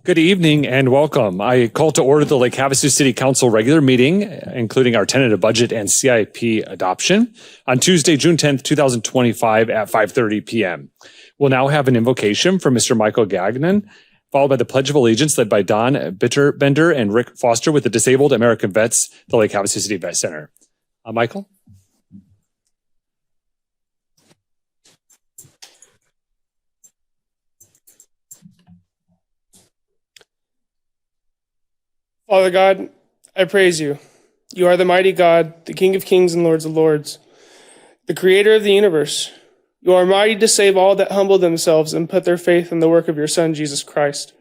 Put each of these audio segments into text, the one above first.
Good evening and welcome. I call to order the Lake Havasu City Council regular meeting, including our tentative budget and CIP adoption on Tuesday, June 10th, 2025 at 5:30 p.m. We'll now have an invocation from Mr. Michael Gagnon, followed by the Pledge of Allegiance led by Don Bitterbender and Rick Foster with the Disabled American Vets, the Lake Havasu City Vet Center. Michael? Father God, I praise you. You are the mighty God, the King of kings and Lords of lords, the creator of the universe. You are mighty to save all that humble themselves and put their faith in the work of your Son, Jesus Christ.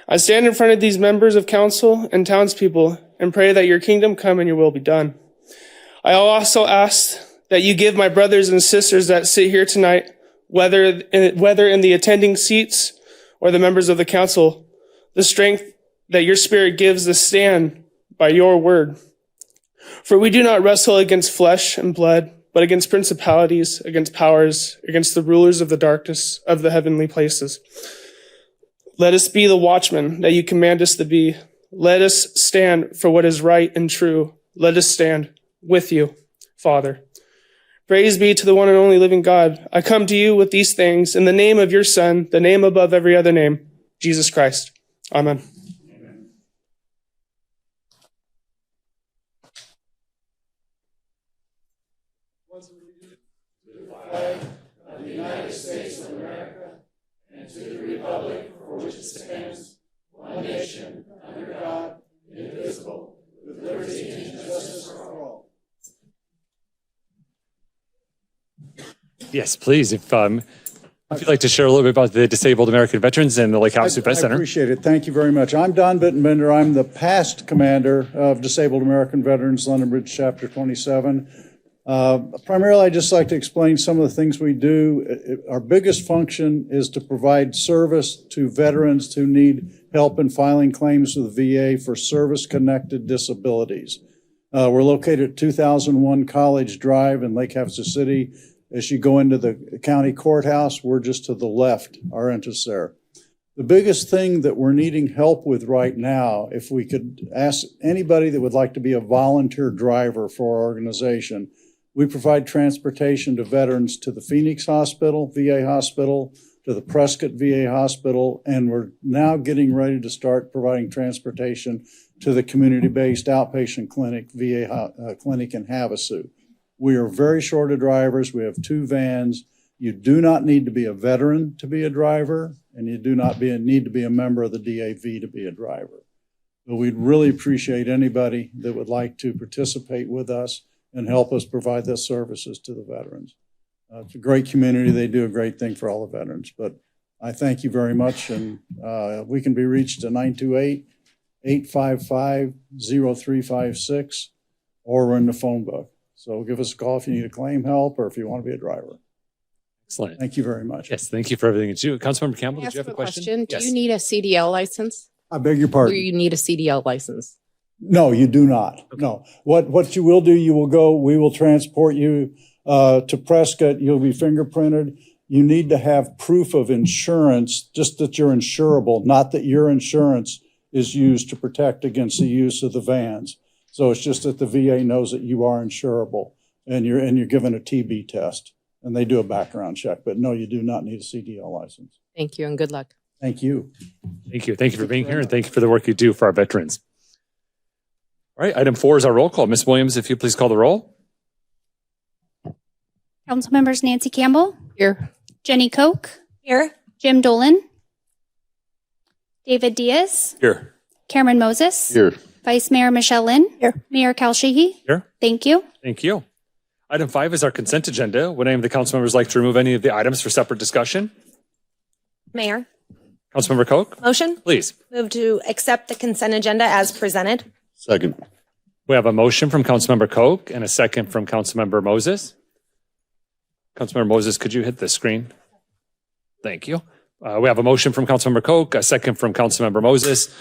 I stand in front of these members of council and townspeople and pray that your kingdom come and your will be done. I also ask that you give my brothers and sisters that sit here tonight, whether in the attending seats or the members of the council, the strength that your Spirit gives to stand by your word. For we do not wrestle against flesh and blood, but against principalities, against powers, against the rulers of the darkness of the heavenly places. Let us be the watchmen that you command us to be. Let us stand for what is right and true. Let us stand with you, Father. Praise be to the one and only living God. I come to you with these things in the name of your Son, the name above every other name, Jesus Christ. Amen. To the flag of the United States of America and to the republic for which it stands, one nation, under God, indivisible, with liberty and justice for all. Yes, please. If you'd like to share a little bit about the Disabled American Veterans and the Lake Havasu Vet Center. I appreciate it. Thank you very much. I'm Don Bittenbender. I'm the past commander of Disabled American Veterans, London Bridge Chapter 27. Primarily, I'd just like to explain some of the things we do. Our biggest function is to provide service to veterans who need help in filing claims with the VA for service-connected disabilities. We're located at 2001 College Drive in Lake Havasu City. As you go into the county courthouse, we're just to the left, our entrance there. The biggest thing that we're needing help with right now, if we could ask anybody that would like to be a volunteer driver for our organization, we provide transportation to veterans to the Phoenix Hospital, VA Hospital, to the Prescott VA Hospital, and we're now getting ready to start providing transportation to the community-based outpatient clinic, VA clinic in Havasu. We are very short of drivers. We have 2 vans. You do not need to be a veteran to be a driver, and you do not need to be a member of the DAV to be a driver. But we'd really appreciate anybody that would like to participate with us and help us provide those services to the veterans. It's a great community. They do a great thing for all the veterans. But I thank you very much, and we can be reached at 928-855-0356, or we're in the phone book. So give us a call if you need a claim help or if you want to be a driver. Excellent. Thank you very much. Yes, thank you for everything you do. Councilmember Campbell, did you have a question? Do you need a CDL license? I beg your Or pardon? you need a CDL license? No, you do not. Okay. No. What you will do, we will transport you to Prescott. You'll be fingerprinted. You need to have proof of insurance, just that you're insurable, not that your insurance is used to protect against the use of the vans. So it's just that the VA knows that you are insurable, and you're given a TB test, and they do a background check. But no, you do not need a CDL license. Thank you and good luck. Thank you. Thank you. Thank you for being here, and thank you for the work you do for our veterans. All right, item 4 is our roll call. Ms. Williams, if you please call the roll. Council members Nancy Campbell, Here. Jenny Koch, Here. Jim Dolan, David Diaz, Here. Cameron Moses, Here. Vice Mayor Michelle Lynn, Here. Mayor Cal Sheehy. Here. Thank you. Thank you. Item 5 is our consent agenda. Would any of the council members like to remove any of the items for separate discussion? Mayor. Councilmember Koch, Motion. please. Move to accept the consent agenda as presented. Second. We have a motion from Councilmember Koch and a second from Councilmember Moses. Councilmember Moses, could you hit the screen? Thank you. We have a motion from Councilmember Koch, a second from Councilmember Moses.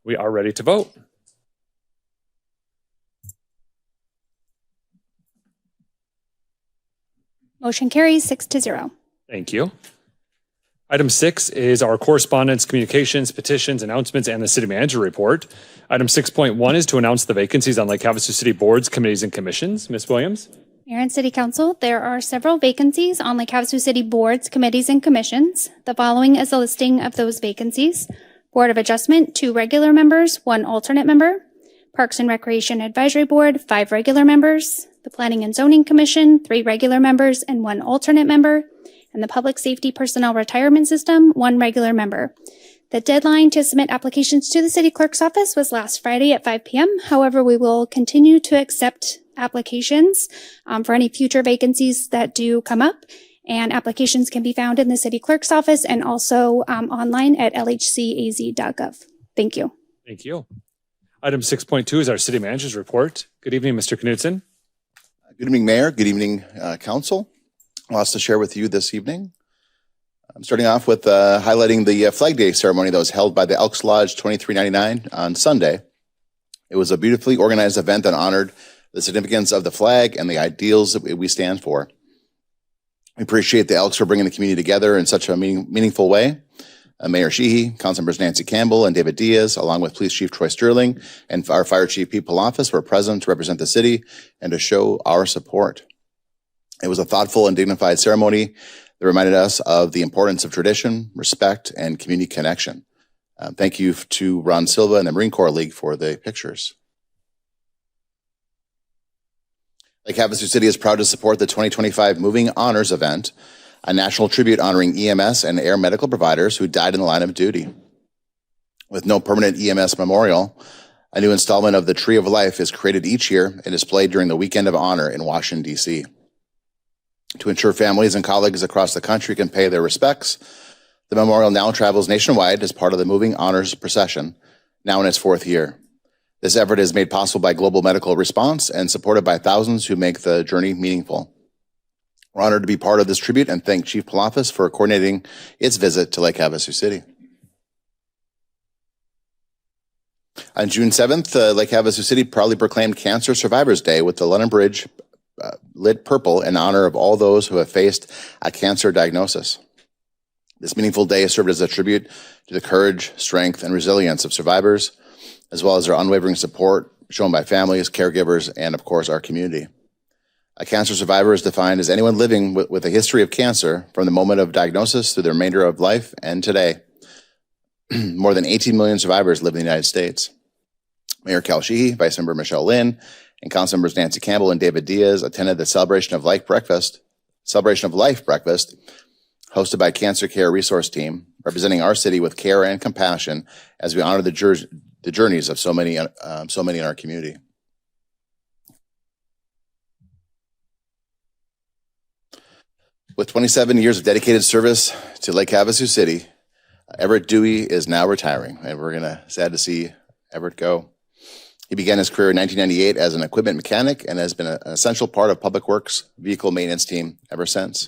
We are ready to vote. Motion carries 6-0. Thank you. Item 6 is our correspondence, communications, petitions, announcements, and the city manager report. Item 6.1 is to announce the vacancies on Lake Havasu City boards, committees, and commissions. Ms. Williams? Mayor and City Council, there are several vacancies on Lake Havasu City boards, committees, and commissions. The following is a listing of those vacancies. Board of Adjustment, 2 regular members, 1 alternate member. Parks and Recreation Advisory Board, 5 regular members. The Planning and Zoning Commission, 3 regular members and 1 alternate member. And the Public Safety Personnel Retirement System, 1 regular member. The deadline to submit applications to the City Clerk's office was last Friday at 5 p.m. However, we will continue to accept applications for any future vacancies that do come up. And applications can be found in the City Clerk's office and also online at lhcaz.gov. Thank you. Thank you. Item 6.2 is our city manager's report. Good evening, Mr. Knudsen. Good evening, Mayor. Good evening, Council. Lots to share with you this evening. I'm starting off with highlighting the Flag Day ceremony that was held by the Elks Lodge 2399 on Sunday. It was a beautifully organized event that honored the significance of the flag and the ideals that we stand for. We appreciate the Elks for bringing the community together in such a meaningful way. Mayor Sheehy, Councilmembers Nancy Campbell and David Diaz, along with Police Chief Troy Sterling and our Fire Chief Pete Palafis were present to represent the city and to show our support. It was a thoughtful and dignified ceremony that reminded us of the importance of tradition, respect, and community connection. Thank you to Ron Silva and the Marine Corps League for the pictures. Lake Havasu City is proud to support the 2025 Moving Honors event, a national tribute honoring EMS and air medical providers who died in the line of duty. With no permanent EMS memorial, a new installment of the Tree of Life is created each year and displayed during the Weekend of Honor in Washington, D.C. To ensure families and colleagues across the country can pay their respects, the memorial now travels nationwide as part of the Moving Honors procession, now in its 4th year. This effort is made possible by Global Medical Response and supported by thousands who make the journey meaningful. We're honored to be part of this tribute and thank Chief Palafis for coordinating its visit to Lake Havasu City. On June 7th, Lake Havasu City proudly proclaimed Cancer Survivors Day with the London Bridge lit purple in honor of all those who have faced a cancer diagnosis. This meaningful day served as a tribute to the courage, strength, and resilience of survivors, as well as their unwavering support shown by families, caregivers, and of course, our community. A cancer survivor is defined as anyone living with a history of cancer from the moment of diagnosis through the remainder of life and today. More than 18 million survivors live in the United States. Mayor Cal Sheehy, Vice Member Michelle Lynn, and Councilmembers Nancy Campbell and David Diaz attended the Celebration of Life breakfast hosted by Cancer Care Resource Team, representing our city with care and compassion as we honor the journeys of so many in our community. With 27 years of dedicated service to Lake Havasu City, Everett Dewey is now retiring, and we're sad to see Everett go. He began his career in 1998 as an equipment mechanic and has been an essential part of Public Works vehicle maintenance team ever since.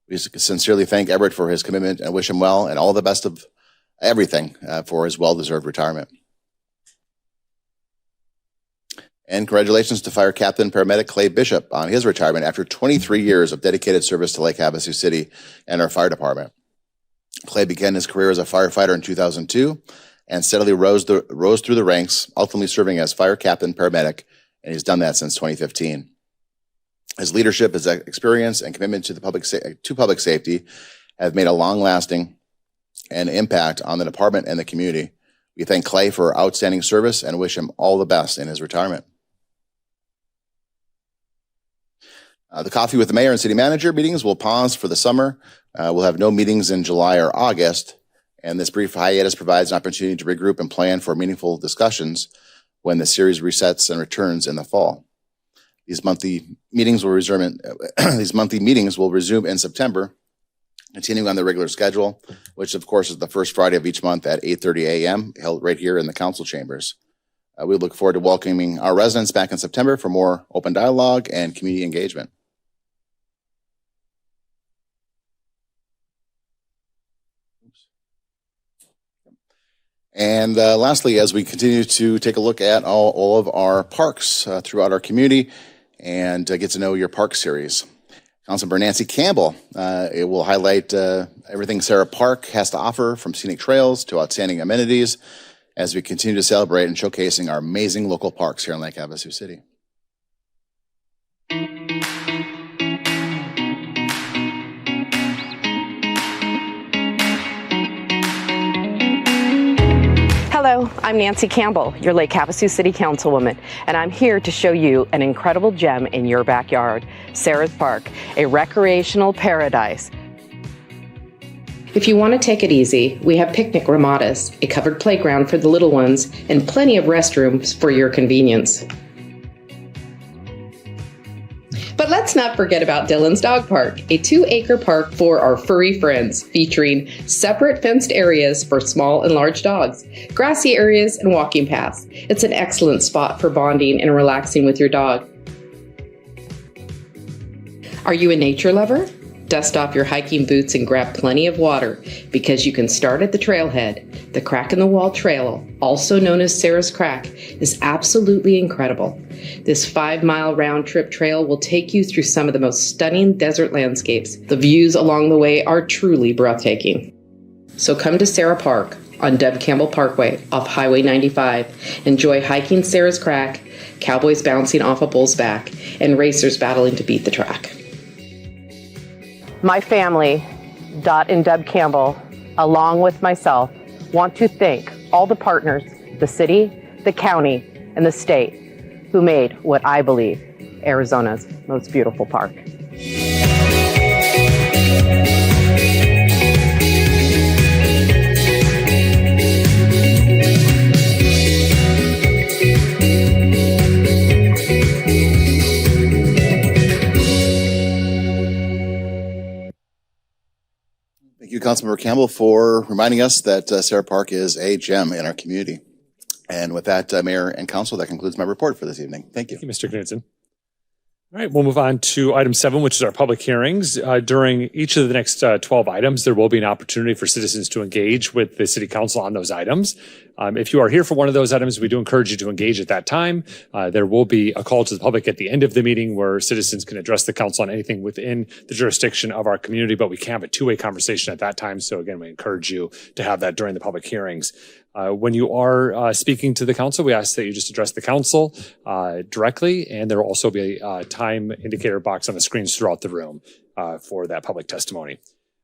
We sincerely thank Everett for his commitment and wish him well and all the best of everything for his well-deserved retirement. And congratulations to Fire Captain Paramedic Clay Bishop on his retirement after 23 years of dedicated service to Lake Havasu City and our fire department. Clay began his career as a firefighter in 2002 and steadily rose through the ranks, ultimately serving as fire captain paramedic, and he's done that since 2015. His leadership, his experience, and commitment to public safety have made a long-lasting and impact on the department and the community. We thank Clay for outstanding service and wish him all the best in his retirement. The Coffee with the Mayor and City Manager meetings will pause for the summer. We'll have no meetings in July or August, and this brief hiatus provides an opportunity to regroup and plan for meaningful discussions when the series resets and returns in the fall. These monthly meetings will resume in September, continuing on the regular schedule, which of course is the first Friday of each month at 8:30 a.m., held right here in the council chambers. We look forward to welcoming our residents back in September for more open dialogue and community engagement. And lastly, as we continue to take a look at all of our parks throughout our community and get to know your park series, Councilmember Nancy Campbell. It will highlight everything Sarah Park has to offer, from scenic trails to outstanding amenities, as we continue to celebrate and showcasing our amazing local parks here in Lake Havasu City. Hello, I'm Nancy Campbell, your Lake Havasu City Councilwoman, and I'm here to show you an incredible gem in your backyard, Sarah's Park, a recreational paradise. If you want to take it easy, we have picnic ramadas, a covered playground for the little ones, and plenty of restrooms for your convenience. But let's not forget about Dillon's Dog Park, a 2-acre park for our furry friends, featuring separate fenced areas for small and large dogs, grassy areas, and walking paths. It's an excellent spot for bonding and relaxing with your dog. Are you a nature lover? Dust off your hiking boots and grab plenty of water, because you can start at the trailhead. The Crack in the Wall Trail, also known as Sarah's Crack, is absolutely incredible. This 5-mile round-trip trail will take you through some of the most stunning desert landscapes. The views along the way are truly breathtaking. So come to Sarah Park on Deb Campbell Parkway off Highway 95. Enjoy hiking Sarah's Crack, cowboys bouncing off a bull's back, and racers battling to beat the track. My family, Dot and Deb Campbell, along with myself, want to thank all the partners, the city, the county, and the state, who made what I believe Arizona's most beautiful park. Thank you, Councilmember Campbell, for reminding us that Sarah Park is a gem in our community. And with that, Mayor and Council, that concludes my report for this evening. Thank you. Thank you, Mr. Knudsen. All right, we'll move on to item 7, which is our public hearings. During each of the next 12 items, there will be an opportunity for citizens to engage with the City Council on those items. If you are here for one of those items, we do encourage you to engage at that time. There will be a call to the public at the end of the meeting where citizens can address the council on anything within the jurisdiction of our community, but we can have a two-way conversation at that time. So again, we encourage you to have that during the public hearings. When you are speaking to the council, we ask that you just address the council directly, and there will also be a time indicator box on the screens throughout the room for that public testimony.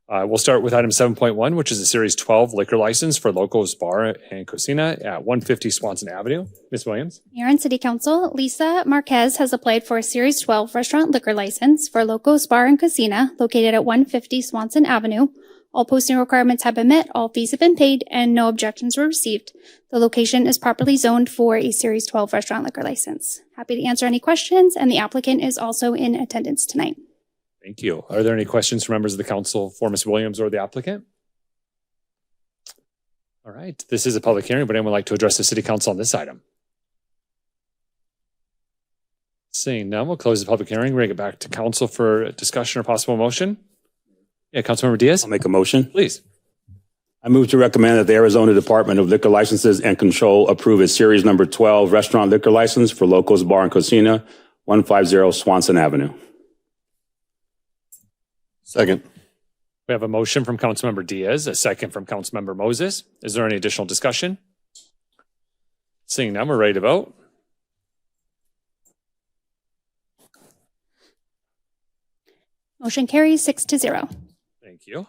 We'll start with item 7.1, which is a Series 12 liquor license for Locos Bar and Cocina at 150 Swanson Avenue. Ms. Williams? Mayor and City Council, Lisa Marquez has applied for a Series 12 restaurant liquor license for Locos Bar and Cocina located at 150 Swanson Avenue. All posting requirements have been met, all fees have been paid, and no objections were received. The location is properly zoned for a Series 12 restaurant liquor license. Happy to answer any questions, and the applicant is also in attendance tonight. Thank you. Are there any questions from members of the council for Ms. Williams or the applicant? All right, this is a public hearing, but anyone would like to address the City Council on this item? Seeing none, we'll close the public hearing. Bring it back to council for discussion or possible motion. Yeah, Councilmember Diaz? I'll make a motion. Please. I move to recommend that the Arizona Department of Liquor Licenses and Control approve a Series number 12 restaurant liquor license for Locos Bar and Cocina, 150 Swanson Avenue. Second. We have a motion from Councilmember Diaz, a second from Councilmember Moses. Is there any additional discussion? Seeing none, we're ready to vote. Motion carries 6-0. Thank you.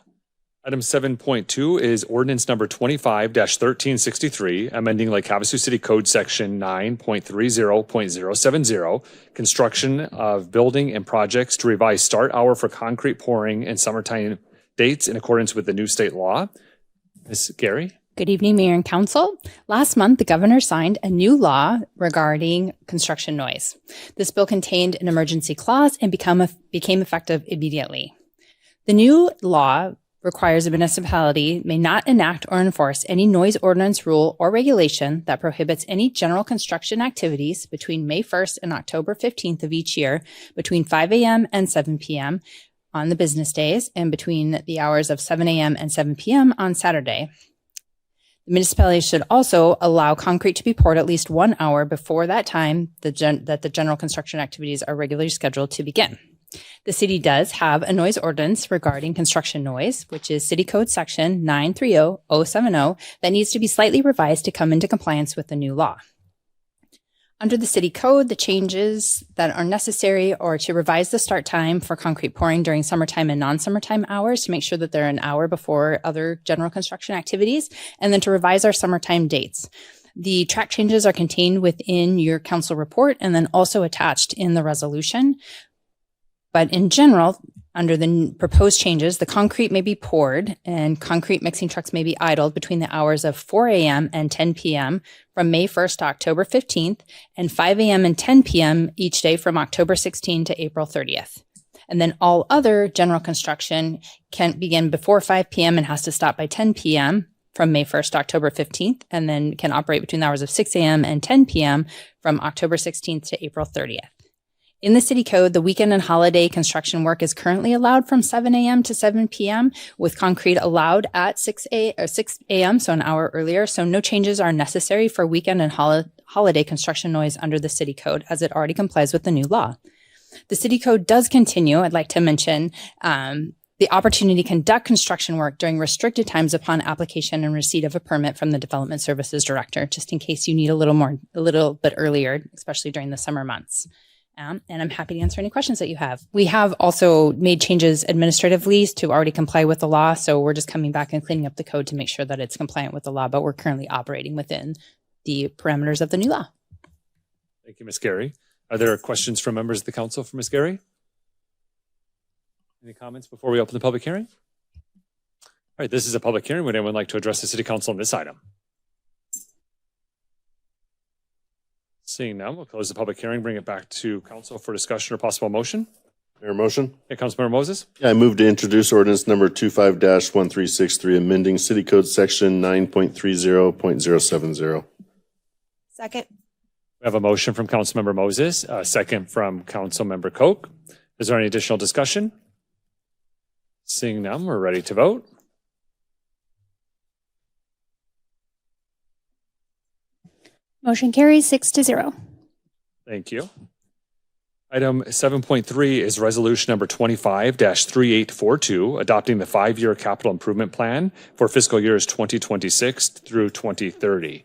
Item 7.2 is ordinance number 25-1363, amending Lake Havasu City Code Section 9.30.070, construction of building and projects to revise start hour for concrete pouring and summertime dates in accordance with the new state law. Ms. Gary? Good evening, Mayor and Council. Last month, the governor signed a new law regarding construction noise. This bill contained an emergency clause and became effective immediately. The new law requires a municipality may not enact or enforce any noise ordinance, rule, or regulation that prohibits any general construction activities between May 1st and October 15th of each year between 5 a.m. and 7 p.m. on the business days and between the hours of 7 a.m. and 7 p.m. on Saturday. The municipality should also allow concrete to be poured at least 1 hour before that time that the general construction activities are regularly scheduled to begin. The city does have a noise ordinance regarding construction noise, which is City Code Section 930070, that needs to be slightly revised to come into compliance with the new law. Under the city code, the changes that are necessary are to revise the start time for concrete pouring during summertime and non-summertime hours to make sure that they're an hour before other general construction activities, and then to revise our summertime dates. The track changes are contained within your council report and then also attached in the resolution. But in general, under the proposed changes, the concrete may be poured and concrete mixing trucks may be idled between the hours of 4 a.m. and 10 p.m. from May 1st to October 15th and 5 a.m. and 10 p.m. each day from October 16th to April 30th. And then all other general construction can begin before 5 p.m. and has to stop by 10 p.m. from May 1st to October 15th, and then can operate between the hours of 6 a.m. and 10 p.m. from October 16th to April 30th. In the city code, the weekend and holiday construction work is currently allowed from 7 a.m. to 7 p.m. with concrete allowed at 6 a.m., so an hour earlier. So no changes are necessary for weekend and holiday construction noise under the city code, as it already complies with the new law. The city code does continue, I'd like to mention, the opportunity to conduct construction work during restricted times upon application and receipt of a permit from the Development Services Director, just in case you need a little bit earlier, especially during the summer months. And I'm happy to answer any questions that you have. We have also made changes administratively to already comply with the law. So we're just coming back and cleaning up the code to make sure that it's compliant with the law, but we're currently operating within the parameters of the new law. Thank you, Ms. Gary. Are there questions from members of the council for Ms. Gary? Any comments before we open the public hearing? All right, this is a public hearing. Would anyone like to address the city council on this item? Seeing none, we'll close the public hearing, bring it back to council for discussion or possible motion. Mayor, motion? Yeah, Councilmember Moses. Yeah, I move to introduce ordinance number 25-1363, amending City Code Section 9.30.070. Second. We have a motion from Councilmember Moses, a second from Councilmember Koch. Is there any additional discussion? Seeing none, we're ready to vote. Motion carries 6-0. Thank you. Item 7.3 is resolution number 25-3842, adopting the 5-year capital improvement plan for fiscal years 2026 through 2030.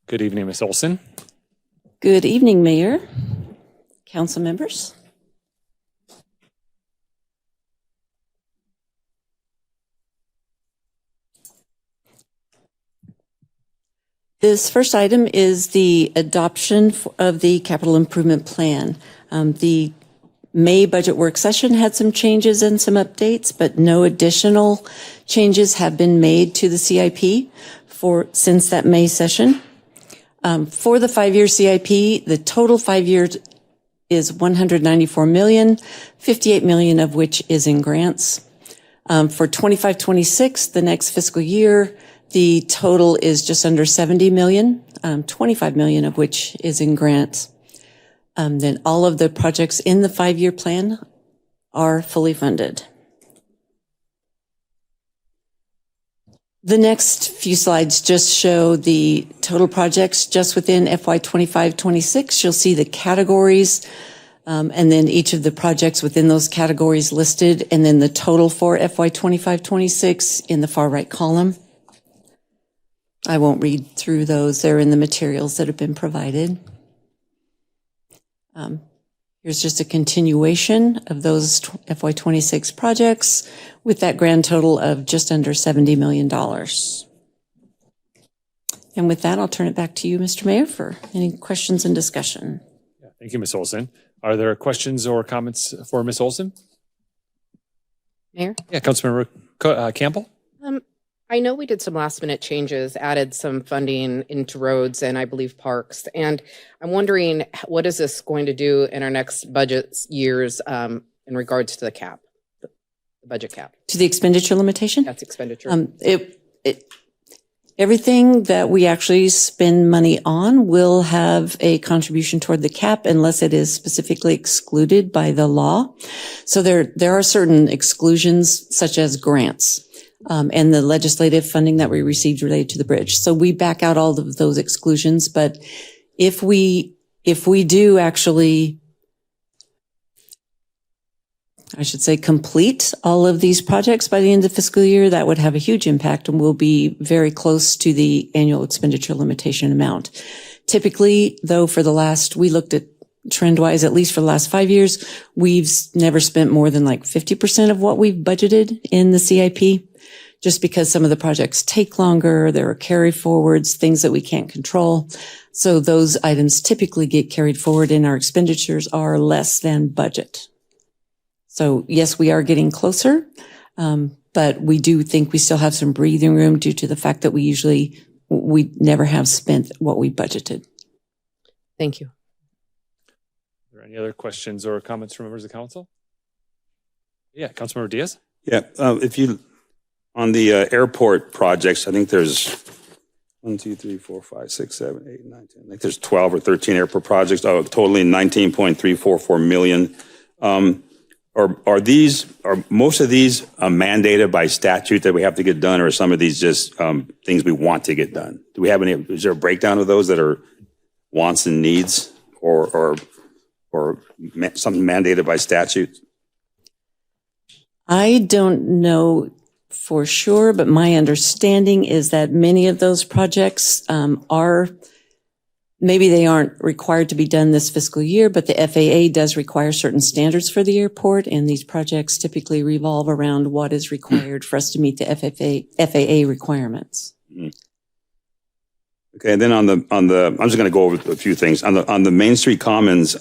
Good evening, Ms. Olson. Good evening, Mayor, council members. This first item is the adoption of the capital improvement plan. The May budget work session had some changes and some updates, but no additional changes have been made to the CIP since that May session. For the 5-year CIP, the total 5 years is $194 million, $58 million of which is in grants. For 25-26, the next fiscal year, the total is just under $70 million, $25 million of which is in grants. Then all of the projects in the 5-year plan are fully funded. The next few slides just show the total projects just within FY 25-26. You'll see the categories, and then each of the projects within those categories listed, and then the total for FY 25-26 in the far right column. I won't read through those. They're in the materials that have been provided. Here's just a continuation of those FY 26 projects with that grand total of just under $70 million. And with that, I'll turn it back to you, Mr. Mayor, for any questions and discussion. Yeah, thank you, Ms. Olson. Are there questions or comments for Ms. Olson? Mayor? Yeah, Councilmember Campbell? I know we did some last minute changes, added some funding into roads and I believe parks. And I'm wondering, what is this going to do in our next budget years in regards to the cap, the budget cap? To the expenditure limitation? That's expenditure. Everything that we actually spend money on will have a contribution toward the cap unless it is specifically excluded by the law. So there are certain exclusions such as grants. And the legislative funding that we received related to the bridge. So we back out all of those exclusions. But if we do actually I should say, complete all of these projects by the end of the fiscal year, that would have a huge impact and will be very close to the annual expenditure limitation amount. Typically, though, we looked at trend-wise, at least for the last 5 years, we've never spent more than like 50% of what we've budgeted in the CIP, just because some of the projects take longer, there are carry forwards, things that we can't control. So those items typically get carried forward and our expenditures are less than budget. So yes, we are getting closer, but we do think we still have some breathing room due to the fact that we never have spent what we budgeted. Thank you. Are there any other questions or comments from members of council? Yeah, Councilmember Diaz. Yeah, on the airport projects, I think there's 1, 2, 3, 4, 5, 6, 7, 8, 9, 10. I think there's 12 or 13 airport projects, totaling $19.344 million. Are most of these mandated by statute that we have to get done, or are some of these just things we want to get done? Do we have is there a breakdown of those that are wants and needs, or something mandated by statute? I don't know for sure, but my understanding is that many of those projects maybe they aren't required to be done this fiscal year, but the FAA does require certain standards for the airport, and these projects typically revolve around what is required for us to meet the FAA requirements. Okay, and then on the I'm just going to go over a few things on the Main Street Commons.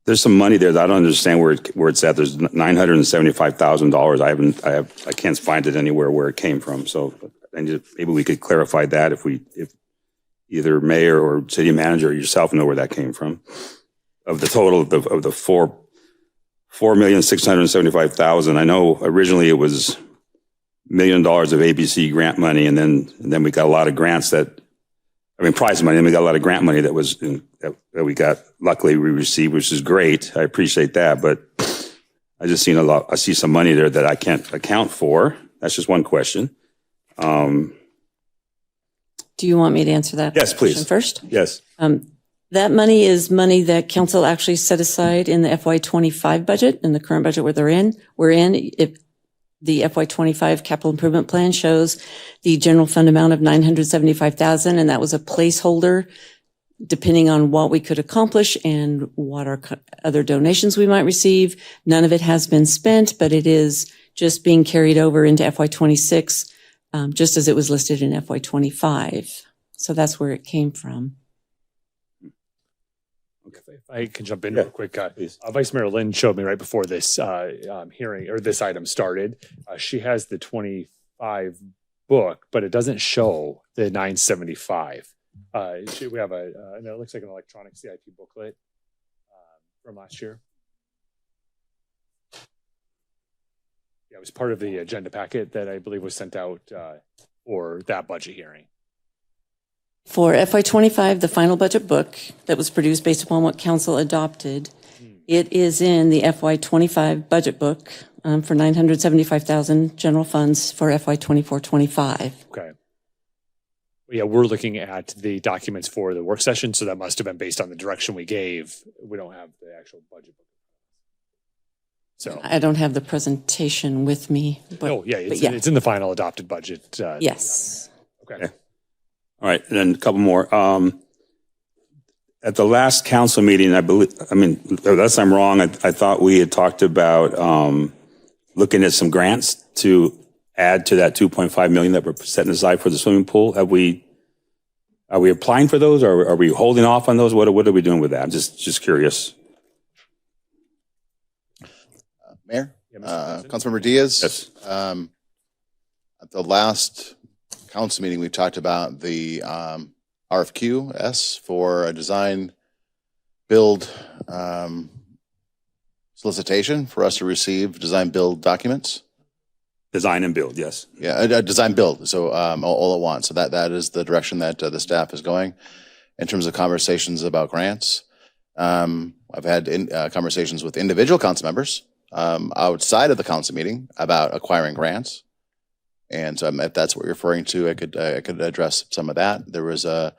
There's some money there that I don't understand where it's at. There's $975,000. I can't find it anywhere where it came from. So maybe we could clarify that if either mayor or city manager or yourself know where that came from. Of the total of the $4,675,000. I know originally it was $1 million of ABC grant money, and then we got a lot of grants prize money, and we got a lot of grant money that we got. Luckily, we received, which is great. I appreciate that, but I see some money there that I can't account for. That's just one question. Do you want me to answer that? Yes, please. First? Yes. That money is money that council actually set aside in the FY25 budget, in the current budget we're in. If the FY25 capital improvement plan shows the general fund amount of $975,000, and that was a placeholder depending on what we could accomplish and what our other donations we might receive. None of it has been spent, but it is just being carried over into FY26, just as it was listed in FY25. So that's where it came from. If I can jump in real quick, Vice Mayor Lynn showed me right before this hearing or this item started. She has the 25 book, but it doesn't show the 975. We have and it looks like an electronic CIP booklet from last year. Yeah, it was part of the agenda packet that I believe was sent out for that budget hearing. For FY25, the final budget book that was produced based upon what council adopted, it is in the FY25 budget book for $975,000 general funds for FY24-25. Okay. Yeah, we're looking at the documents for the work session, so that must have been based on the direction we gave. We don't have the actual budget book. So I don't have the presentation with me. But, it's in the final adopted budget. Yes. Okay. All right, and then a couple more. At the last council meeting, unless I'm wrong, I thought we had talked about looking at some grants to add to that $2.5 million that we're setting aside for the swimming pool. Are we applying for those, or are we holding off on those? What are we doing with that? I'm just curious. Mayor, Councilmember Diaz. Yes. At the last council meeting, we talked about the RFQS for a design build solicitation for us to receive design build documents. Design and build, yes. Yeah, a design build. So all at once. So that is the direction that the staff is going in terms of conversations about grants. I've had conversations with individual council members outside of the council meeting about acquiring grants. And so if that's what you're referring to, I could address some of that. There was a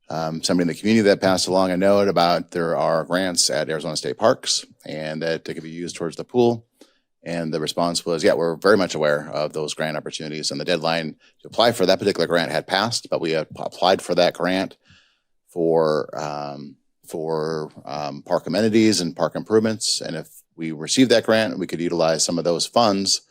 somebody in the community that passed along a note about there are grants at Arizona State Parks and that they could be used towards the pool. And the response was, yeah, we're very much aware of those grant opportunities. And the deadline to apply for that particular grant had passed, but we had applied for that grant for park amenities and park improvements. And if we received that grant, we could utilize some of those funds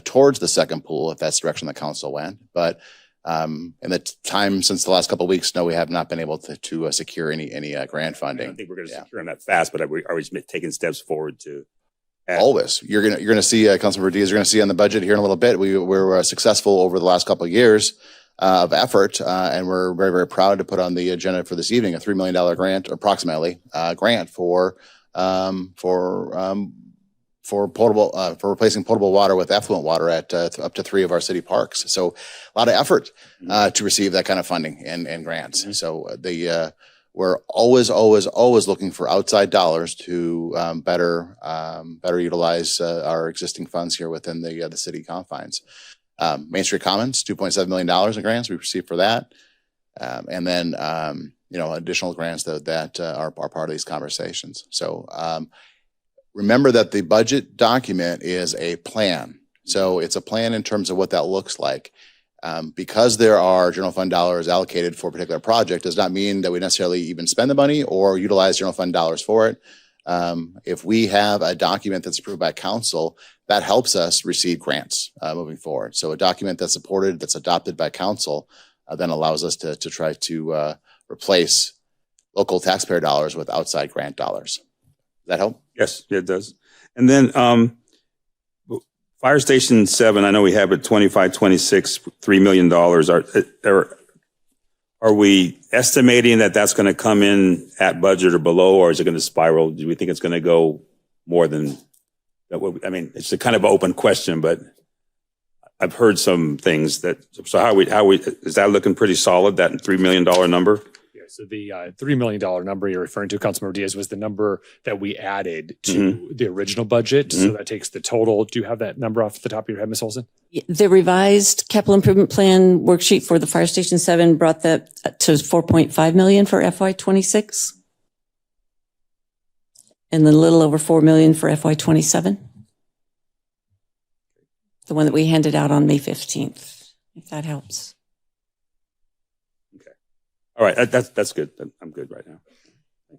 towards the second pool if that's the direction the council went. But in the time since the last couple of weeks, no, we have not been able to secure any grant funding. I don't think we're going to secure them that fast, but are we taking steps forward to? Always. You're gonna see, Councilmember Diaz, you're gonna see on the budget here in a little bit. We were successful over the last couple of years of effort, and we're very, very proud to put on the agenda for this evening a $3 million grant, approximately, grant for replacing potable water with effluent water at up to 3 of our city parks. So a lot of effort to receive that kind of funding and grants. So we're always looking for outside dollars to better utilize our existing funds here within the city confines. Main Street Commons, $2.7 million in grants we received for that, and then additional grants that are part of these conversations. So remember that the budget document is a plan. So it's a plan in terms of what that looks like. Because there are general fund dollars allocated for a particular project does not mean that we necessarily even spend the money or utilize general fund dollars for it. If we have a document that's approved by council, that helps us receive grants moving forward. So a document that's supported, that's adopted by council, then allows us to try to replace local taxpayer dollars with outside grant dollars. Does that help? Yes, it does. And then Fire Station 7, I know we have it 25, 26, $3 million. Are we estimating that that's going to come in at budget or below, or is it going to spiral? Do we think it's going to go more than that? I mean, it's a kind of open question, but I've heard some things that, so how we, is that looking pretty solid, that $3 million number? So the $3 million number you're referring to, Councilmember Diaz, was the number that we added to the original budget. So that takes the total. Do you have that number off the top of your head, Ms. Olson? The revised capital improvement plan worksheet for the Fire Station 7 brought that to $4.5 million for FY26. And then a little over $4 million for FY27. The one that we handed out on May 15th, if that helps. All right, that's good. I'm good right now.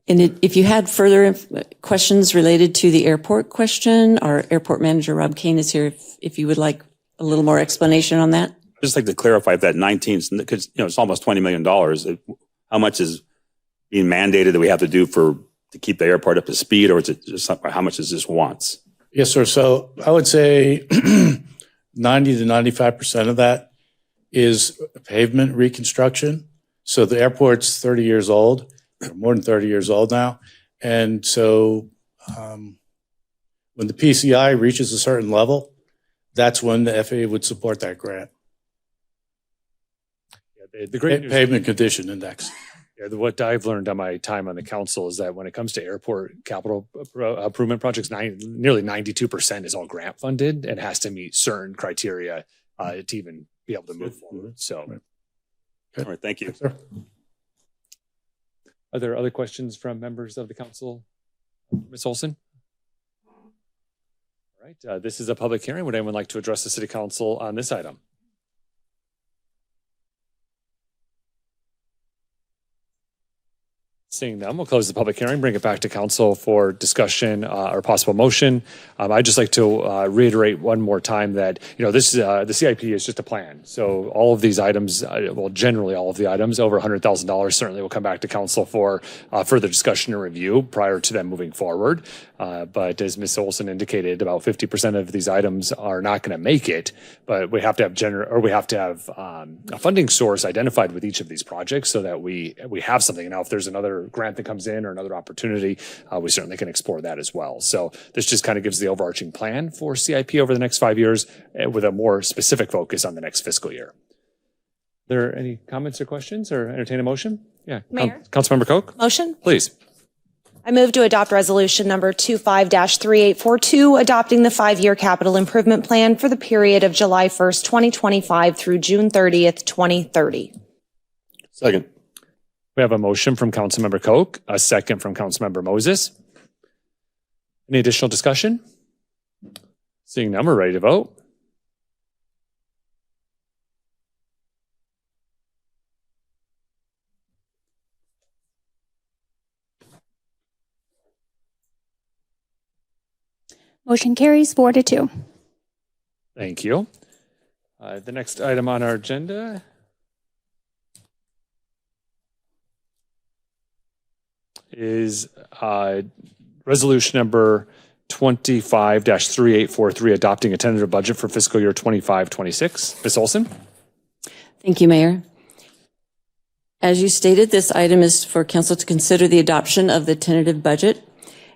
And if you had further questions related to the airport question, our airport manager, Rob Kane, is here if you would like a little more explanation on that. I'd just like to clarify if that 19, because it's almost $20 million. How much is being mandated that we have to do to keep the airport up to speed, or is it just how much is this wants? Yes, sir. So I would say 90 to 95% of that is pavement reconstruction. So the airport's 30 years old, or more than 30 years old now. And so when the PCI reaches a certain level, that's when the FAA would support that grant. Yeah, the great news, Pavement Condition Index. Yeah, what I've learned on my time on the council is that when it comes to airport capital improvement projects, nearly 92% is all grant funded and has to meet certain criteria to even be able to move forward. So. Right. All right, thank you. Yes, sir. Are there other questions from members of the council? Ms. Olson? All right, this is a public hearing. Would anyone like to address the city council on this item? Seeing them, we'll close the public hearing, bring it back to council for discussion or possible motion. I'd just like to reiterate one more time that, this the CIP is just a plan. So all of these items, generally all of the items over $100,000 certainly will come back to council for further discussion and review prior to them moving forward. But as Ms. Olson indicated, about 50% of these items are not going to make it, but we have to have a funding source identified with each of these projects so that we have something. Now, if there's another grant that comes in or another opportunity, we certainly can explore that as well. So this just kind of gives the overarching plan for CIP over the next 5 years with a more specific focus on the next fiscal year. Are there any comments or questions or entertain a motion? Yeah. Mayor? Councilmember Koch? Motion? Please. I move to adopt resolution number 25-3842, adopting the 5-year capital improvement plan for the period of July 1st, 2025 through June 30th, 2030. Second. We have a motion from Councilmember Koch, a second from Councilmember Moses. Any additional discussion? Seeing none, we're ready to vote. Motion carries 4-2. Thank you. The next item on our agenda is resolution number 25-3843, adopting a tentative budget for fiscal year 25-26. Ms. Olson? Thank you, Mayor. As you stated, this item is for council to consider the adoption of the tentative budget.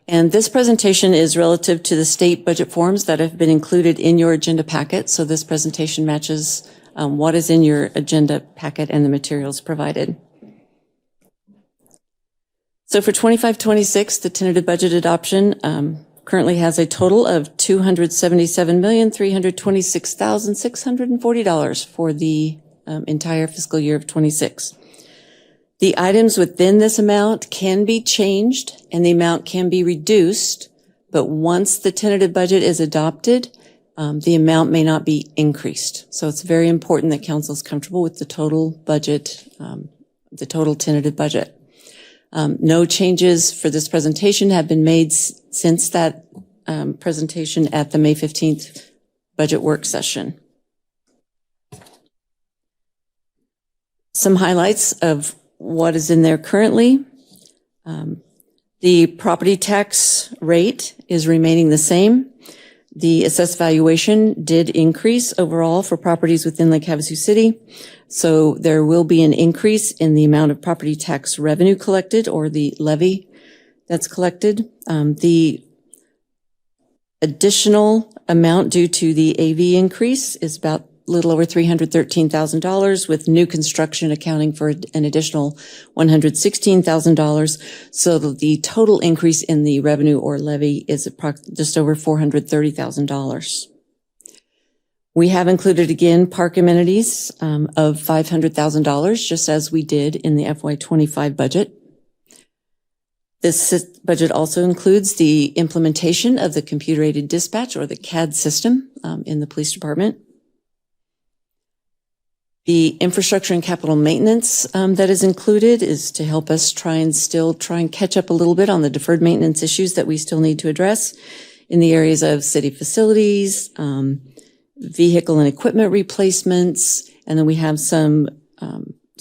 And this presentation is relative to the state budget forms that have been included in your agenda packet. So this presentation matches what is in your agenda packet and the materials provided. So for 25-26, the tentative budget adoption currently has a total of $277,326,640 for the entire fiscal year of 26. The items within this amount can be changed and the amount can be reduced, but once the tentative budget is adopted, the amount may not be increased. So it's very important that council is comfortable with the total budget, the total tentative budget. No changes for this presentation have been made since that presentation at the May 15th budget work session. Some highlights of what is in there currently. The property tax rate is remaining the same. The assessed valuation did increase overall for properties within Lake Havasu City. So there will be an increase in the amount of property tax revenue collected, or the levy that's collected. The additional amount due to the AV increase is about a little over $313,000, with new construction accounting for an additional $116,000. So the total increase in the revenue or levy is just over $430,000. We have included again park amenities of $500,000, just as we did in the FY25 budget. This budget also includes the implementation of the computer-aided dispatch, or the CAD system, in the police department. The infrastructure and capital maintenance that is included is to help us try and catch up a little bit on the deferred maintenance issues that we still need to address in the areas of city facilities, vehicle and equipment replacements, and then we have some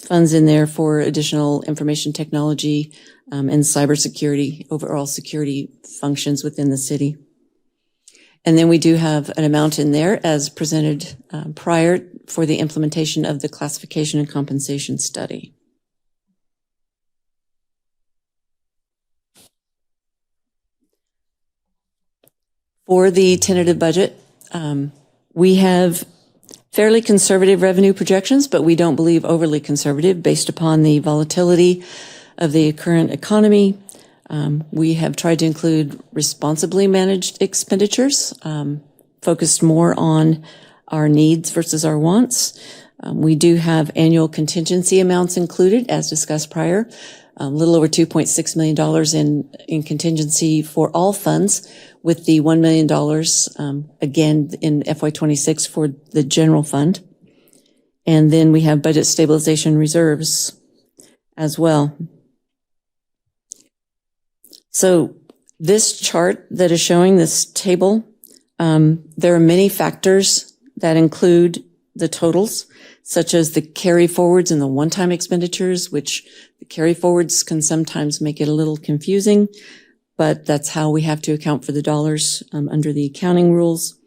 funds in there for additional information technology and cybersecurity, overall security functions within the city. And then we do have an amount in there as presented prior for the implementation of the classification and compensation study. For the tentative budget, we have fairly conservative revenue projections, but we don't believe overly conservative based upon the volatility of the current economy. We have tried to include responsibly managed expenditures, focused more on our needs versus our wants. We do have annual contingency amounts included, as discussed prior, a little over $2.6 million in contingency for all funds, with the $1 million, again, in FY26 for the general fund. And then we have budget stabilization reserves as well. So this chart that is showing this table, there are many factors that include the totals, such as the carry forwards and the one-time expenditures, which the carry forwards can sometimes make it a little confusing, but that's how we have to account for the dollars under the accounting rules.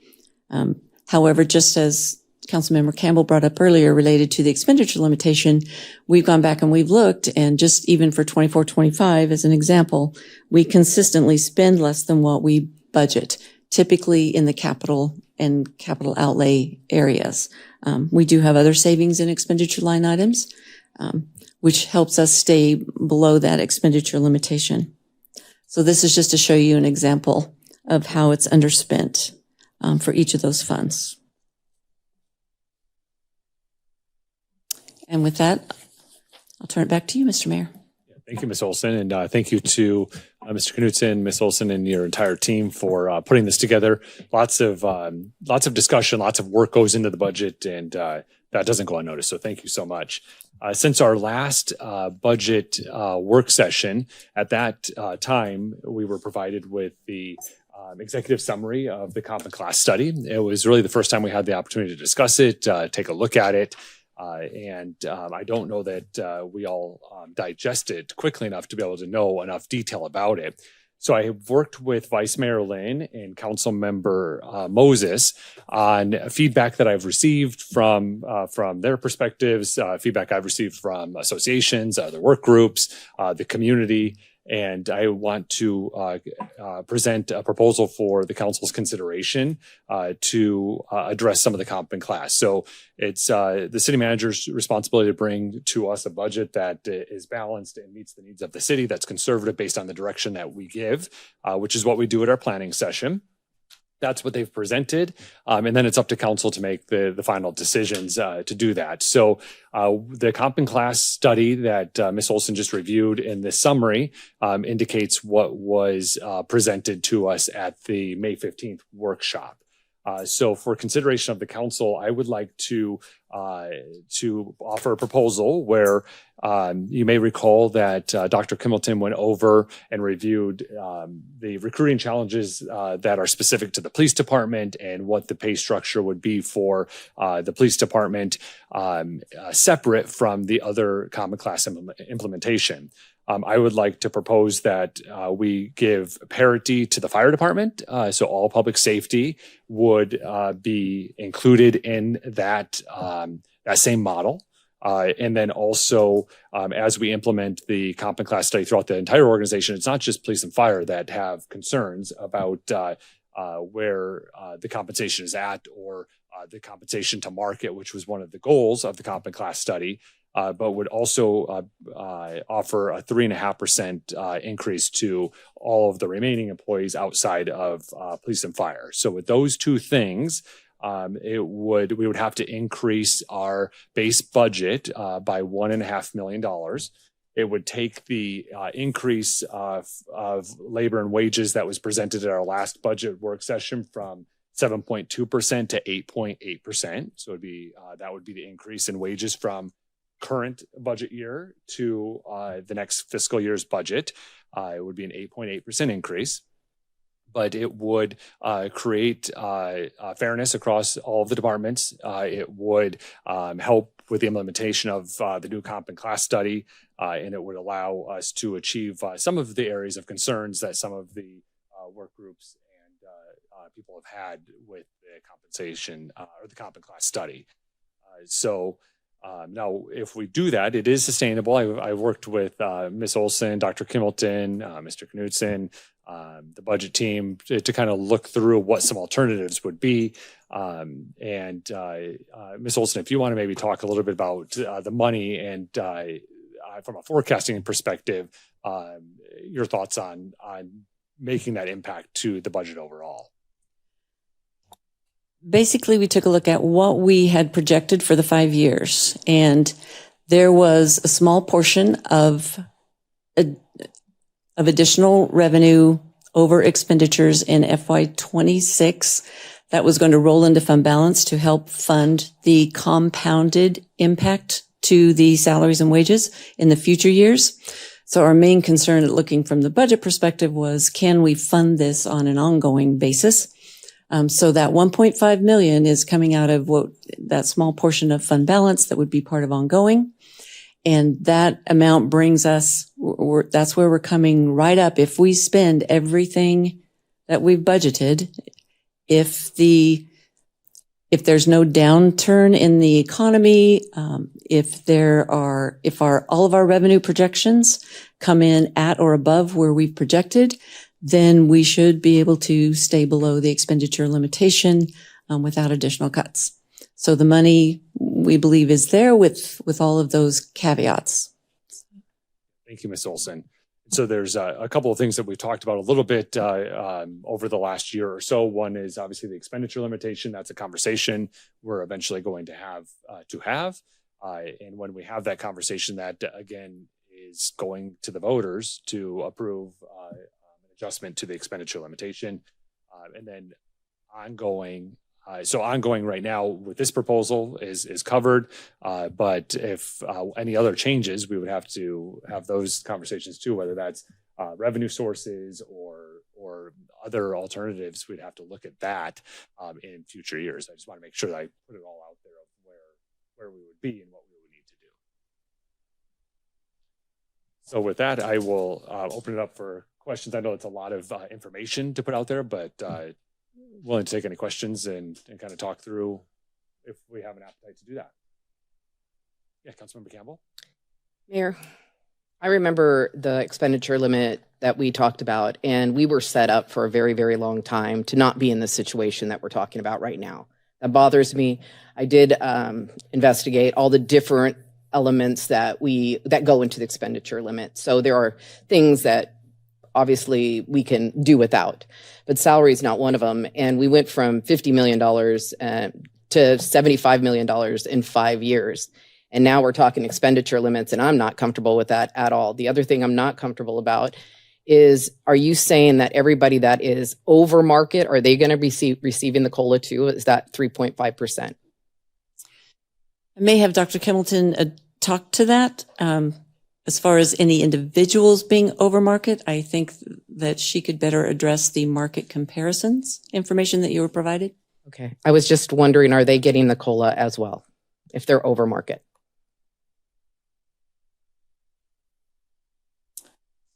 However, just as Councilmember Campbell brought up earlier related to the expenditure limitation, we've gone back and we've looked, and just even for 24-25 as an example, we consistently spend less than what we budget, typically in the capital and capital outlay areas. We do have other savings in expenditure line items, which helps us stay below that expenditure limitation. So this is just to show you an example of how it's underspent for each of those funds. And with that, I'll turn it back to you, Mr. Mayor. Thank you, Ms. Olson, and thank you to Mr. Knutson, Ms. Olson, and your entire team for putting this together. Lots of discussion, lots of work goes into the budget, and that doesn't go unnoticed. So thank you so much. Since our last budget work session, at that time, we were provided with the executive summary of the comp and class study. It was really the first time we had the opportunity to discuss it, take a look at it. I don't know that we all digested quickly enough to be able to know enough detail about it. So I have worked with Vice Mayor Lynn and Council Member Moses on feedback that I've received from their perspectives, feedback I've received from associations, other work groups, the community. And I want to present a proposal for the council's consideration to address some of the comp and class. So it's the city manager's responsibility to bring to us a budget that is balanced and meets the needs of the city, that's conservative based on the direction that we give, which is what we do at our planning session. That's what they've presented. And then it's up to council to make the final decisions to do that. So the comp and class study that Ms. Olson just reviewed in this summary indicates what was presented to us at the May 15th workshop. So for consideration of the council, I would like to offer a proposal where you may recall that Dr. Kimmelton went over and reviewed the recruiting challenges that are specific to the police department and what the pay structure would be for the police department separate from the other common class implementation. I would like to propose that we give parity to the fire department. So all public safety would be included in that same model. And then also, as we implement the comp and class study throughout the entire organization, it's not just police and fire that have concerns about where the compensation is at or the compensation to market, which was one of the goals of the comp and class study. But would also offer a 3.5% increase to all of the remaining employees outside of police and fire. So with those two things, we would have to increase our base budget by $1.5 million. It would take the increase of labor and wages that was presented at our last budget work session from 7.2% to 8.8%. So it'd be that would be the increase in wages from current budget year to the next fiscal year's budget. It would be an 8.8% increase, but it would create fairness across all of the departments. It would help with the implementation of the new comp and class study, and it would allow us to achieve some of the areas of concerns that some of the work groups and people have had with the compensation or the comp and class study. Now, if we do that, it is sustainable. I've worked with Ms. Olson, Dr. Kimmelton, Mr. Knutson, the budget team to kind of look through what some alternatives would be. Ms. Olson, if you want to maybe talk a little bit about the money and from a forecasting perspective, your thoughts on making that impact to the budget overall. Basically, we took a look at what we had projected for the 5 years, and there was a small portion of additional revenue over expenditures in FY26 that was going to roll into fund balance to help fund the compounded impact to the salaries and wages in the future years. So our main concern looking from the budget perspective was, can we fund this on an ongoing basis? So that 1.5 million is coming out of that small portion of fund balance that would be part of ongoing. And that amount brings us, that's where we're coming right up. If we spend everything that we've budgeted, if there's no downturn in the economy, if all of our revenue projections come in at or above where we've projected, then we should be able to stay below the expenditure limitation without additional cuts. So the money, we believe, is there with all of those caveats. Thank you, Ms. Olson. So there's a couple of things that we've talked about a little bit over the last year or so. One is obviously the expenditure limitation. That's a conversation we're eventually going to have. And when we have that conversation, that again is going to the voters to approve an adjustment to the expenditure limitation. And then ongoing right now with this proposal is covered. But if any other changes, we would have to have those conversations too, whether that's revenue sources or other alternatives. We'd have to look at that in future years. I just want to make sure that I put it all out there of where we would be and what we would need to do. So with that, I will open it up for questions. I know it's a lot of information to put out there, but willing to take any questions and kind of talk through if we have an appetite to do that. Yeah, Councilmember Campbell. Mayor, I remember the expenditure limit that we talked about, and we were set up for a very, very long time to not be in the situation that we're talking about right now. That bothers me. I did investigate all the different elements that go into the expenditure limit. So there are things that obviously we can do without, but salary is not one of them. And we went from $50 million to $75 million in 5 years. And now we're talking expenditure limits, and I'm not comfortable with that at all. The other thing I'm not comfortable about is, are you saying that everybody that is over market, are they going to be receiving the COLA too? Is that 3.5%? I may have Dr. Kimmelton talk to that. As far as any individuals being over market, I think that she could better address the market comparisons information that you were provided. Okay. I was just wondering, are they getting the COLA as well if they're over market?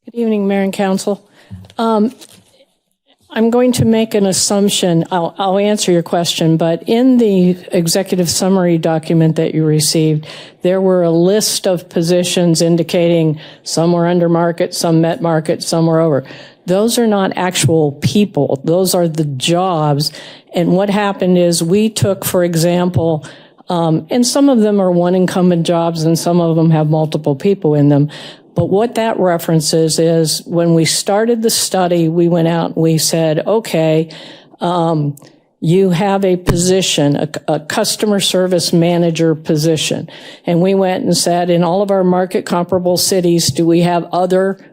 Good evening, Mayor and Council. I'm going to make an assumption. I'll answer your question, but in the executive summary document that you received, there were a list of positions indicating some were under market, some met market, some were over. Those are not actual people. Those are the jobs. And what happened is we took, for example, and some of them are one incumbent jobs and some of them have multiple people in them. But what that references is when we started the study, we went out and we said, okay, you have a position, a customer service manager position. And we went and said, in all of our market comparable cities, do we have other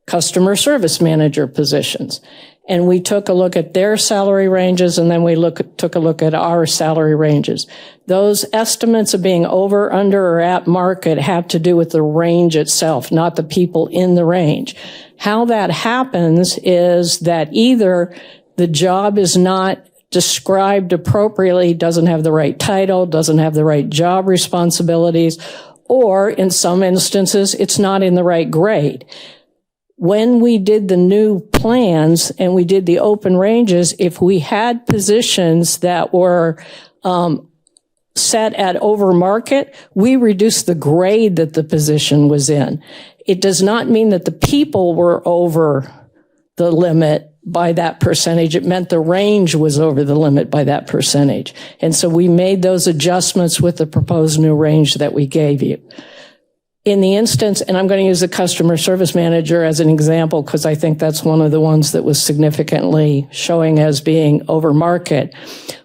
customer service manager positions? And we took a look at their salary ranges, and then we took a look at our salary ranges. Those estimates of being over, under, or at market have to do with the range itself, not the people in the range. How that happens is that either the job is not described appropriately, doesn't have the right title, doesn't have the right job responsibilities, or in some instances, it's not in the right grade. When we did the new plans and we did the open ranges, if we had positions that were set at over market, we reduced the grade that the position was in. It does not mean that the people were over the limit by that percentage. It meant the range was over the limit by that percentage. And so we made those adjustments with the proposed new range that we gave you. In the instance, and I'm going to use the customer service manager as an example because I think that's one of the ones that was significantly showing as being over market.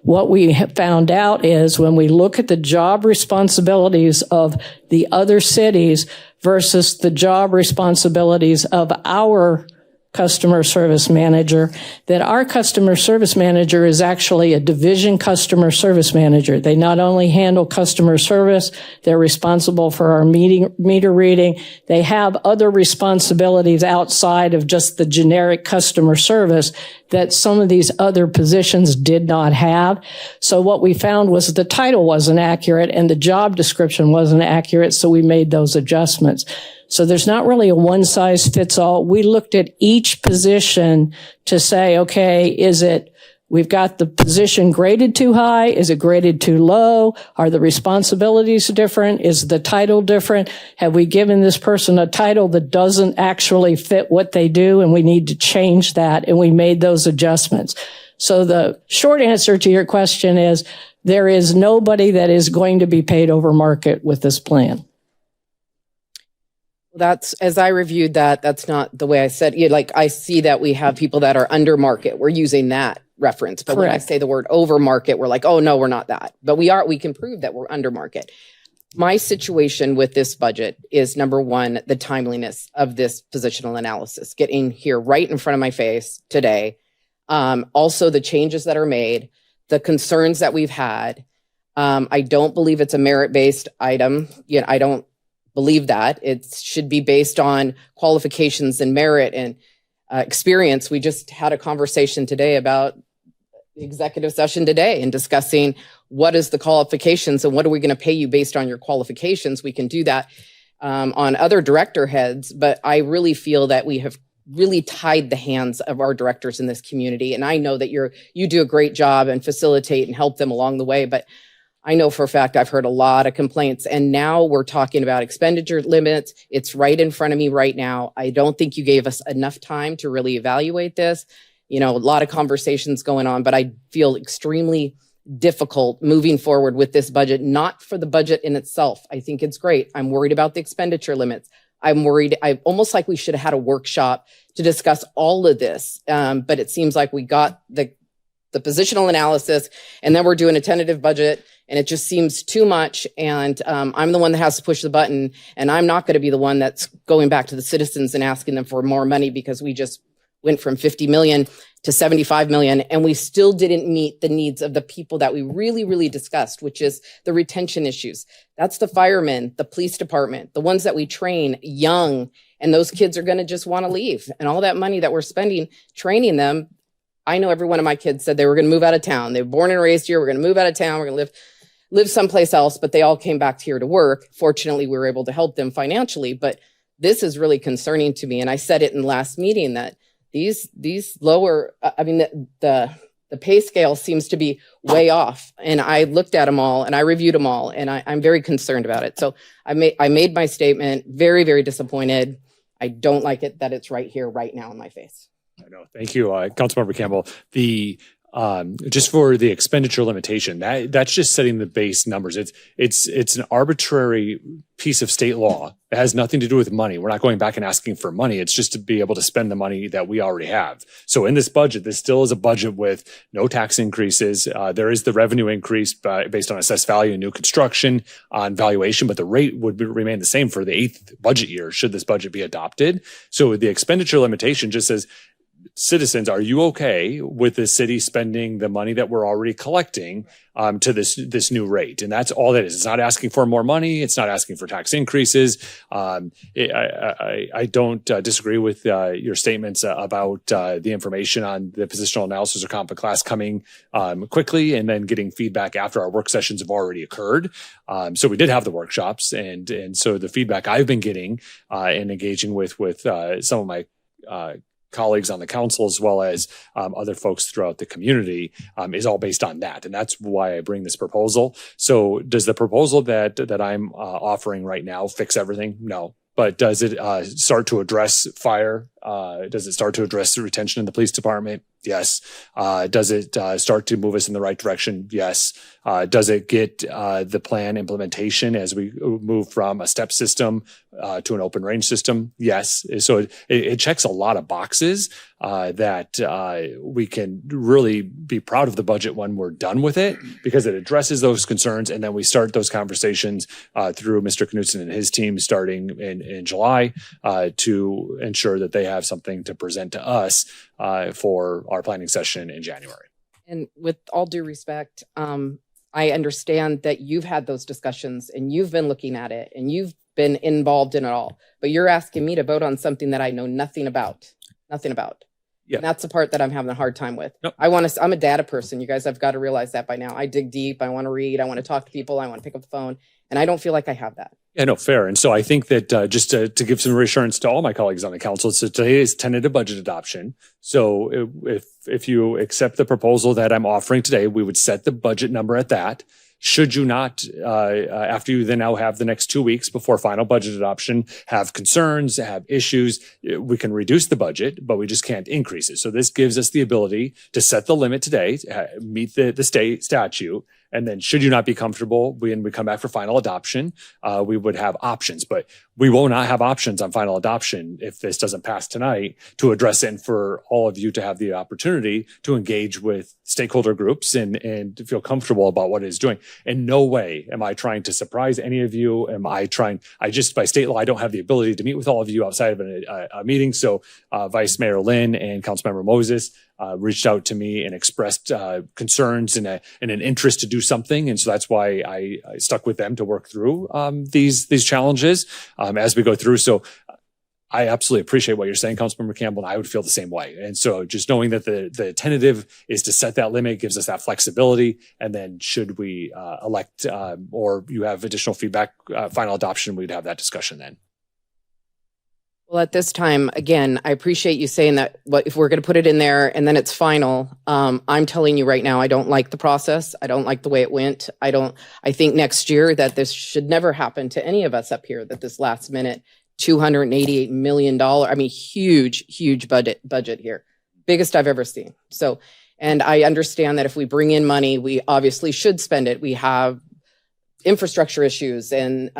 What we have found out is when we look at the job responsibilities of the other cities versus the job responsibilities of our customer service manager, that our customer service manager is actually a division customer service manager. They not only handle customer service, they're responsible for our meter reading. They have other responsibilities outside of just the generic customer service that some of these other positions did not have. So what we found was the title wasn't accurate and the job description wasn't accurate, so we made those adjustments. So there's not really a one size fits all. We looked at each position to say, okay, we've got the position graded too high? Is it graded too low? Are the responsibilities different? Is the title different? Have we given this person a title that doesn't actually fit what they do? And we need to change that. And we made those adjustments. So the short answer to your question is there is nobody that is going to be paid over market with this plan. That's, as I reviewed that, that's not the way I said it. Like, I see that we have people that are under market. We're using that reference. But Correct. When I say the word over market, we're like, oh, no, we're not that. But we can prove that we're under market. My situation with this budget is, number one, the timeliness of this positional analysis, getting here right in front of my face today. Also the changes that are made, the concerns that we've had. I don't believe it's a merit-based item. I don't believe that. It should be based on qualifications and merit and experience. We just had a conversation today about the executive session today and discussing what is the qualifications and what are we going to pay you based on your qualifications. We can do that on other director heads, but I really feel that we have really tied the hands of our directors in this community. And I know that you do a great job and facilitate and help them along the way, but I know for a fact I've heard a lot of complaints, and now we're talking about expenditure limits. It's right in front of me right now. I don't think you gave us enough time to really evaluate this. A lot of conversations going on, but I feel extremely difficult moving forward with this budget, not for the budget in itself. I think it's great. I'm worried about the expenditure limits. I'm worried. I almost like we should have had a workshop to discuss all of this. But it seems like we got the positional analysis and then we're doing a tentative budget, and it just seems too much. And I'm the one that has to push the button, and I'm not going to be the one that's going back to the citizens and asking them for more money, because we just went from 50 million to 75 million, and we still didn't meet the needs of the people that we really, really discussed, which is the retention issues. That's the firemen, the police department, the ones that we train young, and those kids are going to just want to leave. And all that money that we're spending training them, I know every one of my kids said they were going to move out of town. They were born and raised here. We're going to move out of town. We're going to live someplace else, but they all came back here to work. Fortunately, we were able to help them financially, but this is really concerning to me. And I said it in the last meeting that these lower, the pay scale seems to be way off. And I looked at them all and I reviewed them all, and I'm very concerned about it. So I made my statement, very, very disappointed. I don't like it that it's right here, right now in my face. I know. Thank you, Councilmember Campbell. Just for the expenditure limitation, that's just setting the base numbers. It's an arbitrary piece of state law. It has nothing to do with money. We're not going back and asking for money. It's just to be able to spend the money that we already have. So in this budget, this still is a budget with no tax increases. There is the revenue increase based on assessed value and new construction on valuation, but the rate would remain the same for the 8th budget year should this budget be adopted. So the expenditure limitation just says, citizens, are you okay with the city spending the money that we're already collecting to this new rate? And that's all that is. It's not asking for more money. It's not asking for tax increases. I don't disagree with your statements about the information on the positional analysis or comp class coming quickly and then getting feedback after our work sessions have already occurred. So we did have the workshops, and so the feedback I've been getting and engaging with some of my colleagues on the council, as well as other folks throughout the community, is all based on that. And that's why I bring this proposal. So does the proposal that I'm offering right now fix everything? No. But does it start to address fire? Does it start to address the retention in the police department? Yes. Does it start to move us in the right direction? Yes. Does it get the plan implementation as we move from a step system to an open range system? Yes. So it checks a lot of boxes that we can really be proud of the budget when we're done with it, because it addresses those concerns. And then we start those conversations through Mr. Knutson and his team starting in July to ensure that they have something to present to us for our planning session in January. And with all due respect, I understand that you've had those discussions and you've been looking at it and you've been involved in it all, but you're asking me to vote on something that I know nothing about. Yeah. And that's the part that I'm having a hard time with. Nope. I'm a data person. You guys have got to realize that by now. I dig deep. I want to read. I want to talk to people. I want to pick up the phone. And I don't feel like I have that. Yeah, no, fair. And so I think that just to give some reassurance to all my colleagues on the council, so today is tentative budget adoption. So if you accept the proposal that I'm offering today, we would set the budget number at that. Should you not, after you then now have the next 2 weeks before final budget adoption, have concerns, have issues, we can reduce the budget, but we just can't increase it. So this gives us the ability to set the limit today, meet the state statute, And then should you not be comfortable, when we come back for final adoption, we would have options, but we will not have options on final adoption if this doesn't pass tonight to address it and for all of you to have the opportunity to engage with stakeholder groups and feel comfortable about what it is doing. In no way am I trying to surprise any of you. I just, by state law, I don't have the ability to meet with all of you outside of a meeting. So Vice Mayor Lynn and Councilmember Moses reached out to me and expressed concerns and an interest to do something. And so that's why I stuck with them to work through these challenges as we go through. So I absolutely appreciate what you're saying, Councilmember Campbell, and I would feel the same way. And so just knowing that the tentative is to set that limit gives us that flexibility. And then should we elect or you have additional feedback, final adoption, we'd have that discussion then. Well, at this time, again, I appreciate you saying that if we're going to put it in there and then it's final, I'm telling you right now, I don't like the process. I don't like the way it went. I think next year that this should never happen to any of us up here, that this last minute $288 million, I mean, huge budget here. Biggest I've ever seen. So, and I understand that if we bring in money, we obviously should spend it. We have infrastructure issues and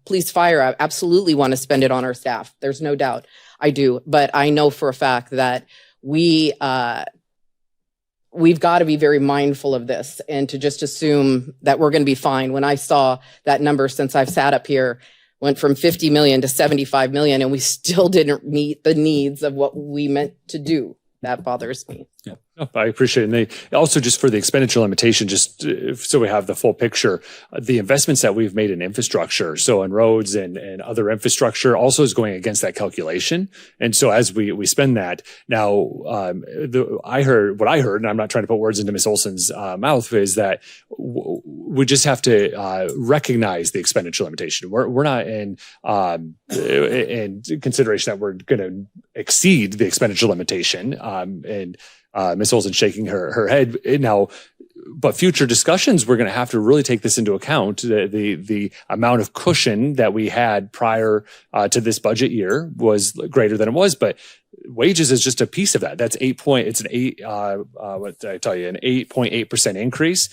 police fire. I absolutely want to spend it on our staff. There's no doubt I do. But I know for a fact that we've got to be very mindful of this and to just assume that we're going to be fine. When I saw that number since I've sat up here, went from 50 million to 75 million, and we still didn't meet the needs of what we meant to do. That bothers me. Yeah, no, I appreciate it. And they also, just for the expenditure limitation, just so we have the full picture, the investments that we've made in infrastructure, so in roads and other infrastructure, also is going against that calculation. And so as we spend that now, what I heard, and I'm not trying to put words into Ms. Olson's mouth, is that we just have to recognize the expenditure limitation. We're not in consideration that we're going to exceed the expenditure limitation. And Ms. Olson shaking her head now, but future discussions, we're going to have to really take this into account. The amount of cushion that we had prior to this budget year was greater than it was, but wages is just a piece of that. It's an 8.8% increase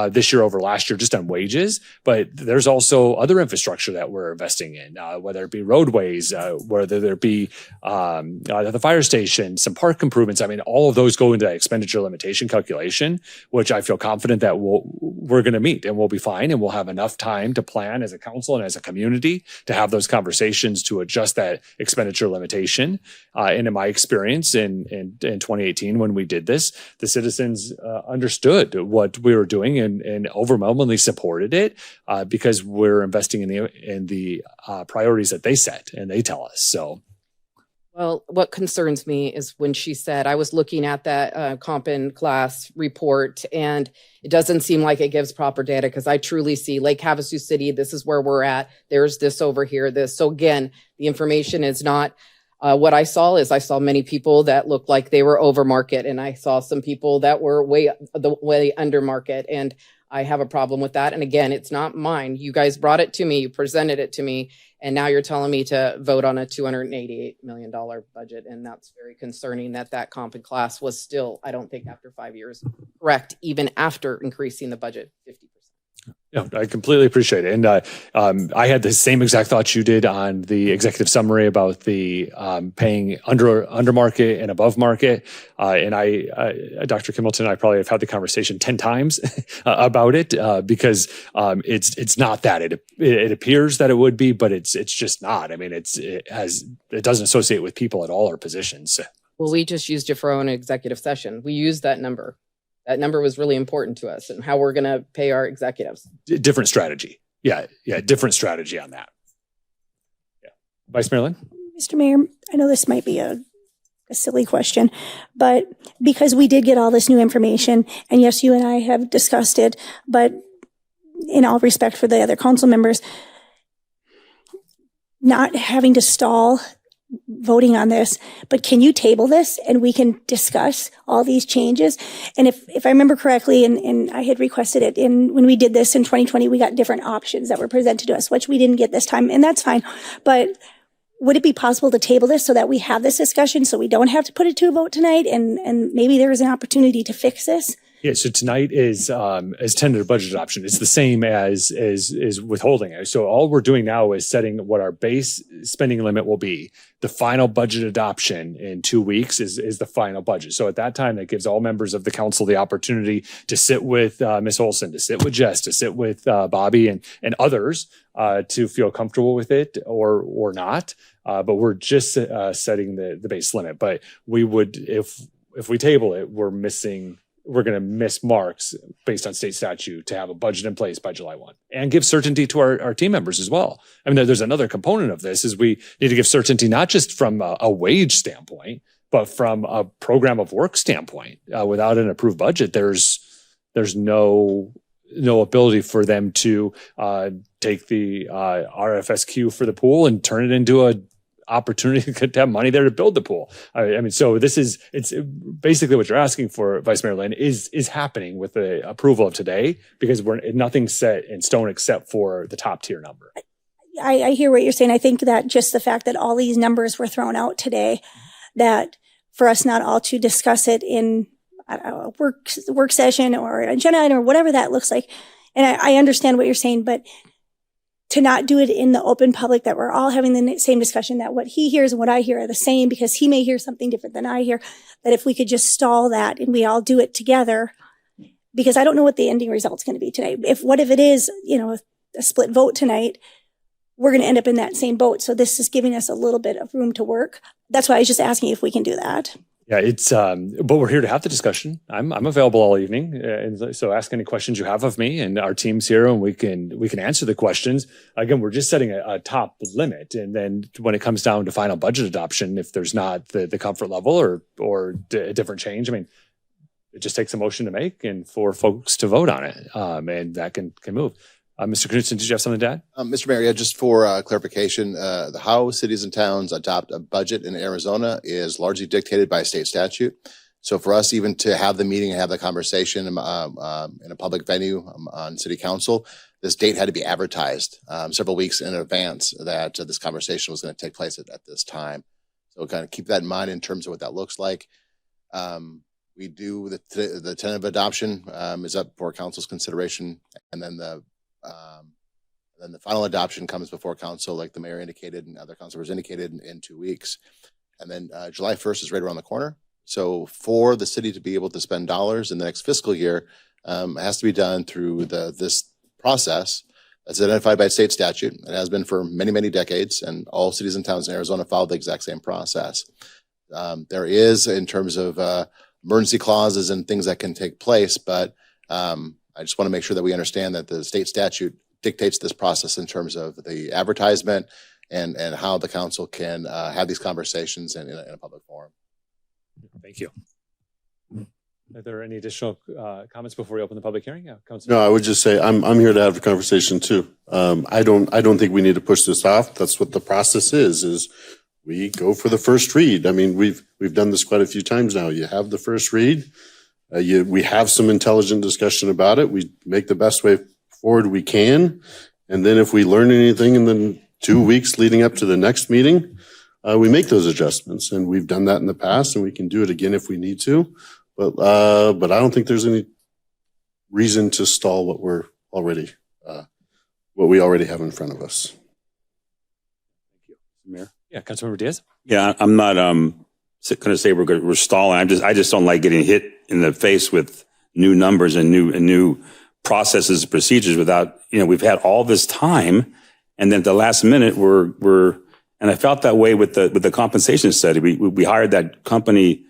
this year over last year just on wages. But there's also other infrastructure that we're investing in, whether it be roadways, whether there be the fire station, some park improvements. I mean, all of those go into that expenditure limitation calculation, which I feel confident that we're going to meet and we'll be fine, and we'll have enough time to plan as a council and as a community to have those conversations to adjust that expenditure limitation. And in my experience in 2018, when we did this, the citizens understood what we were doing and overwhelmingly supported it because we're investing in the priorities that they set and they tell us. So. Well, what concerns me is when she said, I was looking at that comp and class report, and it doesn't seem like it gives proper data, because I truly see Lake Havasu City, this is where we're at. There's this over here, this. So again, the information is not what I saw many people that looked like they were over market, and I saw some people that were way under market, and I have a problem with that. And again, it's not mine. You guys brought it to me, you presented it to me, and now you're telling me to vote on a $288 million budget. And that's very concerning that comp and class was still, I don't think after 5 years, correct, even after increasing the budget 50%. Yeah, I completely appreciate it. And I had the same exact thoughts you did on the executive summary about the paying under market and above market. And Dr. Kimbleton and I probably have had the conversation 10 times about it because it's not that. It appears that it would be, but it's just not. I mean, it doesn't associate with people at all or positions. Well, we just used it for our own executive session. We used that number. That number was really important to us and how we're going to pay our executives. Different strategy. Yeah. Different strategy on that. Yeah. Vice Mayor Lynn? Mr. Mayor, I know this might be a silly question, but because we did get all this new information, and yes, you and I have discussed it, but in all respect for the other council members, not having to stall voting on this, but can you table this and we can discuss all these changes? And if I remember correctly, and I had requested it when we did this in 2020, we got different options that were presented to us, which we didn't get this time, and that's fine. But would it be possible to table this so that we have this discussion so we don't have to put it to a vote tonight, and maybe there is an opportunity to fix this? Yeah, so tonight is tentative budget adoption. It's the same as withholding it. So all we're doing now is setting what our base spending limit will be. The final budget adoption in 2 weeks is the final budget. So at that time, that gives all members of the council the opportunity to sit with Ms. Olson, to sit with Jess, to sit with Bobby and others to feel comfortable with it or not. But we're just setting the base limit. But we would, if we table it, we're going to miss marks based on state statute to have a budget in place by July 1 and give certainty to our team members as well. I mean, there's another component of this is we need to give certainty, not just from a wage standpoint, but from a program of work standpoint. Without an approved budget, there's no ability for them to take the RFSQ for the pool and turn it into a opportunity to have money there to build the pool. I mean, so it's basically what you're asking for, Vice Mayor Lynn, is happening with the approval of today, because nothing's set in stone except for the top tier number. I hear what you're saying. I think that just the fact that all these numbers were thrown out today, that for us not all to discuss it in a work session or an agenda item or whatever that looks like. And I understand what you're saying, but to not do it in the open public, that we're all having the same discussion, that what he hears and what I hear are the same, because he may hear something different than I hear, that if we could just stall that and we all do it together, because I don't know what the ending result's going to be today. What if it is, a split vote tonight, we're going to end up in that same boat. So this is giving us a little bit of room to work. That's why I was just asking if we can do that. Yeah, it's but we're here to have the discussion. I'm available all evening, and so ask any questions you have of me, and our team's here, and we can answer the questions. Again, we're just setting a top limit, and then when it comes down to final budget adoption, if there's not the comfort level or a different change, I mean, it just takes a motion to make and for folks to vote on it, and that can move. Mr. Knudsen, did you have something to add? Mr. Mayor, yeah, just for clarification, how cities and towns adopt a budget in Arizona is largely dictated by state statute. So for us, even to have the meeting and have the conversation in a public venue on city council, this date had to be advertised several weeks in advance that this conversation was going to take place at this time. So kind of keep that in mind in terms of what that looks like. We do the tentative adoption is up for council's consideration, and then the final adoption comes before council, like the mayor indicated and other councilors indicated, in 2 weeks. And then July 1st is right around the corner. So for the city to be able to spend dollars in the next fiscal year, it has to be done through this process that's identified by state statute. It has been for many, many decades, and all cities and towns in Arizona follow the exact same process. There is, in terms of emergency clauses and things that can take place, but I just want to make sure that we understand that the state statute dictates this process in terms of the advertisement and how the council can have these conversations in a public forum. Thank you. Are there any additional comments before we open the public hearing? Yeah, No, I would just say I'm here to have a conversation too. I don't think we need to push this off. That's what the process is we go for the first read. I mean, we've done this quite a few times now. You have the first read. We have some intelligent discussion about it. We make the best way forward we can. And then if we learn anything in the 2 weeks leading up to the next meeting, we make those adjustments. And we've done that in the past, and we can do it again if we need to. But I don't think there's any reason to stall what we already have in front of us. Thank you, Mayor. Yeah, Councilmember Diaz. Yeah, I'm not going to say we're stalling. I just don't like getting hit in the face with new numbers and new processes and procedures without, we've had all this time, and then at the last minute and I felt that way with the compensation study. We hired that company,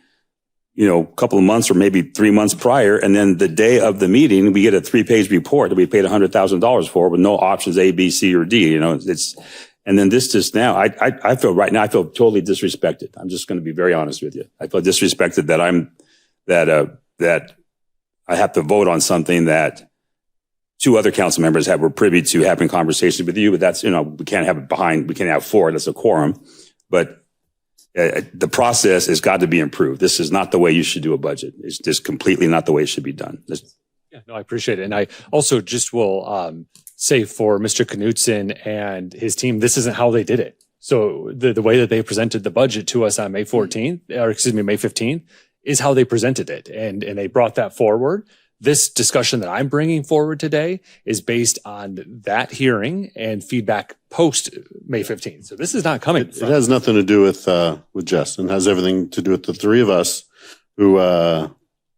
a couple of months or maybe 3 months prior, and then the day of the meeting we get a 3-page report that we paid $100,000 for with no options A, B, C, or D. And then this just now, I feel right now, I feel totally disrespected. I'm just going to be very honest with you. I feel disrespected that I have to vote on something that 2 other council members were privy to having conversations with you, but that's, we can't have it we can't have 4, that's a quorum. But the process has got to be improved. This is not the way you should do a budget. It's just completely not the way it should be done. Yeah, no, I appreciate it. And I also just will say for Mr. Knudsen and his team, this isn't how they did it. So the way that they presented the budget to us on May 15th, is how they presented it. And they brought that forward. This discussion that I'm bringing forward today is based on that hearing and feedback post May 15th. So this is not coming. It has nothing to do with Justin. It has everything to do with the three of us who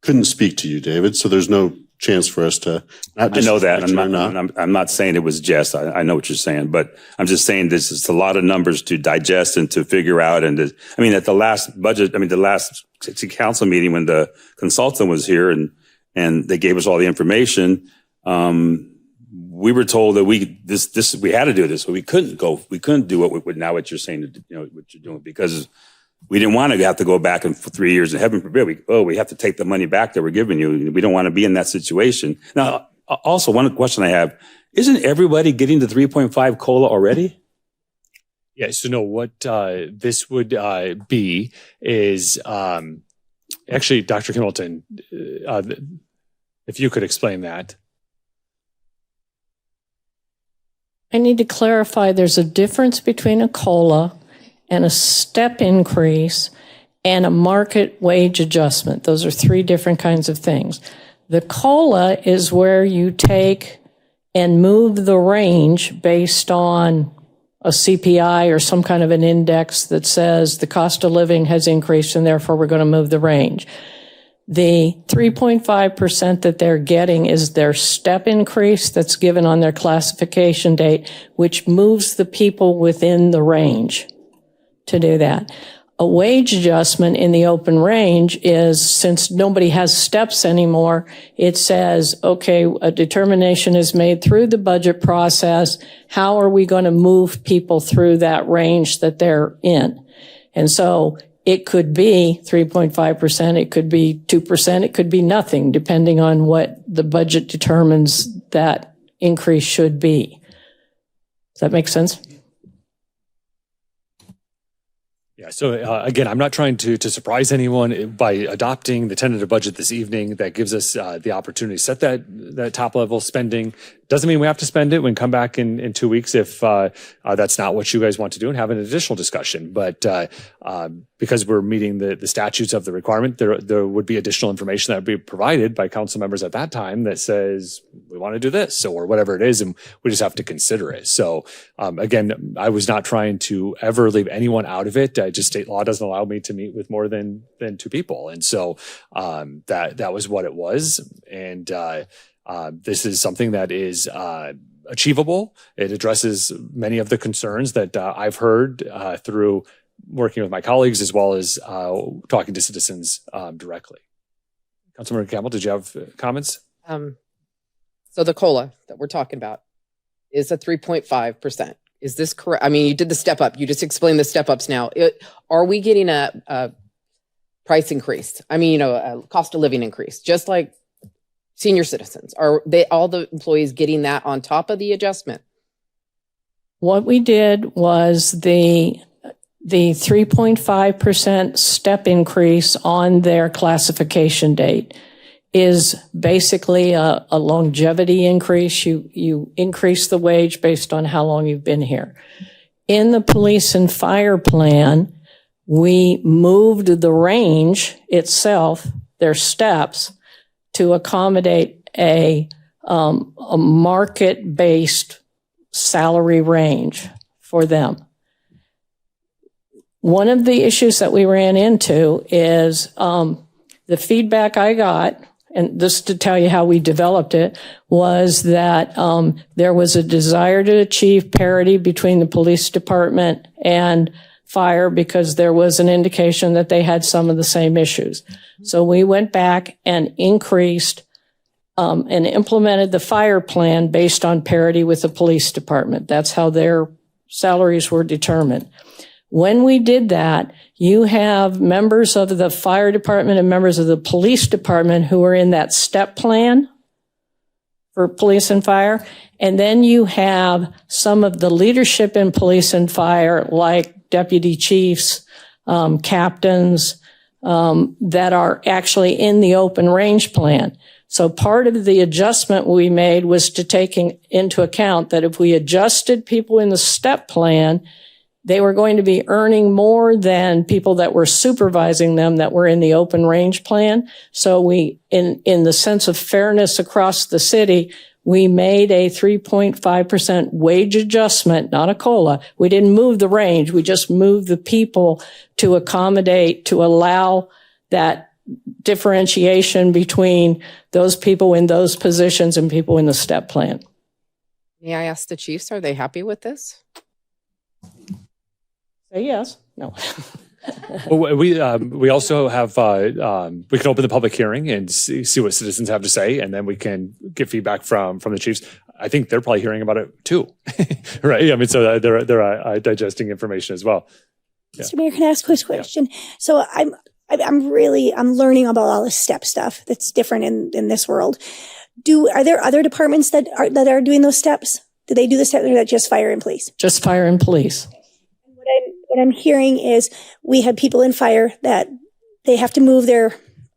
couldn't speak to you, David. So there's no chance for us to not I know that. disrespect you. I'm not saying it was Jess. I know what you're saying, but I'm just saying this is a lot of numbers to digest and to figure out. And at the last the last city council meeting when the consultant was here and they gave us all the information, we were told that we had to do this, but we couldn't do what you're saying, what you're doing, because we didn't want to have to go back for 3 years, and heaven forbid, we have to take the money back that we're giving you. We don't want to be in that situation. Now, also, one question I have, isn't everybody getting the 3.5 COLA already? Yeah, so no, what this would be is actually, Dr. Kimmelton, if you could explain that. I need to clarify there's a difference between a COLA and a step increase and a market wage adjustment. Those are three different kinds of things. The COLA is where you take and move the range based on a CPI or some kind of an index that says the cost of living has increased and therefore we're going to move the range. The 3.5% that they're getting is their step increase that's given on their classification date, which moves the people within the range to do that. A wage adjustment in the open range is, since nobody has steps anymore, it says, okay, a determination is made through the budget process. How are we going to move people through that range that they're in? And so it could be 3.5%, it could be 2%, it could be nothing, depending on what the budget determines that increase should be. Does that make sense? Yeah, so again, I'm not trying to surprise anyone by adopting the tentative budget this evening. That gives us the opportunity to set that top level spending. Doesn't mean we have to spend it. We can come back in 2 weeks if that's not what you guys want to do and have an additional discussion. But because we're meeting the statutes of the requirement, there would be additional information that would be provided by council members at that time that says we want to do this or whatever it is, and we just have to consider it. So again, I was not trying to ever leave anyone out of it. Just state law doesn't allow me to meet with more than two people, and so that was what it was. And this is something that is achievable. It addresses many of the concerns that I've heard through working with my colleagues as well as talking to citizens directly. Councilmember Campbell, did you have comments? So the COLA that we're talking about is a 3.5%. Is this correct? I mean, you did the step up. You just explained the step ups now. Are we getting a price increase? I mean, a cost of living increase, just like senior citizens? Are all the employees getting that on top of the adjustment? What we did was the 3.5% step increase on their classification date is basically a longevity increase. You increase the wage based on how long you've been here. In the police and fire plan, we moved the range itself, their steps, to accommodate a market-based salary range for them. One of the issues that we ran into is the feedback I got, and this to tell you how we developed it, was that there was a desire to achieve parity between the police department and fire because there was an indication that they had some of the same issues. So we went back and increased and implemented the fire plan based on parity with the police department. That's how their salaries were determined. When we did that, you have members of the fire department and members of the police department who are in that step plan for police and fire. And then you have some of the leadership in police and fire, like deputy chiefs, captains, that are actually in the open range plan. So part of the adjustment we made was to take into account that if we adjusted people in the step plan, they were going to be earning more than people that were supervising them that were in the open range plan. So we, in the sense of fairness across the city, we made a 3.5% wage adjustment, not a COLA. We didn't move the range. We just moved the people to accommodate, to allow that differentiation between those people in those positions and people in the step plan. May I ask the chiefs, are they happy with this? Say yes. No. Well, we also have, we can open the public hearing and see what citizens have to say, and then we can get feedback from the chiefs. I think they're probably hearing about it too, right? I mean, so they're digesting information as well. Yeah. Mr. Mayor, can I ask a quick question? So I'm learning about all this step stuff that's different in this world. Are there other departments that are doing those steps? Do they do the steps, or is that just fire and police? Just fire and police. What I'm hearing is we have people in fire that they have to move I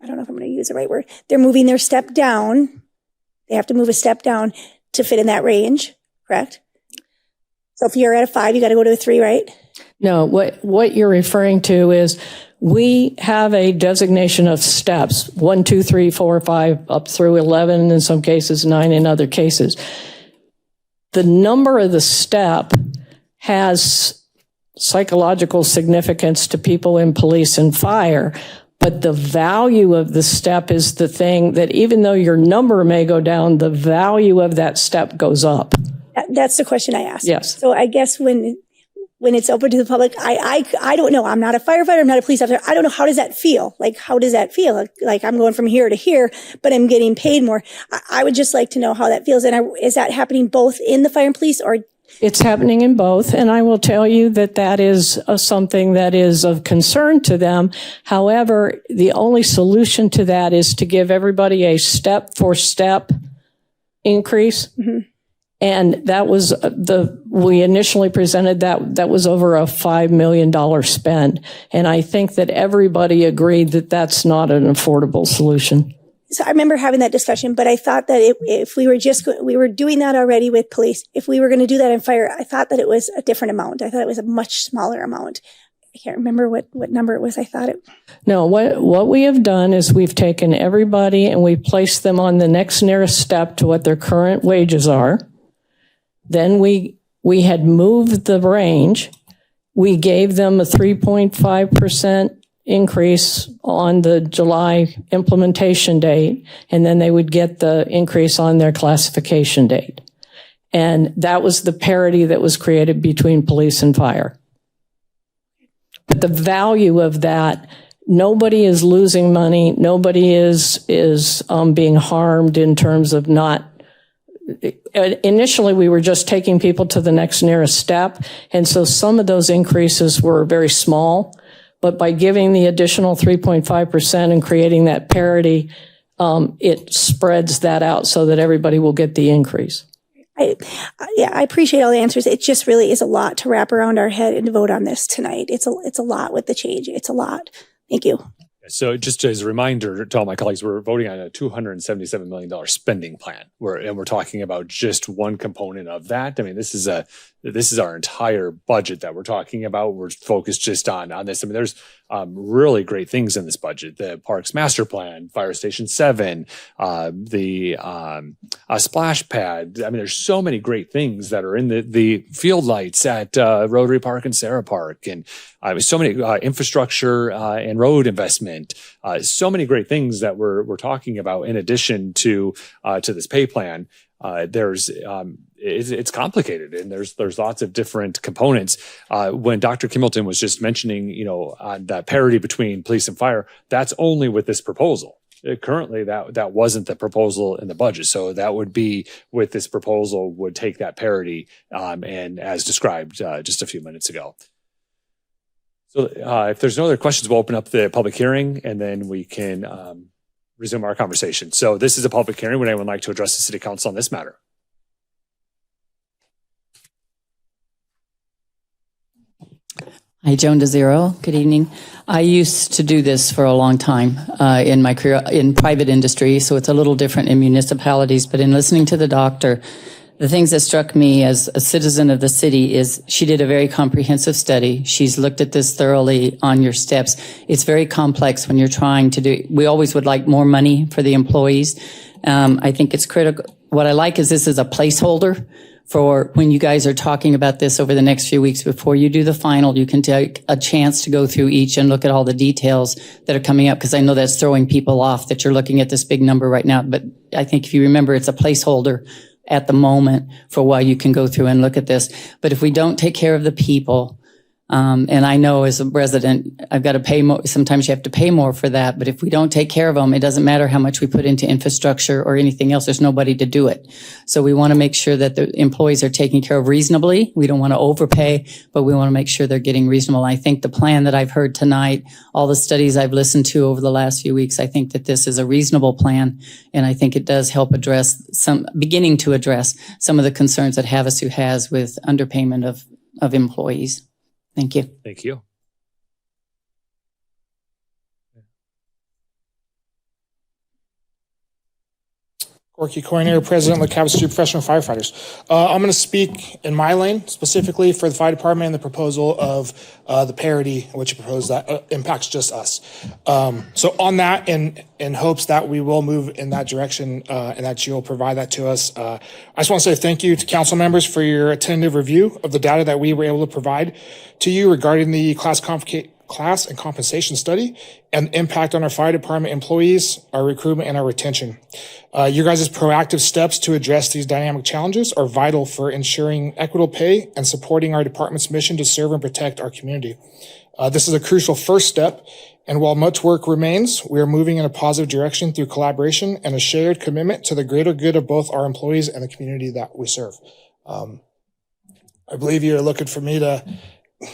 don't know if I'm going to use the right word. They're moving their step down. They have to move a step down to fit in that range, correct? So if you're at a 5, you got to go to a 3, right? No, what you're referring to is we have a designation of steps, 1, 2, 3, 4, 5, up through 11, in some cases 9 in other cases. The number of the step has psychological significance to people in police and fire, but the value of the step is the thing that even though your number may go down, the value of that step goes up. That's the question I asked. Yes. So I guess when it's open to the public, I don't know. I'm not a firefighter. I'm not a police officer. I don't know. How does that feel? Like, how does that feel? Like I'm going from here to here, but I'm getting paid more. I would just like to know how that feels. And is that happening both in the fire and police, or? It's happening in both, and I will tell you that is something that is of concern to them. However, the only solution to that is to give everybody a step-for-step increase. Mm-hmm. And that was we initially presented that was over a $5 million spend. And I think that everybody agreed that that's not an affordable solution. So I remember having that discussion, but I thought that if we were doing that already with police, if we were going to do that in fire, I thought that it was a different amount. I thought it was a much smaller amount. I can't remember what number it was. I thought it. No, what we have done is we've taken everybody and we've placed them on the next nearest step to what their current wages are. Then we had moved the range. We gave them a 3.5% increase on the July implementation date, and then they would get the increase on their classification date. And that was the parity that was created between police and fire. But the value of that, nobody is losing money. Nobody is being harmed in terms of not. Initially, we were just taking people to the next nearest step, and so some of those increases were very small. But by giving the additional 3.5% and creating that parity, it spreads that out so that everybody will get the increase. I appreciate all the answers. It just really is a lot to wrap around our head and to vote on this tonight. It's a lot with the change. It's a lot. Thank you. So just as a reminder to all my colleagues, we're voting on a $277 million spending plan. We're talking about just one component of that. I mean, this is our entire budget that we're talking about. We're focused just on this. I mean, there's really great things in this budget. The Parks Master Plan, Fire Station 7, the splash pad. I mean, there's so many great things that are in the field lights at Rotary Park and Sarah Park, and so many infrastructure and road investment. So many great things that we're talking about in addition to this pay plan. It's complicated, and there's lots of different components. When Dr. Kimmelton was just mentioning, on that parity between police and fire, that's only with this proposal. Currently, that wasn't the proposal in the budget. So that would be with this proposal would take that parity, and as described just a few minutes ago. So if there's no other questions, we'll open up the public hearing, and then we can resume our conversation. So this is a public hearing. Would anyone like to address the City Council on this matter? Hi, Joan DeZero. Good evening. I used to do this for a long time in my career in private industry, so it's a little different in municipalities. But in listening to the doctor, The things that struck me as a citizen of the city is she did a very comprehensive study. She's looked at this thoroughly on your steps. It's very complex when you're trying to do, we always would like more money for the employees. I think it's critical. What I like is this is a placeholder for when you guys are talking about this over the next few weeks before you do the final. You can take a chance to go through each and look at all the details that are coming up, because I know that's throwing people off that you're looking at this big number right now. But I think if you remember, it's a placeholder at the moment for why you can go through and look at this. But if we don't take care of the people, and I know as a resident, I've got to pay more. Sometimes you have to pay more for that. But if we don't take care of them, it doesn't matter how much we put into infrastructure or anything else. There's nobody to do it. So we want to make sure that the employees are taken care of reasonably. We don't want to overpay, but we want to make sure they're getting reasonable. I think the plan that I've heard tonight, all the studies I've listened to over the last few weeks, I think that this is a reasonable plan. And I think it does help beginning to address some of the concerns that Havasu has with underpayment of employees. Thank you. Thank you. Corky Coiner, President of the Havasu Professional Firefighters. I'm going to speak in my lane, specifically for the fire department and the proposal of the parity, which you propose that impacts just us. So on that, in hopes that we will move in that direction and that you'll provide that to us, I just want to say thank you to council members for your attentive review of the data that we were able to provide to you regarding the class and compensation study and impact on our fire department employees, our recruitment, and our retention. Your guys' proactive steps to address these dynamic challenges are vital for ensuring equitable pay and supporting our department's mission to serve and protect our community. This is a crucial first step, and while much work remains, we are moving in a positive direction through collaboration and a shared commitment to the greater good of both our employees and the community that we serve. I believe you're looking for me to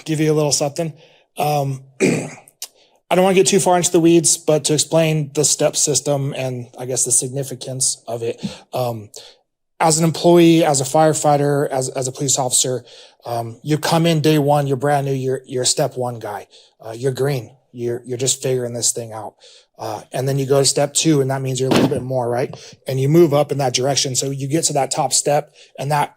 give you a little something. I don't want to get too far into the weeds, but to explain the step system and I guess the significance of it. As an employee, as a firefighter, as a police officer, you come in day one, you're brand new, you're a step one guy. You're green. You're just figuring this thing out. And then you go to step two, and that means you're a little bit more, right? And you move up in that direction. So you get to that top step, and that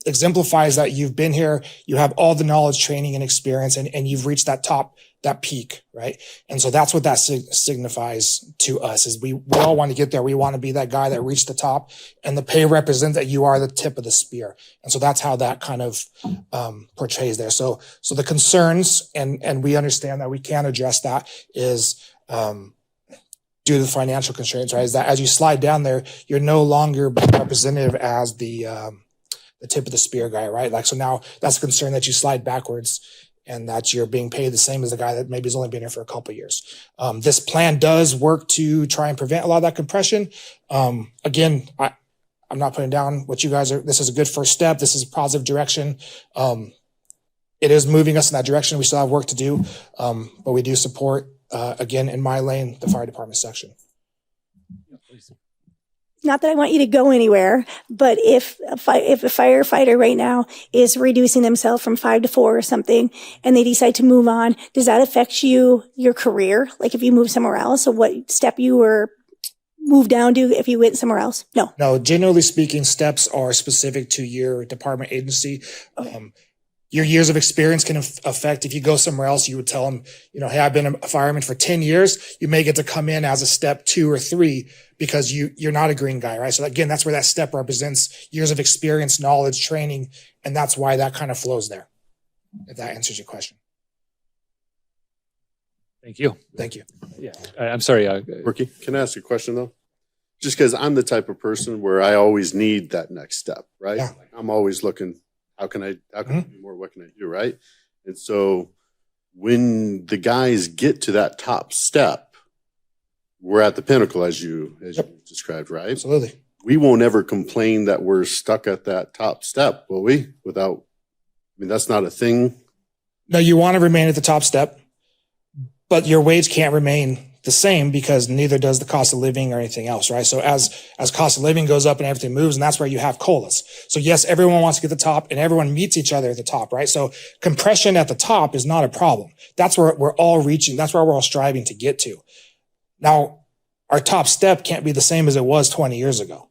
exemplifies that you've been here, you have all the knowledge, training, and experience, and you've reached that peak, right? And so that's what that signifies to us, is we all want to get there. We want to be that guy that reached the top, and the pay represents that you are the tip of the spear. And so that's how that kind of portrays there. So the concerns, and we understand that we can address that, is due to the financial constraints, right? Is that as you slide down there, you're no longer representative as the tip of the spear guy, right? Like, so now that's a concern that you slide backwards and that you're being paid the same as the guy that maybe has only been here for a couple of years. This plan does work to try and prevent a lot of that compression. Again, I'm not putting down what you guys are. This is a good first step. This is a positive direction. It is moving us in that direction. We still have work to do, but we do support, again, in my lane, the fire department section. Not that I want you to go anywhere, but if a firefighter right now is reducing themselves from 5 to 4 or something, and they decide to move on, does that affect your career? Like if you move somewhere else, or what step you were moved down to if you went somewhere else? No, generally speaking, steps are specific to your department agency. Okay. Your years of experience can affect, if you go somewhere else, you would tell them, hey, I've been a fireman for 10 years. You may get to come in as a step 2 or 3 because you're not a green guy, right? So again, that's where that step represents years of experience, knowledge, training, and that's why that kind of flows there, if that answers your question. Thank you. Thank you. Yeah, I'm sorry. Ricky, can I ask you a question though? Just because I'm the type of person where I always need that next step, right? Yeah. Like I'm always looking, how can I do more? What can I do, right? And so when the guys get to that top step, we're at the pinnacle, as you described, right? Absolutely. We won't ever complain that we're stuck at that top step, will we? That's not a thing. No, you want to remain at the top step, but your wage can't remain the same because neither does the cost of living or anything else, right? So as cost of living goes up and everything moves, and that's where you have COLAs. So yes, everyone wants to get the top and everyone meets each other at the top, right? So compression at the top is not a problem. That's where we're all reaching. That's where we're all striving to get to. Now, our top step can't be the same as it was 20 years ago,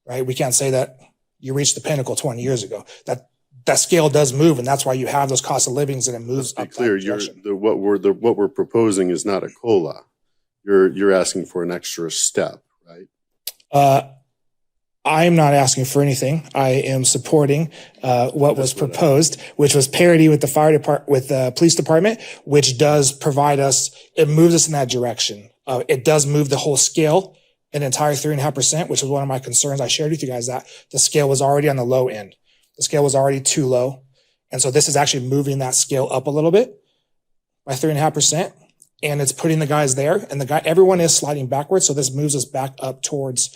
right? We can't say that you reached the pinnacle 20 years ago. That scale does move, and that's why you have those cost of livings, and it moves Let's up. be clear, what we're proposing is not a COLA. You're asking for an extra step, right? I'm not asking for anything. I am supporting what was proposed, which was parity with the fire department, with the police department, which does provide us. It moves us in that direction. It does move the whole scale an entire 3.5%, which was one of my concerns. I shared with you guys that the scale was already on the low end. The scale was already too low, and so this is actually moving that scale up a little bit by 3.5%. And it's putting the guys there, and everyone is sliding backwards. So this moves us back up towards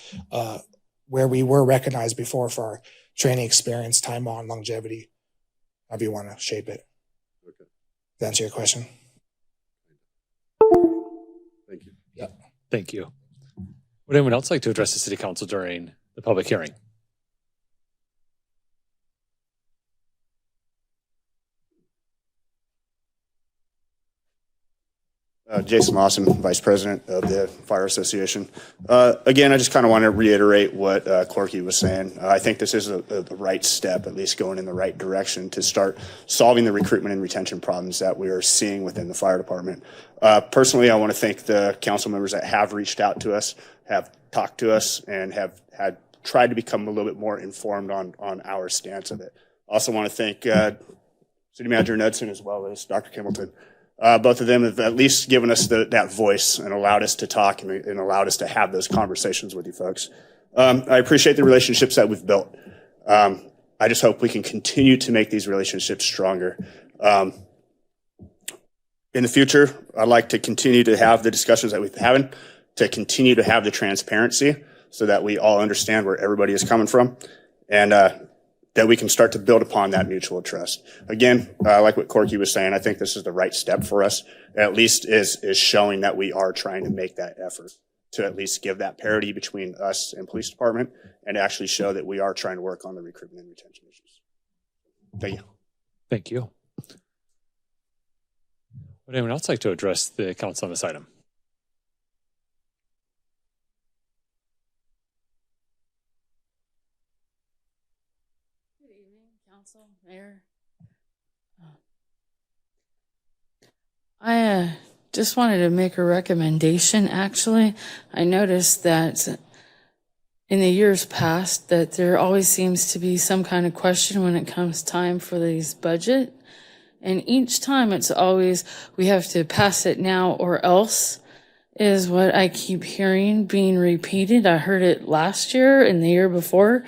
where we were recognized before for our training experience, time on, longevity, however you want to shape it. Okay. Does that answer your question? Thank you. Yeah. Thank you. Would anyone else like to address the city council during the public hearing? Jason Lawson, Vice President of the Fire Association. Again, I just kind of want to reiterate what Corky was saying. I think this is the right step, at least going in the right direction to start solving the recruitment and retention problems that we are seeing within the fire department. Personally, I want to thank the council members that have reached out to us, have talked to us, and have tried to become a little bit more informed on our stance of it. I also want to thank City Manager Knudsen as well as Dr. Kimbleton. Both of them have at least given us that voice and allowed us to talk and allowed us to have those conversations with you folks. I appreciate the relationships that we've built. I just hope we can continue to make these relationships stronger. In the future, I'd like to continue to have the discussions that we've been having, to continue to have the transparency so that we all understand where everybody is coming from, and that we can start to build upon that mutual trust. Again, like what Corky was saying, I think this is the right step for us. At least is showing that we are trying to make that effort to at least give that parity between us and police department, and actually show that we are trying to work on the recruitment and retention issues. Thank you. Thank you. Would anyone else like to address the council on this item? Council, Mayor. I just wanted to make a recommendation, actually. I noticed that in the years past that there always seems to be some kind of question when it comes time for these budget. And each time it's always, we have to pass it now or else, is what I keep hearing being repeated. I heard it last year and the year before.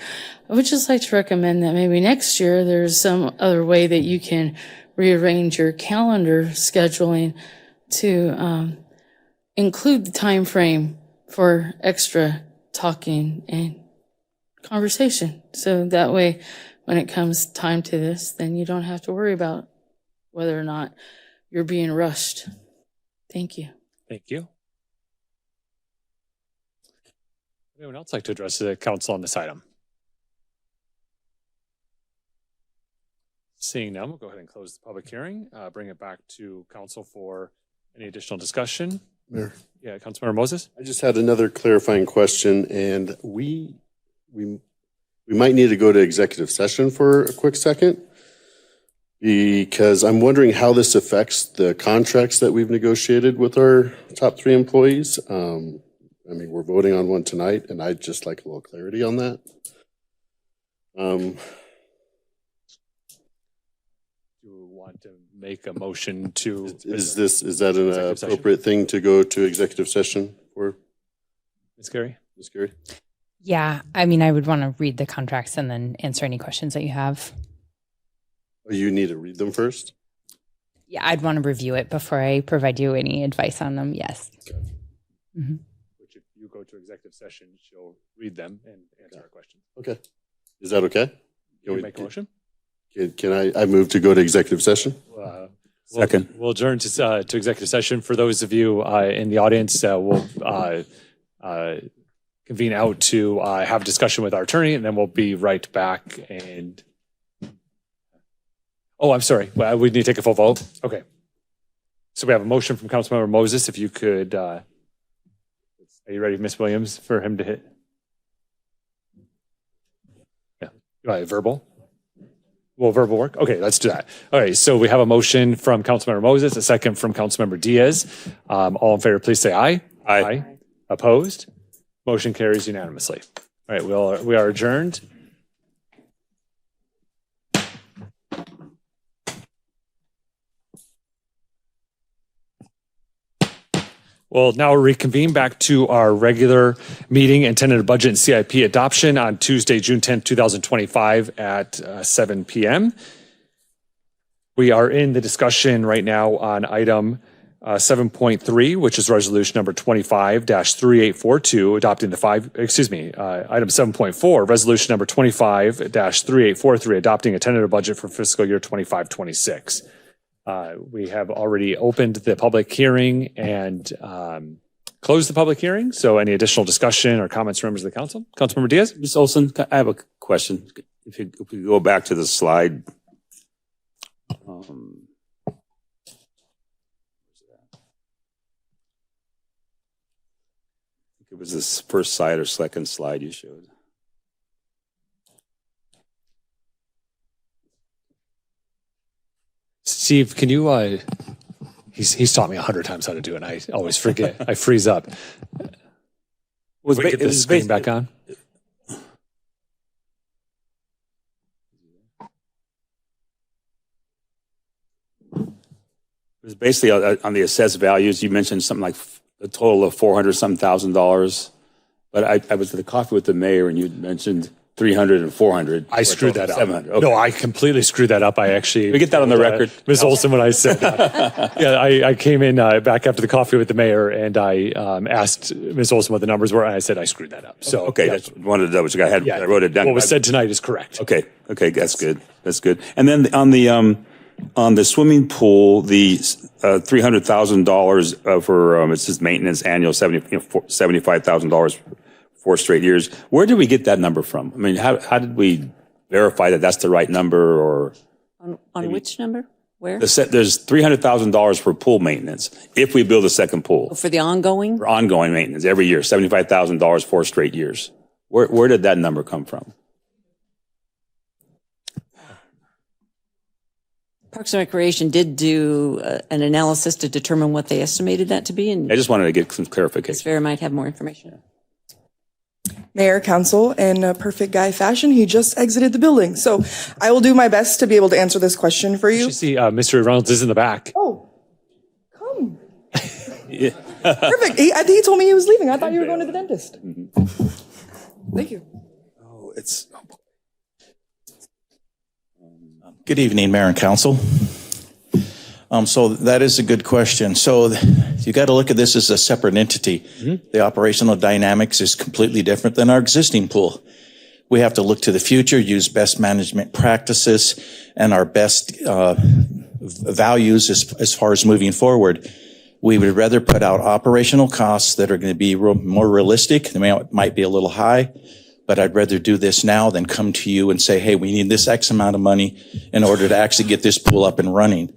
I would just like to recommend that maybe next year there's some other way that you can rearrange your calendar scheduling to include the time frame for extra talking and conversation. So that way, when it comes time to this, then you don't have to worry about whether or not you're being rushed. Thank you. Thank you. Would anyone else like to address the council on this item? Seeing none, we'll go ahead and close the public hearing, bring it back to council for any additional discussion. Mayor. Yeah, Councilmember Moses. I just had another clarifying question, and we might need to go to executive session for a quick second, because I'm wondering how this affects the contracts that we've negotiated with our top 3 employees. I mean, we're voting on one tonight, and I'd just like a little clarity on that. Do you want to make a motion to? Is that an appropriate thing to go to executive session for? Ms. Gary? Ms. Gary? Yeah, I mean, I would want to read the contracts and then answer any questions that you have. Oh, you need to read them first? Yeah, I'd want to review it before I provide you any advice on them. Yes. Okay. Mm-hmm. Which, if you go to executive session, she'll read them and answer our questions. Okay. Is that okay? Can we make a motion? Can I move to go to executive session? Second. We'll adjourn to executive session. For those of you in the audience, we'll convene out to have a discussion with our attorney, and then we'll be right back. And oh, I'm sorry. Well, we need to take a full vote. Okay. So we have a motion from Councilmember Moses. If you could, are you ready, Ms. Williams, for him to hit? Yeah. Verbal? Will verbal work? Okay, let's do that. All right, so we have a motion from Councilmember Moses, a second from Councilmember Diaz. All in favor, please say aye. Aye. Opposed? Motion carries unanimously. All right, we are adjourned. We'll now reconvene back to our regular meeting and tentative budget and CIP adoption on Tuesday, June 10th, 2025 at 7 p.m. We are in the discussion right now on item 7.3, which is resolution number 25-3842, adopting item 7.4, resolution number 25-3843, adopting a tentative budget for fiscal year 25-26. We have already opened the public hearing and closed the public hearing. So any additional discussion or comments from members of the council? Councilmember Diaz? Ms. Olson, I have a question. If we go back to the slide. It was this first slide or second slide you showed. Steve, can you, he's taught me 100 times how to do it, and I always forget. I freeze up. Was we get this screen back on? It was basically on the assessed values. You mentioned something like a total of $400,000. But I was at the coffee with the mayor, and you mentioned 300 and 400. I screwed that up. 700. Okay. No, I completely screwed that up. I actually. We get that on the record. Ms. Olson, when I said that. Yeah, I came in back after the coffee with the mayor, and I asked Ms. Olson what the numbers were, and I said I screwed that up. So okay, yeah. that's wanted to double check. I wrote it down. What was said tonight is correct. Okay, that's good. That's good. And then on the swimming pool, the $300,000 for it says maintenance annual $75,000 for 4 straight years. Where did we get that number from? I mean, how did we verify that that's the right number? Or on which number? Where? There's $300,000 for pool maintenance if we build a second pool. For the ongoing? For ongoing maintenance every year, $75,000 4 straight years. Where did that number come from? Parks and Recreation did do an analysis to determine what they estimated that to be, and I just wanted to get some clarification. Ms. Vera might have more information. Mayor, council, in a perfect guy fashion, he just exited the building. So I will do my best to be able to answer this question for you. You see, Mr. Reynolds is in the back. Oh, come. Yeah. Perfect. He told me he was leaving. I thought you were going to the dentist. Thank you. Oh, Good evening, Mayor and Council. So that is a good question. So you got to look at this as a separate entity. Mm-hmm. The operational dynamics is completely different than our existing pool. We have to look to the future, use best management practices and our best values as far as moving forward. We would rather put out operational costs that are going to be more realistic. They might be a little high, but I'd rather do this now than come to you and say, hey, we need this X amount of money in order to actually get this pool up and running.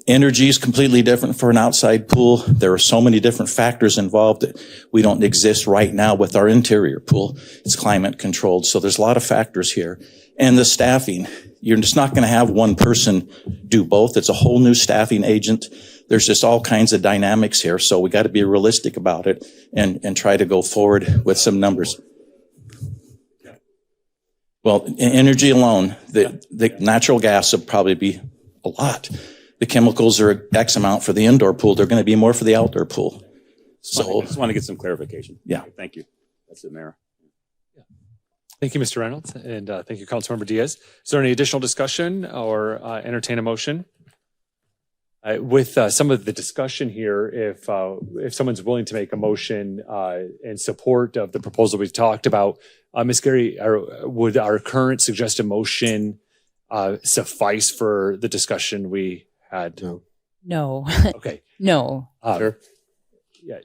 Energy is completely different for an outside pool. There are so many different factors involved that we don't exist right now with our interior pool. It's climate controlled. So there's a lot of factors here. And the staffing, you're just not going to have one person do both. It's a whole new staffing agent. There's just all kinds of dynamics here. So we got to be realistic about it and try to go forward with some numbers. Well, in energy alone, the natural gas would probably be a lot. The chemicals are X amount for the indoor pool. They're going to be more for the outdoor pool. So I just want to get some clarification. Yeah. Thank you. That's it, Mayor. Thank you, Mr. Reynolds, and thank you, Councilmember Diaz. Is there any additional discussion or entertain a motion? With some of the discussion here, if someone's willing to make a motion in support of the proposal we've talked about, Ms. Gary, would our current suggested motion suffice for the discussion we had? No. Okay. No. Sure. Yeah.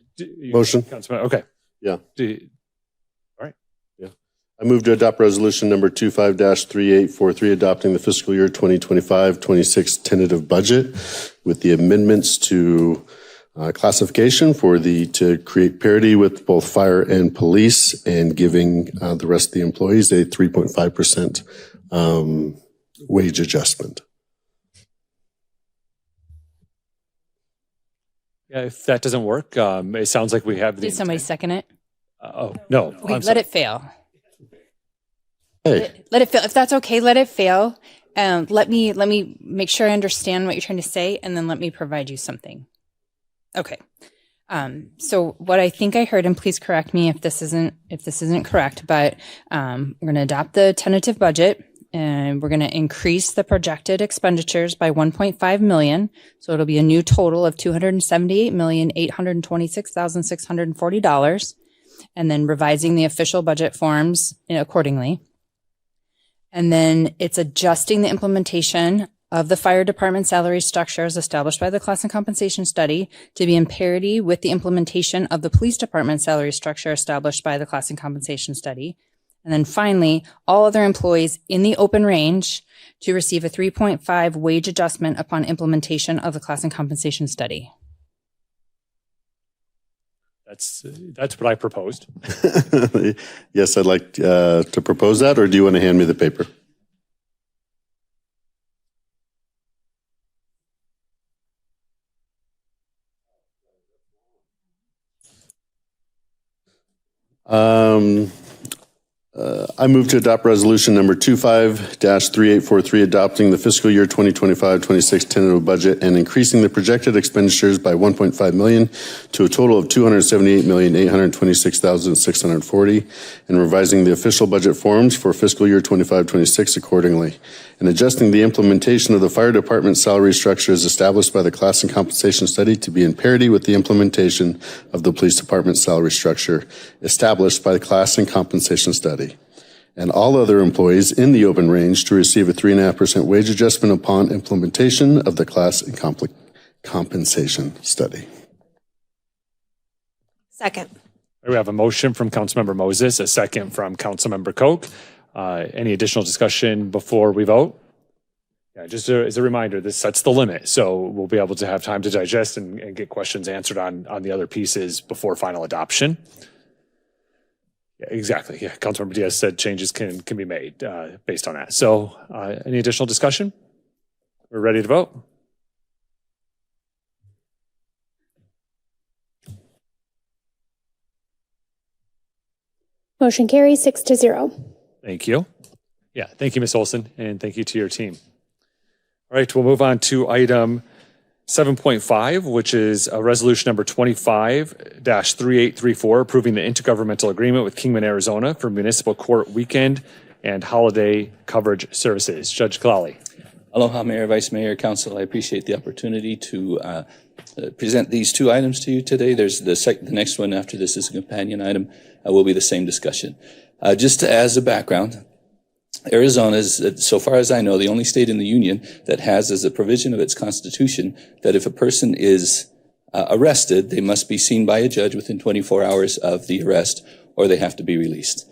Motion. Okay. Yeah. All right. Yeah. I move to adopt resolution number 25-3843, adopting the fiscal year 2025-26 tentative budget with the amendments to classification to create parity with both fire and police, and giving the rest of the employees a 3.5% wage adjustment. Yeah, if that doesn't work, it sounds like we have the. Did somebody second it? Oh, no. Okay, I'm let sorry. it fail. Hey, Let it fail. If that's okay, let it fail. Let me make sure I understand what you're trying to say, and then let me provide you something. Okay. So what I think I heard, and please correct me if this isn't correct, but we're going to adopt the tentative budget, and we're going to increase the projected expenditures by 1.5 million. So it'll be a new total of $278,826,640, and then revising the official budget forms accordingly. And then it's adjusting the implementation of the fire department salary structures established by the class and compensation study to be in parity with the implementation of the police department salary structure established by the class and compensation study. And then finally, all other employees in the open range to receive a 3.5 wage adjustment upon implementation of the class and compensation study. That's what I proposed. Yes, I'd like to propose that, or do you want to hand me the paper? I move to adopt resolution number 25-3843, adopting the fiscal year 2025-26 tentative budget and increasing the projected expenditures by 1.5 million to a total of 278,826,640, and revising the official budget forms for fiscal year 25-26 accordingly, and adjusting the implementation of the fire department salary structure as established by the class and compensation study to be in parity with the implementation of the police department salary structure established by the class and compensation study, and all other employees in the open range to receive a 3.5% wage adjustment upon implementation of the class and compensation study. Second. We have a motion from Councilmember Moses, a second from Councilmember Koch. Any additional discussion before we vote? Yeah, just as a reminder, this sets the limit, so we'll be able to have time to digest and get questions answered on the other pieces before final adoption. Yeah, exactly. Yeah, Councilmember Diaz said changes can be made based on that. So any additional discussion? We're ready to vote. Motion carries 6-0. Thank you. Yeah, thank you, Ms. Olson, and thank you to your team. All right, we'll move on to item 7.5, which is a resolution number 25-3834, approving the intergovernmental agreement with Kingman, Arizona for municipal court weekend and holiday coverage services. Judge Kalali. Aloha, Mayor, Vice Mayor, Council. I appreciate the opportunity to present these two items to you today. There's the next one after this is a companion item. Will be the same discussion. Just as a background, Arizona is, so far as I know, the only state in the union that has as a provision of its constitution that if a person is arrested, they must be seen by a judge within 24 hours of the arrest, or they have to be released.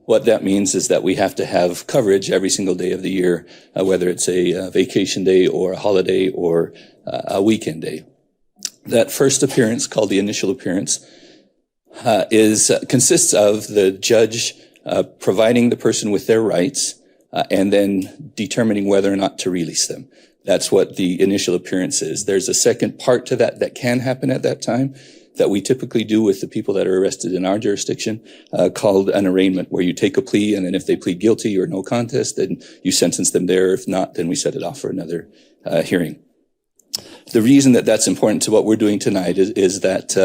What that means is that we have to have coverage every single day of the year, whether it's a vacation day or a holiday or a weekend day. That first appearance, called the initial appearance, consists of the judge providing the person with their rights and then determining whether or not to release them. That's what the initial appearance is. There's a second part to that that can happen at that time that we typically do with the people that are arrested in our jurisdiction, called an arraignment, where you take a plea, and then if they plead guilty or no contest, then you sentence them there. If not, then we set it off for another hearing. The reason that that's important to what we're doing tonight is that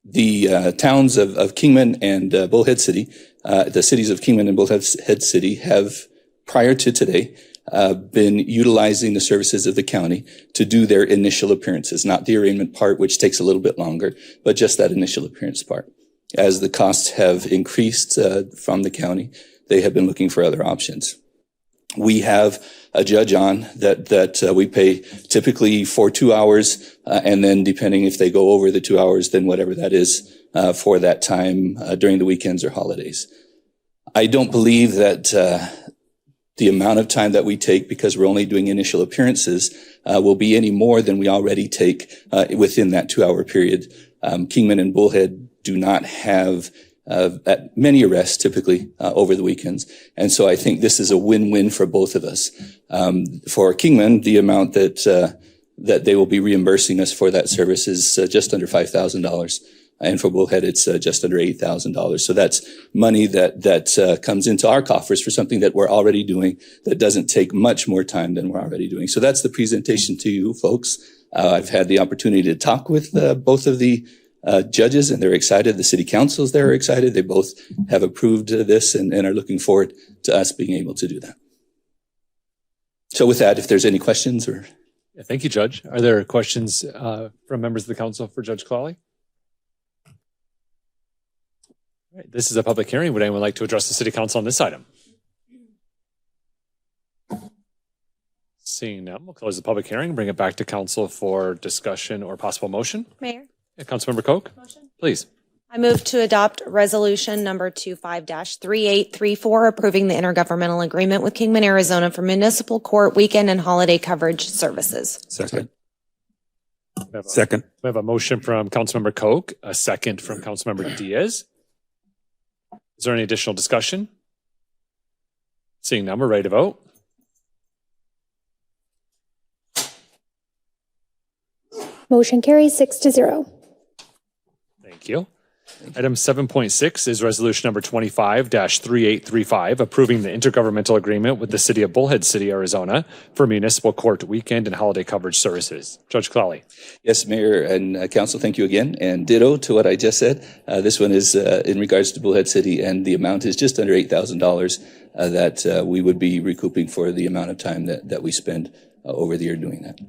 the towns of Kingman and Bullhead City, the cities of Kingman and Bullhead City have, prior to today, been utilizing the services of the county to do their initial appearances, not the arraignment part, which takes a little bit longer, but just that initial appearance part. As the costs have increased from the county, they have been looking for other options. We have a judge on that we pay typically for 2 hours, and then depending if they go over the 2 hours, then whatever that is for that time during the weekends or holidays. I don't believe that the amount of time that we take, because we're only doing initial appearances, will be any more than we already take within that 2 hour period. Kingman and Bullhead do not have at many arrests, typically over the weekends. And so I think this is a win-win for both of us. For Kingman, the amount that they will be reimbursing us for that service is just under $5,000. And for Bullhead, it's just under $8,000. So that's money that comes into our coffers for something that we're already doing that doesn't take much more time than we're already doing. So that's the presentation to you folks. I've had the opportunity to talk with both of the judges, and they're excited. The city councils there are excited. They both have approved this and are looking forward to us being able to do that. So with that, if there's any questions or... Yeah, thank you, Judge. Are there questions from members of the council for Judge Clawley? All right, this is a public hearing. Would anyone like to address the city council on this item? Seeing none, we'll close the public hearing, bring it back to council for discussion or possible motion. Mayor? Yeah, Councilmember Koch, please. I move to adopt resolution number 25-3834, approving the intergovernmental agreement with Kingman, Arizona for municipal court weekend and holiday coverage services. Second. We have a motion from Councilmember Koch, a second from Councilmember Diaz. Is there any additional discussion? Seeing none, we're ready to vote. Motion carries 6-0. Thank you. Item 7.6 is resolution number 25-3835, approving the intergovernmental agreement with the city of Bullhead City, Arizona for municipal court weekend and holiday coverage services. Judge Clawley. Yes, Mayor and Council, thank you again. And ditto to what I just said. This one is in regards to Bullhead City, and the amount is just under $8,000 that we would be recouping for the amount of time that we spend over the year doing that.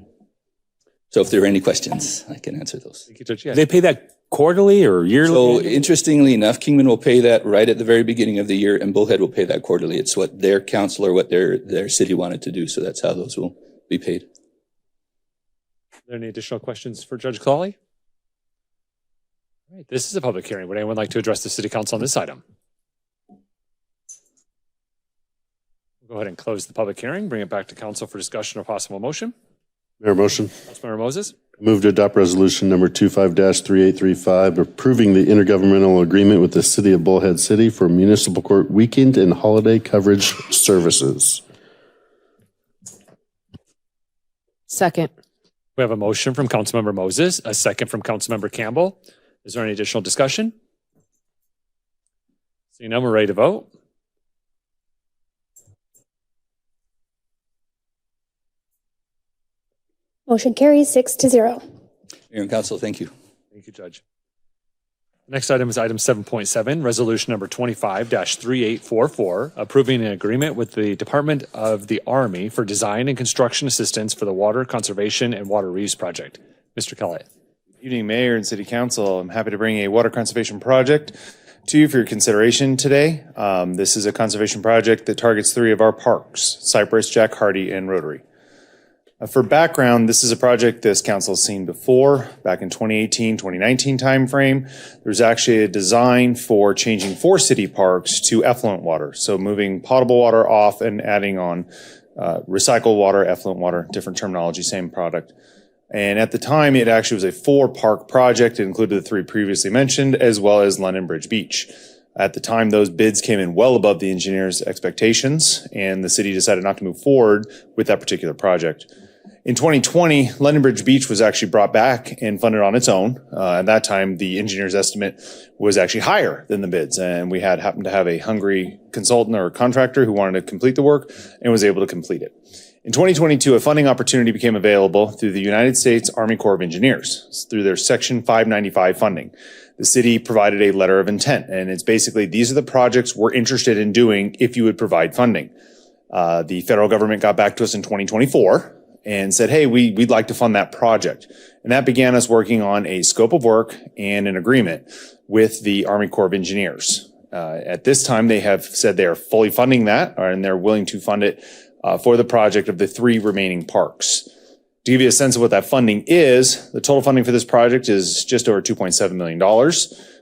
So if there are any questions, I can answer those. Thank you, Judge. Yeah. Do they pay that quarterly or yearly? So interestingly enough, Kingman will pay that right at the very beginning of the year, and Bullhead will pay that quarterly. It's what their council or what their city wanted to do. So that's how those will be paid. Are there any additional questions for Judge Clawley? All right, this is a public hearing. Would anyone like to address the city council on this item? We'll go ahead and close the public hearing, bring it back to council for discussion or possible motion. Mayor, motion. Councilmember Moses. Move to adopt resolution number 25-3835, approving the intergovernmental agreement with the city of Bullhead City for municipal court weekend and holiday coverage services. Second. We have a motion from Councilmember Moses, a second from Councilmember Campbell. Is there any additional discussion? Seeing none, we're ready to vote. Motion carries 6-0. Mayor and Council, thank you. Thank you, Judge. Next item is item 7.7, resolution number 25-3844, approving an agreement with the Department of the Army for design and construction assistance for the water conservation and water reuse project. Mr. Kellett. Good evening, Mayor and City Council. I'm happy to bring a water conservation project to you for your consideration today. This is a conservation project that targets 3 of our parks, Cypress, Jack Hardy, and Rotary. For background, this is a project this council has seen before, back in 2018, 2019 timeframe. There's actually a design for changing 4 city parks to effluent water. So moving potable water off and adding on recycled water, effluent water, different terminology, same product. And at the time, it actually was a 4-park project. It included the 3 previously mentioned, as well as London Bridge Beach. At the time, those bids came in well above the engineer's expectations, and the city decided not to move forward with that particular project. In 2020, London Bridge Beach was actually brought back and funded on its own. At that time, the engineer's estimate was actually higher than the bids, and we happened to have a hungry consultant or contractor who wanted to complete the work and was able to complete it. In 2022, a funding opportunity became available through the United States Army Corps of Engineers through their Section 595 funding. The city provided a letter of intent, and it's basically, these are the projects we're interested in doing if you would provide funding. The federal government got back to us in 2024 and said, hey, we'd like to fund that project. And that began us working on a scope of work and an agreement with the Army Corps of Engineers. At this time, they have said they are fully funding that, and they're willing to fund it for the project of the 3 remaining parks. To give you a sense of what that funding is, the total funding for this project is just over $2.7 million,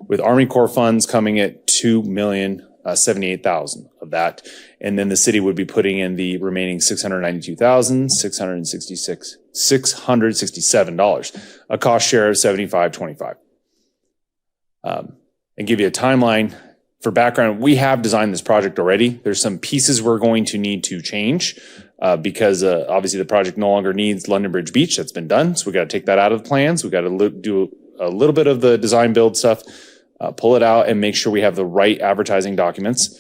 with Army Corps funds coming at $2,078,000 of that. And then the city would be putting in the remaining $692,667, a cost share of $75.25. And give you a timeline, For background, we have designed this project already. There's some pieces we're going to need to change because obviously the project no longer needs London Bridge Beach. That's been done. So we got to take that out of the plans. We got to do a little bit of the design build stuff, pull it out and make sure we have the right advertising documents.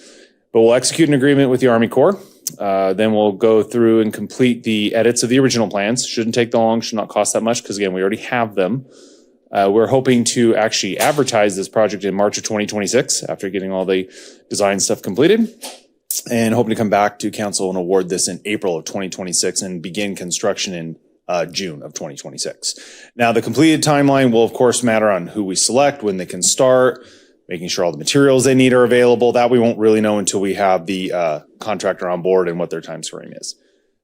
But we'll execute an agreement with the Army Corps. Then we'll go through and complete the edits of the original plans. Shouldn't take that long, should not cost that much because again, we already have them. We're hoping to actually advertise this project in March of 2026 after getting all the design stuff completed, and hoping to come back to council and award this in April of 2026 and begin construction in June of 2026. Now, the completed timeline will of course matter on who we select, when they can start, making sure all the materials they need are available. That we won't really know until we have the contractor on board and what their time frame is.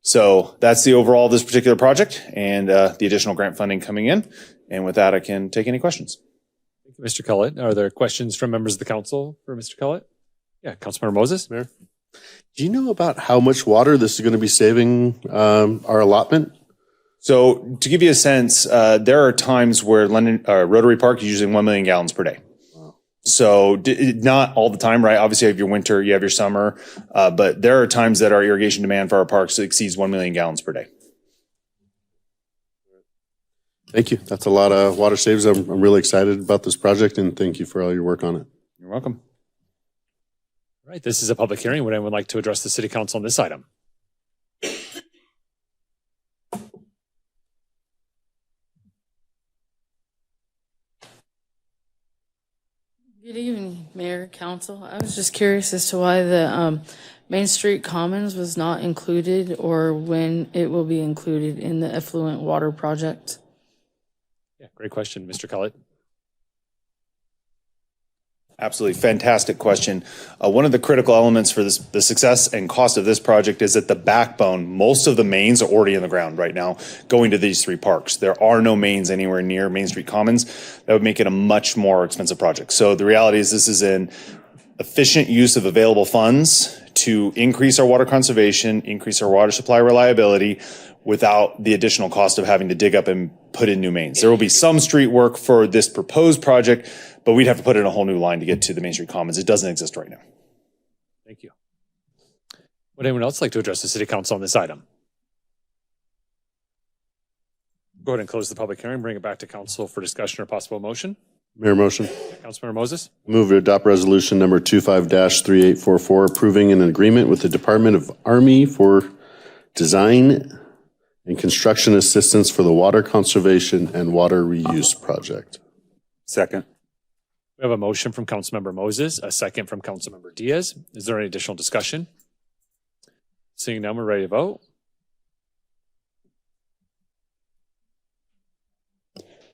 So that's the overall of this particular project and the additional grant funding coming in. And with that, I can take any questions. Thank you, Mr. Cullett. Are there questions from members of the council for Mr. Cullett? Yeah, Councilmember Moses. Mayor, do you know about how much water this is going to be saving our allotment? So to give you a sense, there are times where Rotary Park is using 1 million gallons per day. So not all the time, right? Obviously you have your winter, you have your summer, but there are times that our irrigation demand for our parks exceeds 1 million gallons per day. Thank you. That's a lot of water saves. I'm really excited about this project and thank you for all your work on it. You're welcome. All right, this is a public hearing. Would anyone like to address the city council on this item? Good evening, Mayor, Council. I was just curious as to why the Main Street Commons was not included or when it will be included in the effluent water project. Yeah, great question, Mr. Cullett. Absolutely. Fantastic question. One of the critical elements for the success and cost of this project is that the backbone, most of the mains are already in the ground right now going to these three parks. There are no mains anywhere near Main Street Commons. That would make it a much more expensive project. So the reality is this is an efficient use of available funds to increase our water conservation, increase our water supply reliability without the additional cost of having to dig up and put in new mains. There will be some street work for this proposed project, but we'd have to put in a whole new line to get to the Main Street Commons. It doesn't exist right now. Thank you. Would anyone else like to address the city council on this item? Go ahead and close the public hearing, bring it back to council for discussion or possible motion. Mayor, motion. Councilmember Moses. Move to adopt resolution number 25-3844, approving an agreement with the Department of Army for design and construction assistance for the water conservation and water reuse project. Second. We have a motion from Councilmember Moses, a second from Councilmember Diaz. Is there any additional discussion? Seeing none, we're ready to vote.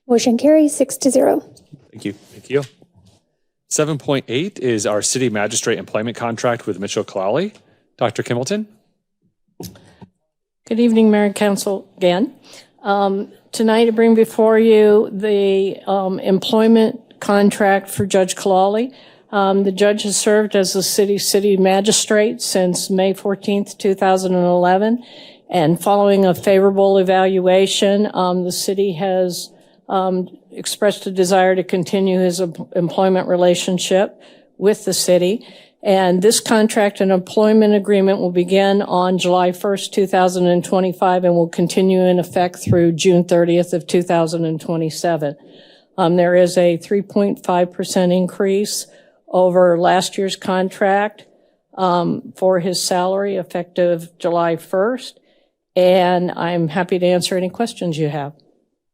Motion carries 6-0. Thank you. Thank you. 7.8 is our city magistrate employment contract with Mitchell Kalali. Dr. Kimbleton. Good evening, Mayor and Council again. Tonight I bring before you the employment contract for Judge Kalali. The judge has served as the city magistrate since May 14th, 2011. And following a favorable evaluation, the city has expressed a desire to continue his employment relationship with the city. And this contract and employment agreement will begin on July 1st, 2025, and will continue in effect through June 30th of 2027. There is a 3.5% increase over last year's contract for his salary effective July 1st. And I'm happy to answer any questions you have.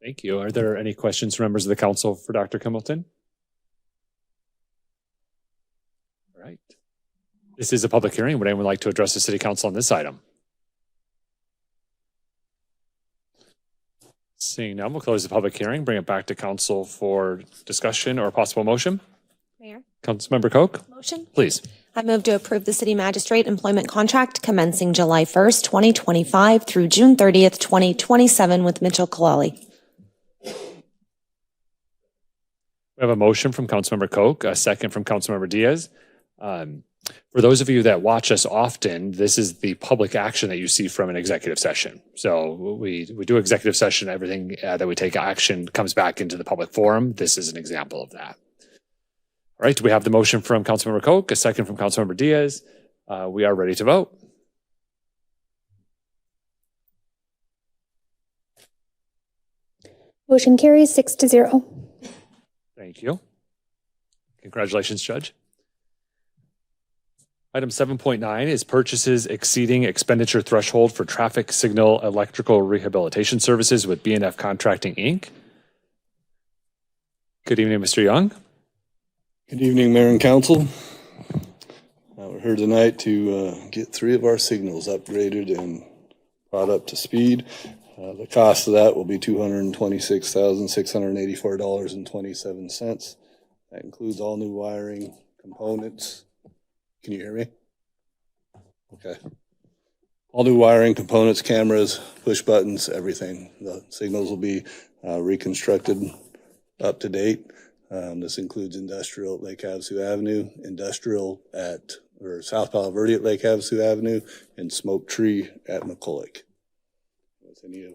Thank you. Are there any questions from members of the council for Dr. Kimbleton? All right. This is a public hearing. Would anyone like to address the city council on this item? Seeing none, we'll close the public hearing, bring it back to council for discussion or possible motion. Mayor. Councilmember Koch. Motion. Please. I move to approve the city magistrate employment contract commencing July 1st, 2025 through June 30th, 2027 with Mitchell Kalali. We have a motion from Councilmember Koch, a second from Councilmember Diaz. For those of you that watch us often, this is the public action that you see from an executive session. So we do executive session, everything that we take action comes back into the public forum. This is an example of that. All right, we have the motion from Councilmember Koch, a second from Councilmember Diaz. We are ready to vote. Motion carries 6-0. Thank you. Congratulations, Judge. Item 7.9 is purchases exceeding expenditure threshold for traffic signal electrical rehabilitation services with BNF Contracting, Inc. Good evening, Mr. Young. Good evening, Mayor and Council. We're here tonight to get 3 of our signals upgraded and brought up to speed. The cost of that will be $226,684.27. That includes all new wiring, components. Can you hear me? Okay. All new wiring, components, cameras, push buttons, everything. The signals will be reconstructed up to date. This includes industrial at Lake Havasu Avenue, industrial South Palo Verde at Lake Havasu Avenue, and Smoke Tree at McCulloch. With any of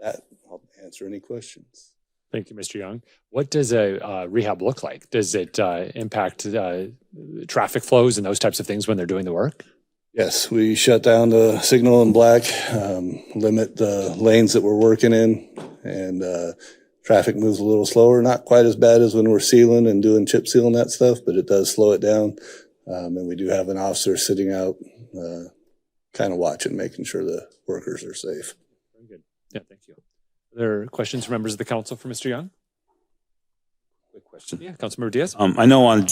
that, I'll answer any questions. Thank you, Mr. Young. What does a rehab look like? Does it impact traffic flows and those types of things when they're doing the work? Yes, we shut down the signal in black, limit the lanes that we're working in, and traffic moves a little slower. Not quite as bad as when we're sealing and doing chip seal and that stuff, but it does slow it down. And we do have an officer sitting out, kind of watching, making sure the workers are safe. Very good. Yeah, thank you. Are there questions from members of the council for Mr. Young? Quick question. Yeah, Councilmember Diaz. I know on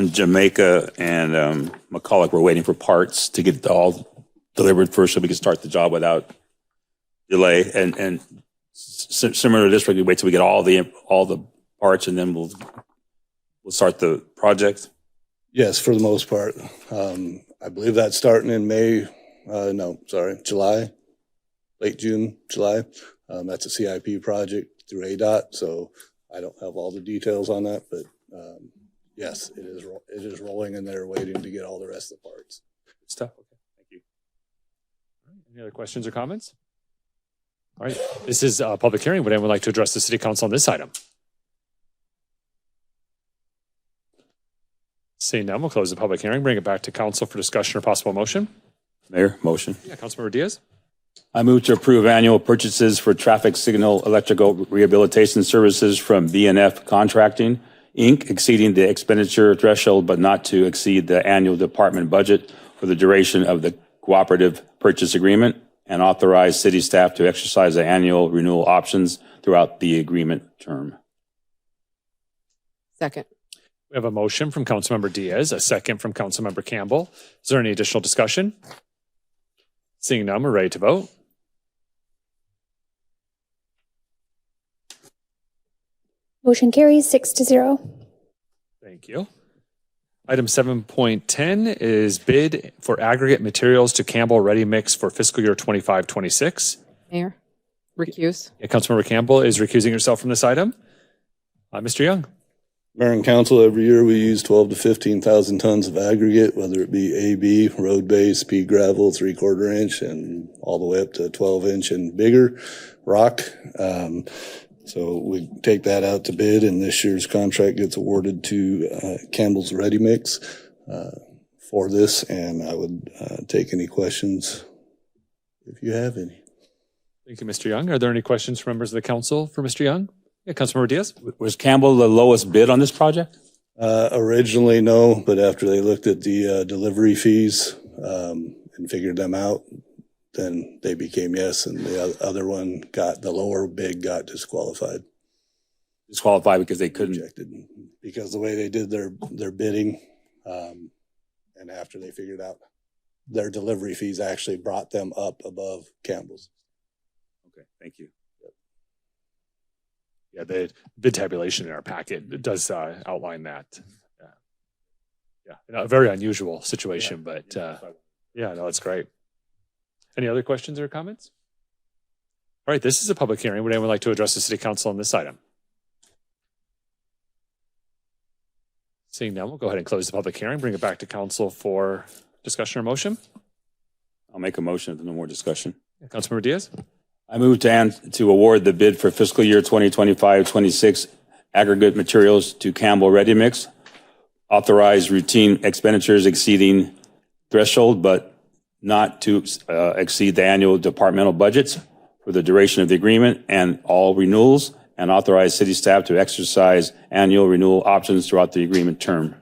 Jamaica and McCulloch, we're waiting for parts to get all delivered first so we can start the job without delay. And similar to this, we wait till we get all the parts and then we'll start the project. Yes, for the most part. I believe that's starting in July, late June, July. That's a CIP project through ADOT, so I don't have all the details on that, but yes, it is rolling and they're waiting to get all the rest of the parts. Good stuff. Okay, thank you. All right, any other questions or comments? All right, this is a public hearing. Would anyone like to address the city council on this item? Seeing none, we'll close the public hearing, bring it back to council for discussion or possible motion. Mayor, motion. Yeah, Councilmember Diaz. I move to approve annual purchases for traffic signal electrical rehabilitation services from BNF Contracting, Inc., exceeding the expenditure threshold but not to exceed the annual department budget for the duration of the cooperative purchase agreement, and authorize city staff to exercise the annual renewal options throughout the agreement term. Second. We have a motion from Councilmember Diaz, a second from Councilmember Campbell. Is there any additional discussion? Seeing none, we're ready to vote. Motion carries 6-0. Thank you. Item 7.10 is bid for aggregate materials to Campbell Ready Mix for fiscal year 25-26. Mayor, recuse. Yeah, Councilmember Campbell is recusing herself from this item. Mr. Young. Mayor and council, every year we use 12 to 15,000 tons of aggregate, whether it be AB, road base, pea gravel, 3/4 inch, and all the way up to 12 inch and bigger rock. So we take that out to bid, and this year's contract gets awarded to Campbell's Ready Mix for this. And I would take any questions if you have any. Thank you, Mr. Young. Are there any questions from members of the council for Mr. Young? Yeah, Councilmember Diaz. Was Campbell the lowest bid on this project? Originally, no, but after they looked at the delivery fees and figured them out, then they became yes, and the other one the lower bid got disqualified. Disqualified because they couldn't. Rejected because the way they did their bidding, and after they figured out their delivery fees actually brought them up above Campbell's. Okay, thank you. Yeah, the bid tabulation in our packet does outline that. A very unusual situation, but yeah, no, that's great. Any other questions or comments? All right, this is a public hearing. Would anyone like to address the city council on this item? Seeing none, we'll go ahead and close the public hearing, bring it back to council for discussion or motion. I'll make a motion if there's no more discussion. Councilmember Diaz. I move to award the bid for fiscal year 2025-26 aggregate materials to Campbell Ready Mix authorize routine expenditures exceeding threshold, but not to exceed the annual departmental budgets for the duration of the agreement and all renewals, and authorize city staff to exercise annual renewal options throughout the agreement term.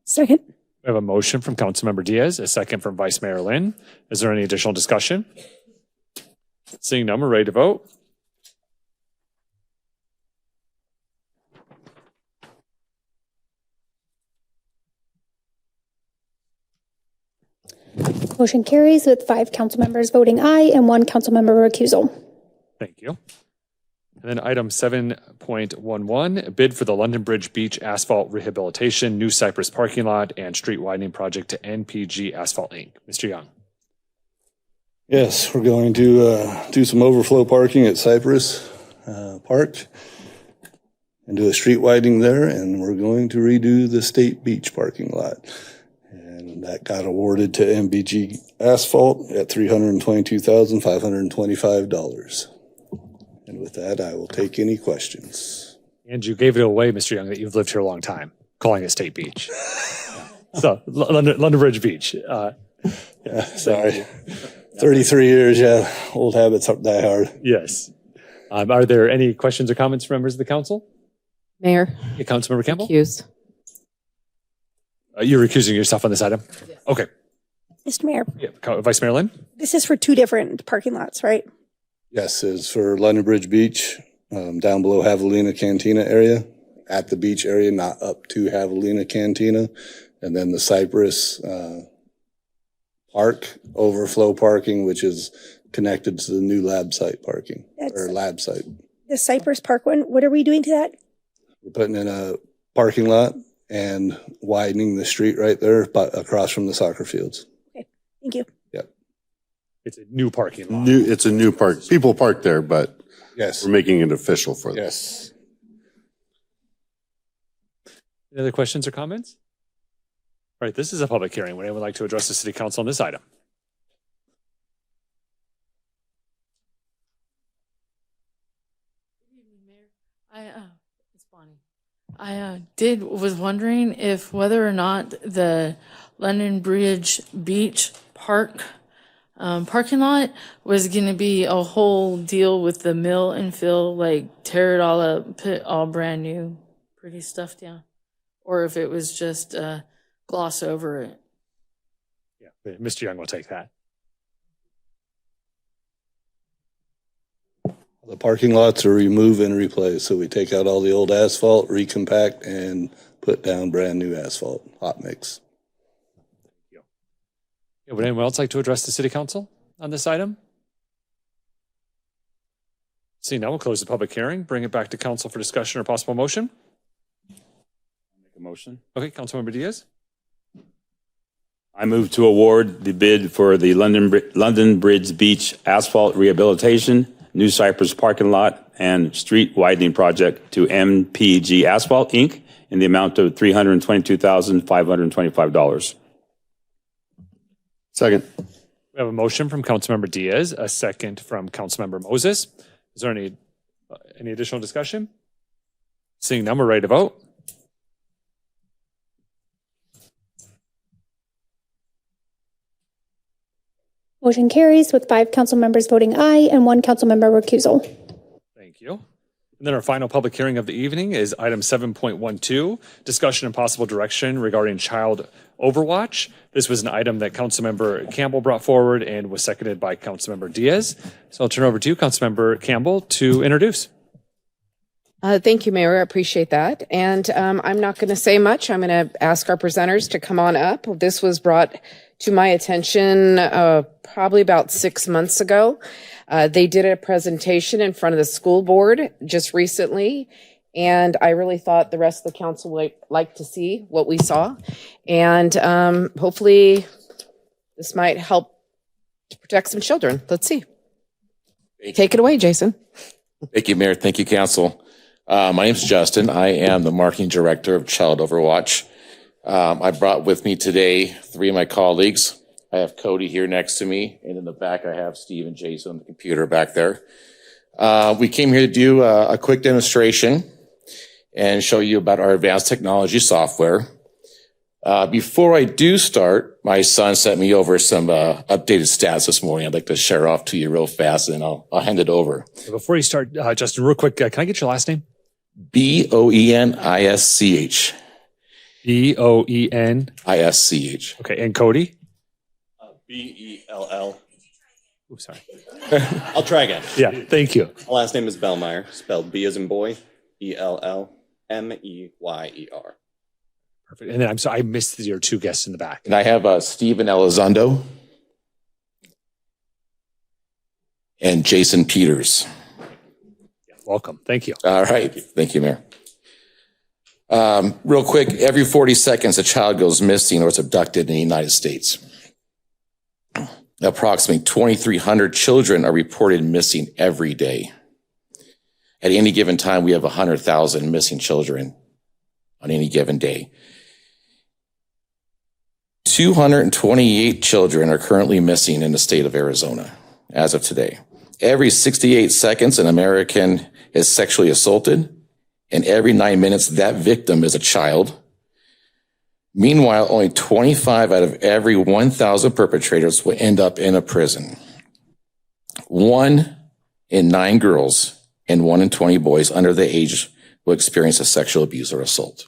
Second. We have a motion from Councilmember Diaz, a second from Vice Mayor Lynn. Is there any additional discussion? Seeing none, we're ready to vote. Motion carries with 5 council members voting aye and 1 council member recusal. Thank you. And then item 7.11, bid for the London Bridge Beach asphalt rehabilitation, New Cypress parking lot, and street widening project to NPG Asphalt Inc. Mr. Young. Yes, we're going to do some overflow parking at Cypress Park and do a street widening there, and we're going to redo the State Beach parking lot. And that got awarded to MBG Asphalt at $322,525. And with that, I will take any questions. And you gave it away, Mr. Young, that you've lived here a long time, calling it State Beach. So, London Bridge Beach. Yeah, sorry. 33 years, yeah. Old habits die hard. Yes. Are there any questions or comments from members of the council? Mayor. Yeah, Councilmember Campbell? Recuse. You're recusing yourself on this item? Yes. Okay. Mr. Mayor, Yeah, Vice Mayor Lynn? this is for 2 different parking lots, right? Yes, it's for London Bridge Beach, down below Javelina Cantina area, at the beach area, not up to Javelina Cantina. And then the Cypress Park overflow parking, which is connected to the new lab site parking, or lab site. The Cypress Park one, what are we doing to that? We're putting in a parking lot and widening the street right there across from the soccer fields. Okay, thank you. It's a new parking lot. It's a new park. People park there, but yes, we're making it official for them. Yes. Any other questions or comments? All right, this is a public hearing. Would anyone like to address the city council on this item? It's Bonnie. I was wondering if whether or not the London Bridge Beach Park parking lot was going to be a whole deal with the mill and fill, like tear it all up, put all brand new pretty stuff down, or if it was just gloss over it. Yeah, Mr. Young will take that. The parking lots are remove and replace. So we take out all the old asphalt, recompact, and put down brand new asphalt, hot mix. Yeah, would anyone else like to address the city council on this item? See, now we'll close the public hearing, bring it back to council for discussion or possible motion. Make a motion. Okay, Councilmember Diaz. I move to award the bid for the London Bridge Beach asphalt rehabilitation, New Cypress parking lot, and street widening project to MPG Asphalt Inc. in the amount of $322,525. Second. We have a motion from Councilmember Diaz, a second from Councilmember Moses. Is there any additional discussion? Seeing none, we're ready to vote. Motion carries with 5 council members voting aye and 1 council member recusal. Thank you. And then our final public hearing of the evening is item 7.12, discussion and possible direction regarding child overwatch. This was an item that Councilmember Campbell brought forward and was seconded by Councilmember Diaz. So I'll turn over to you, Councilmember Campbell, to introduce. Thank you, Mayor. I appreciate that. And I'm not going to say much. I'm going to ask our presenters to come on up. This was brought to my attention probably about 6 months ago. They did a presentation in front of the school board just recently, and I really thought the rest of the council would like to see what we saw. And hopefully this might help to protect some children. Let's see. Take it away, Jason. Thank you, Mayor. Thank you, Council. My name's Justin. I am the marketing director of Child Overwatch. I brought with me today 3 of my colleagues. I have Cody here next to me, and in the back I have Steve and Jason on the computer back there. We came here to do a quick demonstration, and show you about our advanced technology software. Before I do start, my son sent me over some updated stats this morning. I'd like to share off to you real fast, and I'll hand it over. Before you start, Justin, real quick, can I get your last name? Boenisch. Boenisch. Okay, and Cody? Bell. Oh, sorry. I'll try again. Yeah, thank you. My last name is Bellmeyer, spelled B as in boy, Ellmeyer. Perfect. And then I'm sorry, I missed your two guests in the back. And I have Stephen Elizondo and Jason Peters. Welcome. Thank you. All right. Thank you, Mayor. Real quick, every 40 seconds, a child goes missing or is abducted in the United States. Approximately 2,300 children are reported missing every day. At any given time, we have 100,000 missing children on any given day. 228 children are currently missing in the state of Arizona as of today. Every 68 seconds, an American is sexually assaulted, and every 9 minutes, that victim is a child. Meanwhile, only 25 out of every 1,000 perpetrators will end up in a prison. 1 in 9 girls and 1 in 20 boys under the age will experience a sexual abuse or assault.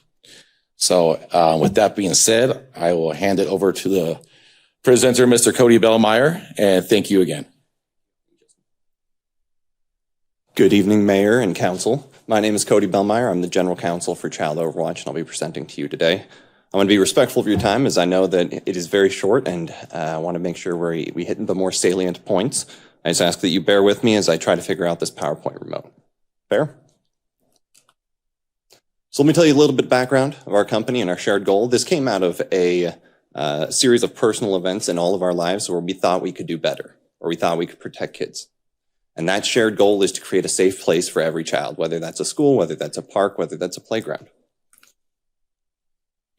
So with that being said, I will hand it over to the presenter, Mr. Cody Bellmeyer, and thank you again. Good evening, Mayor and Council. My name is Cody Bellmeyer. I'm the General Counsel for Child Overwatch, and I'll be presenting to you today. I'm going to be respectful of your time as I know that it is very short, and I want to make sure we hit the more salient points. I just ask that you bear with me as I try to figure out this PowerPoint remote. Fair? So let me tell you a little bit of background of our company and our shared goal. This came out of a series of personal events in all of our lives where we thought we could do better, or we thought we could protect kids. And that shared goal is to create a safe place for every child, whether that's a school, whether that's a park, whether that's a playground.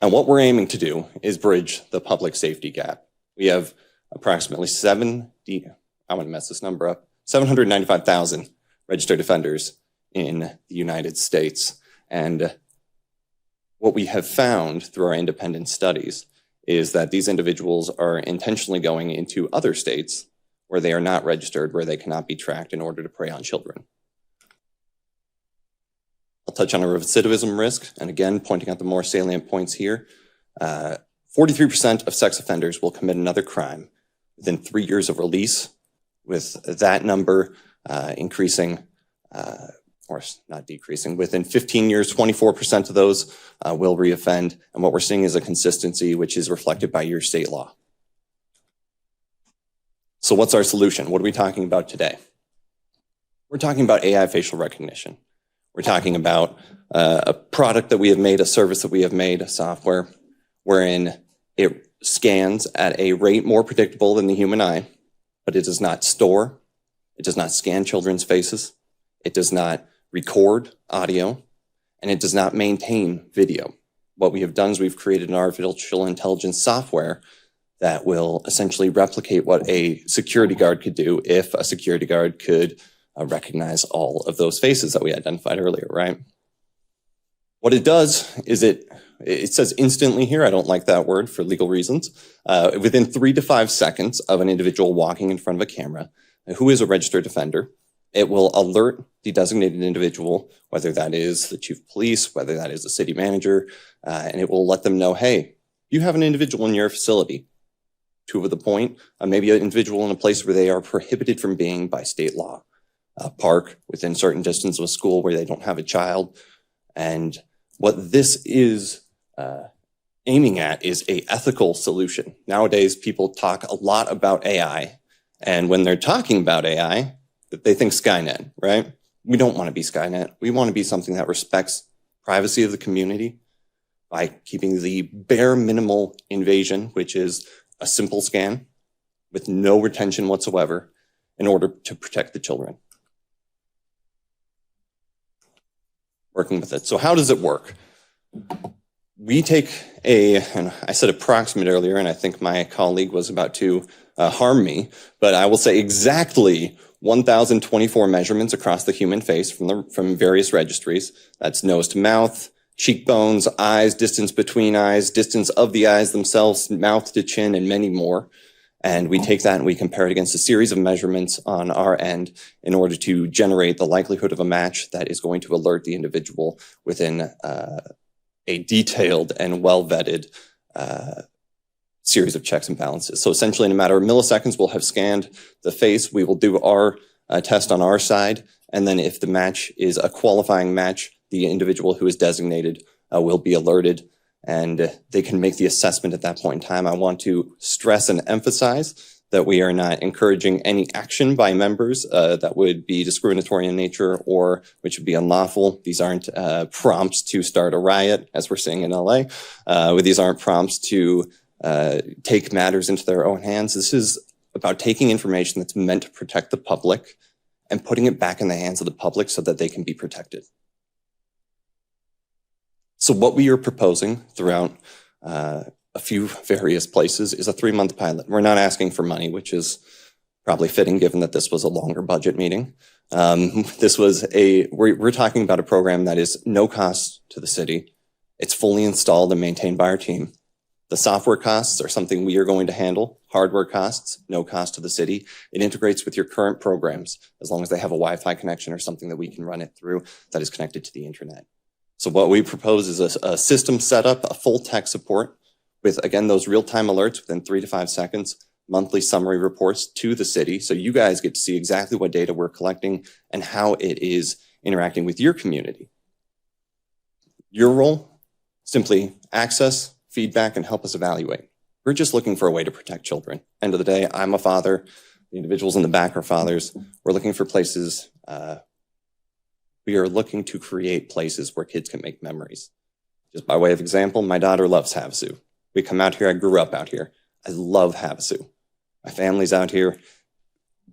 And what we're aiming to do is bridge the public safety gap. We have approximately 795,000 registered offenders in the United States. And what we have found through our independent studies is that these individuals are intentionally going into other states where they are not registered, where they cannot be tracked in order to prey on children. I'll touch on a recidivism risk, and again, pointing out the more salient points here. 43% of sex offenders will commit another crime within 3 years of release, with that number increasing, or not decreasing. Within 15 years, 24% of those will reoffend, and what we're seeing is a consistency which is reflected by your state law. So what's our solution? What are we talking about today? We're talking about AI facial recognition. We're talking about a product that we have made, a service that we have made, a software, wherein it scans at a rate more predictable than the human eye, but it does not store, it does not scan children's faces, it does not record audio, and it does not maintain video. What we have done is we've created an artificial intelligence software that will essentially replicate what a security guard could do if a security guard could recognize all of those faces that we identified earlier, right? What it does is it says instantly here, I don't like that word for legal reasons, within 3 to 5 seconds of an individual walking in front of a camera who is a registered offender, it will alert the designated individual, whether that is the chief of police, whether that is the city manager, and it will let them know, hey, you have an individual in your facility. To the point, maybe an individual in a place where they are prohibited from being by state law, a park within certain distance of a school where they don't have a child. And what this is aiming at is a ethical solution. Nowadays, people talk a lot about AI, and when they're talking about AI, they think Skynet, right? We don't want to be Skynet. We want to be something that respects privacy of the community by keeping the bare minimal invasion, which is a simple scan with no retention whatsoever in order to protect the children. Working with it. So how does it work? We take and I said approximate earlier, and I think my colleague was about to harm me, but I will say exactly 1,024 measurements across the human face from various registries. That's nose to mouth, cheekbones, eyes, distance between eyes, distance of the eyes themselves, mouth to chin, and many more. And we take that and we compare it against a series of measurements on our end in order to generate the likelihood of a match that is going to alert the individual within a detailed and well-vetted series of checks and balances. So essentially, in a matter of milliseconds, we'll have scanned the face. We will do our test on our side. And then if the match is a qualifying match, the individual who is designated will be alerted and they can make the assessment at that point in time. I want to stress and emphasize that we are not encouraging any action by members that would be discriminatory in nature or which would be unlawful. These aren't prompts to start a riot, as we're seeing in LA. These aren't prompts to take matters into their own hands. This is about taking information that's meant to protect the public and putting it back in the hands of the public so that they can be protected. So what we are proposing throughout a few various places is a 3-month pilot. We're not asking for money, which is probably fitting given that this was a longer budget meeting. We're talking about a program that is no cost to the city. It's fully installed and maintained by our team. The software costs are something we are going to handle. Hardware costs, no cost to the city. It integrates with your current programs as long as they have a Wi-Fi connection or something that we can run it through that is connected to the internet. So what we propose is a system setup, a full tech support with, again, those real-time alerts within 3 to 5 seconds, monthly summary reports to the city. So you guys get to see exactly what data we're collecting and how it is interacting with your community. Your role, simply access, feedback, and help us evaluate. We're just looking for a way to protect children. End of the day, I'm a father. The individuals in the back are fathers. We're looking for places, we are looking to create places where kids can make memories. Just by way of example, my daughter loves Havasu. We come out here, I grew up out here. I love Havasu. My family's out here.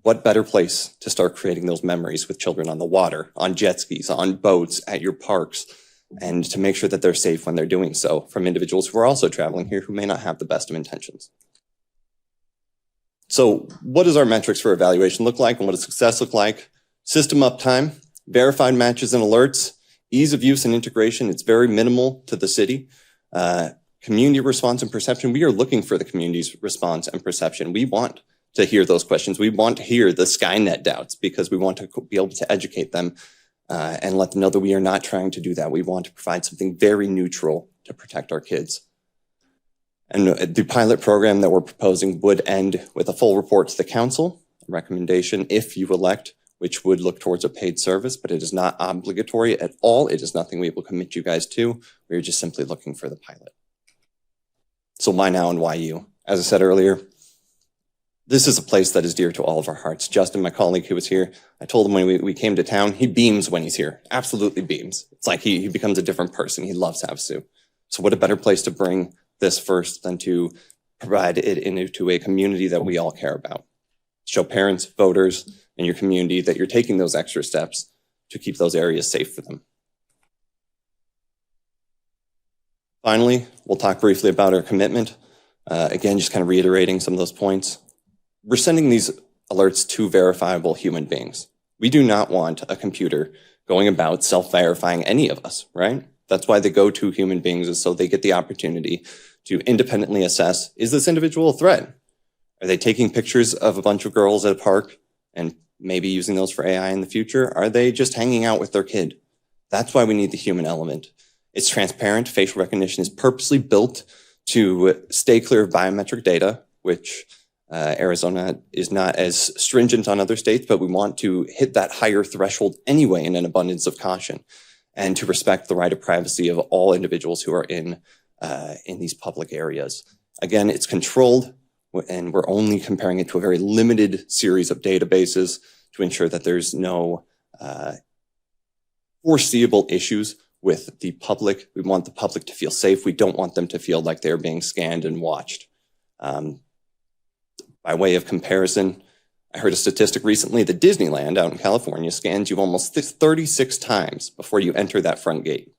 What better place to start creating those memories with children on the water, on jet skis, on boats, at your parks, and to make sure that they're safe when they're doing so from individuals who are also traveling here who may not have the best of intentions. So what does our metrics for evaluation look like and what does success look like? System uptime, verified matches and alerts, ease of use and integration. It's very minimal to the city. Community response and perception. We are looking for the community's response and perception. We want to hear those questions. We want to hear the Skynet doubts because we want to be able to educate them and let them know that we are not trying to do that. We want to provide something very neutral to protect our kids. And the pilot program that we're proposing would end with a full report to the council, a recommendation if you elect, which would look towards a paid service, but it is not obligatory at all. It is nothing we will commit you guys to. We're just simply looking for the pilot. So why now and why you? As I said earlier, this is a place that is dear to all of our hearts. Justin, my colleague who was here, I told him when we came to town, he beams when he's here, absolutely beams. It's like he becomes a different person. He loves Havasu. So what a better place to bring this first than to provide it into a community that we all care about. Show parents, voters, and your community that you're taking those extra steps to keep those areas safe for them. Finally, we'll talk briefly about our commitment. Again, just kind of reiterating some of those points. We're sending these alerts to verifiable human beings. We do not want a computer going about self-verifying any of us, right? That's why they go to human beings, is so they get the opportunity to independently assess, is this individual a threat? Are they taking pictures of a bunch of girls at a park and maybe using those for AI in the future? Are they just hanging out with their kid? That's why we need the human element. It's transparent. Facial recognition is purposely built to stay clear of biometric data, which Arizona is not as stringent on other states, but we want to hit that higher threshold anyway in an abundance of caution and to respect the right of privacy of all individuals who are in these public areas. Again, it's controlled, and we're only comparing it to a very limited series of databases to ensure that there's no foreseeable issues with the public. We want the public to feel safe. We don't want them to feel like they're being scanned and watched. By way of comparison, I heard a statistic recently that Disneyland out in California scans you almost 36 times before you enter that front gate.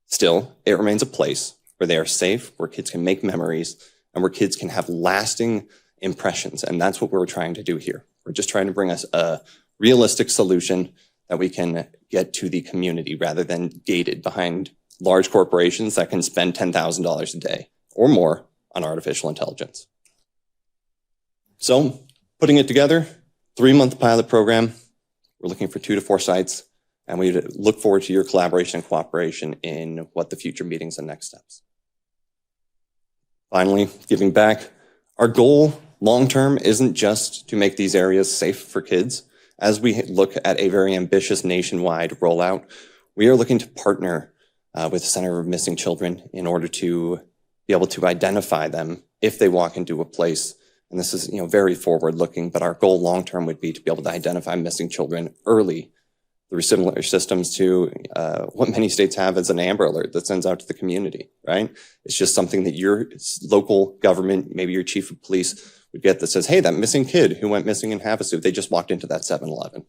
Still, it remains a place where they are safe, where kids can make memories, and where kids can have lasting impressions. And that's what we're trying to do here. We're just trying to bring us a realistic solution that we can get to the community rather than gated behind large corporations that can spend $10,000 a day or more on artificial intelligence. So putting it together, 3-month pilot program. We're looking for 2 to 4 sites, and we look forward to your collaboration and cooperation in what the future meetings and next steps. Finally, giving back. Our goal long-term isn't just to make these areas safe for kids. As we look at a very ambitious nationwide rollout, we are looking to partner with the Center for Missing Children in order to be able to identify them if they walk into a place. And this is, very forward-looking, but our goal long-term would be to be able to identify missing children early through similar systems to what many states have as an Amber Alert that sends out to the community, right? It's just something that your local government, maybe your chief of police, would get that says, hey, that missing kid who went missing in Havasu, they just walked into that 7-Eleven.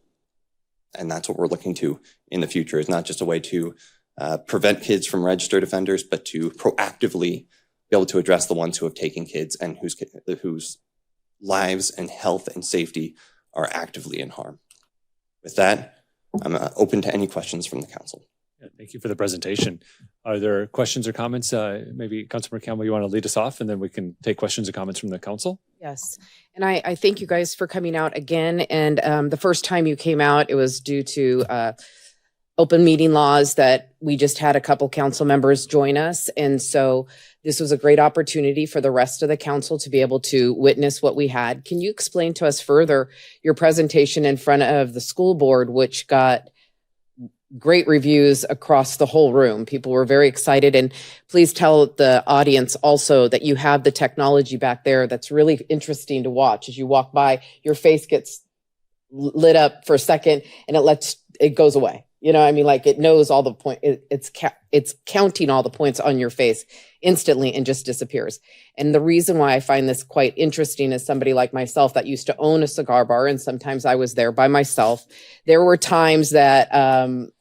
And that's what we're looking to in the future. It's not just a way to prevent kids from registered offenders, but to proactively be able to address the ones who have taken kids and whose lives and health and safety are actively in harm. With that, I'm open to any questions from the council. Yeah, thank you for the presentation. Are there questions or comments? Maybe Councilmember Campbell, you want to lead us off, and then we can take questions and comments from the council? Yes. And I thank you guys for coming out again. And the first time you came out, it was due to open meeting laws that we just had a couple council members join us. And so this was a great opportunity for the rest of the council to be able to witness what we had. Can you explain to us further your presentation in front of the school board, which got great reviews across the whole room? People were very excited. And please tell the audience also that you have the technology back there that's really interesting to watch. As you walk by, your face gets lit up for a second and it goes away. It knows all the points. It's counting all the points on your face instantly and just disappears. And the reason why I find this quite interesting is somebody like myself that used to own a cigar bar, and sometimes I was there by myself. There were times that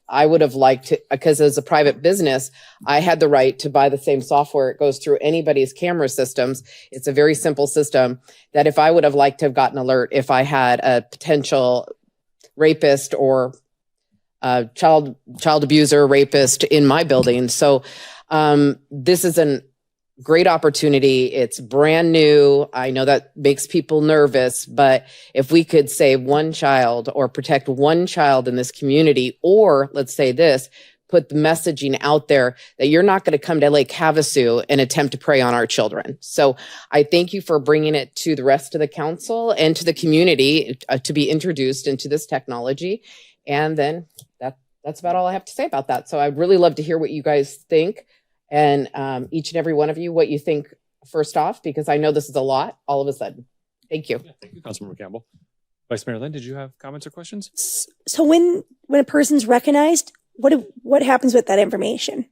I would have liked to, because as a private business, I had the right to buy the same software. It goes through anybody's camera systems. It's a very simple system that if I would have liked to have gotten alert if I had a potential rapist or child abuser, rapist in my building. So this is a great opportunity. It's brand new. I know that makes people nervous, but if we could save one child or protect one child in this community, or let's say this, put the messaging out there that you're not going to come to Lake Havasu and attempt to prey on our children. So I thank you for bringing it to the rest of the council and to the community to be introduced into this technology. And then that's about all I have to say about that. So I'd really love to hear what you guys think, and each and every one of you, what you think first off, because I know this is a lot all of a sudden. Thank you. Yeah, thank you, Councilmember Campbell. Vice Mayor Lynn, did you have comments or questions? So when a person's recognized, what happens with that information?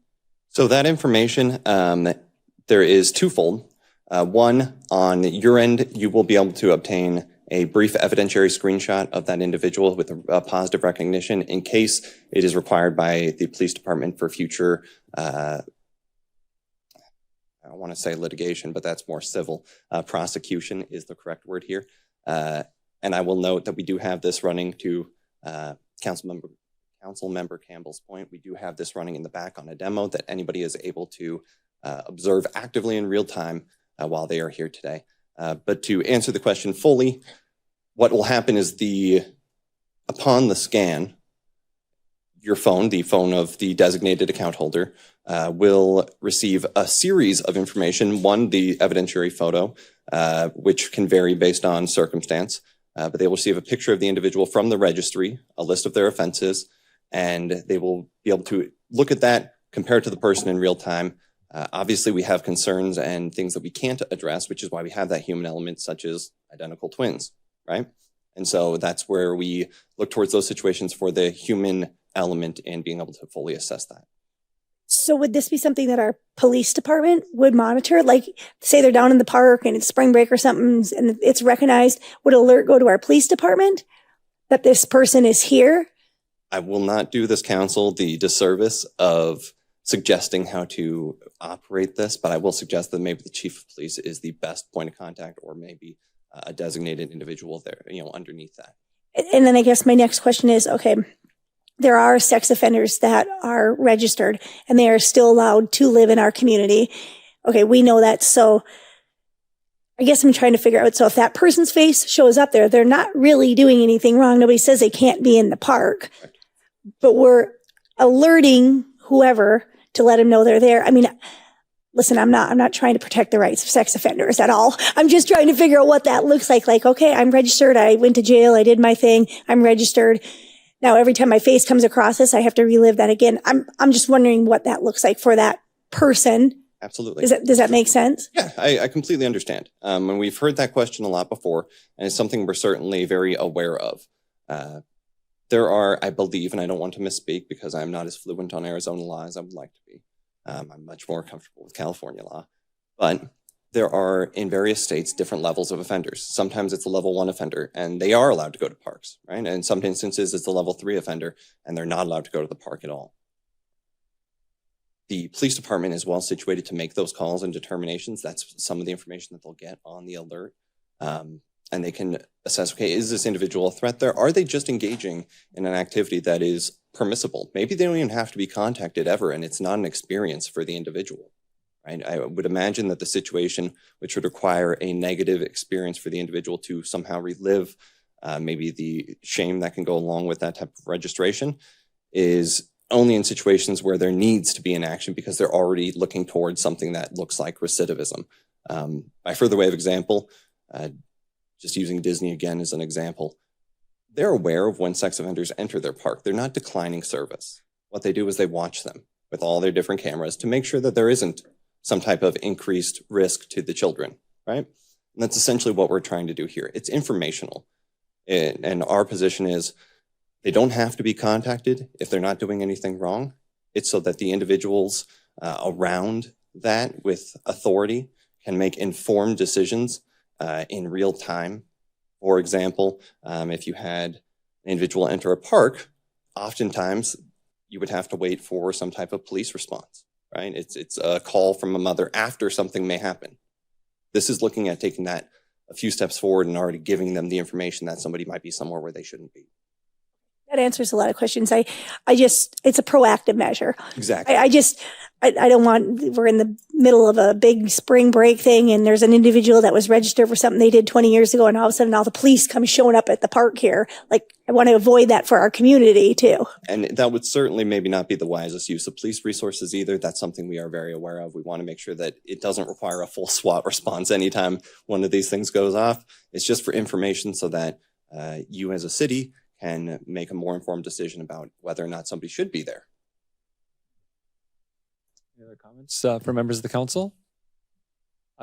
So that information, there is twofold. One, on your end, you will be able to obtain a brief evidentiary screenshot of that individual with a positive recognition in case it is required by the police department for future, I want to say litigation, but that's more civil. Prosecution is the correct word here. And I will note that we do have this running to Council Member Campbell's point. We do have this running in the back on a demo that anybody is able to observe actively in real time while they are here today. But to answer the question fully, what will happen is upon the scan, your phone, the phone of the designated account holder, will receive a series of information. One, the evidentiary photo, which can vary based on circumstance, but they will receive a picture of the individual from the registry, a list of their offenses, and they will be able to look at that, compare it to the person in real time. Obviously, we have concerns and things that we can't address, which is why we have that human element, such as identical twins, right? And so that's where we look towards those situations for the human element and being able to fully assess that. So would this be something that our police department would monitor? Like, say they're down in the park and it's spring break or something and it's recognized, would alert go to our police department that this person is here? I will not do this council the disservice of suggesting how to operate this, but I will suggest that maybe the chief of police is the best point of contact, or maybe a designated individual there, underneath that. And then I guess my next question is, okay, there are sex offenders that are registered and they are still allowed to live in our community. Okay, we know that. So I guess I'm trying to figure out, so if that person's face shows up there, they're not really doing anything wrong. Nobody says they can't be in the park, but we're alerting whoever to let them know they're there. I mean, listen, I'm not trying to protect the rights of sex offenders at all. I'm just trying to figure out what that looks like. Like, okay, I'm registered. I went to jail. I did my thing. I'm registered. Now, every time my face comes across this, I have to relive that again. I'm just wondering what that looks like for that person. Absolutely. Does that make sense? Yeah, I completely understand. And we've heard that question a lot before, and it's something we're certainly very aware of. There are, I believe, and I don't want to misspeak because I'm not as fluent on Arizona law as I would like to be. I'm much more comfortable with California law. But there are, in various states, different levels of offenders. Sometimes it's a level 1 offender, and they are allowed to go to parks, right? And in some instances, it's a level 3 offender, and they're not allowed to go to the park at all. The police department is well situated to make those calls and determinations. That's some of the information that they'll get on the alert. And they can assess, okay, is this individual a threat there? Are they just engaging in an activity that is permissible? Maybe they don't even have to be contacted ever, and it's not an experience for the individual, right? I would imagine that the situation which would require a negative experience for the individual to somehow relive maybe the shame that can go along with that type of registration is only in situations where there needs to be an action because they're already looking towards something that looks like recidivism. By further way of example, just using Disney again as an example, they're aware of when sex offenders enter their park. They're not declining service. What they do is they watch them with all their different cameras to make sure that there isn't some type of increased risk to the children, right? And that's essentially what we're trying to do here. It's informational. And our position is they don't have to be contacted if they're not doing anything wrong. It's so that the individuals around that with authority can make informed decisions in real time. For example, if you had an individual enter a park, oftentimes you would have to wait for some type of police response, right? It's a call from a mother after something may happen. This is looking at taking that a few steps forward and already giving them the information that somebody might be somewhere where they shouldn't be. That answers a lot of questions. It's a proactive measure. Exactly. I don't want, we're in the middle of a big spring break thing and there's an individual that was registered for something they did 20 years ago and all of a sudden all the police come showing up at the park here. Like, I want to avoid that for our community too. And that would certainly maybe not be the wisest use of police resources either. That's something we are very aware of. We want to make sure that it doesn't require a full SWAT response anytime one of these things goes off. It's just for information so that you as a city can make a more informed decision about whether or not somebody should be there. Any other comments from members of the council?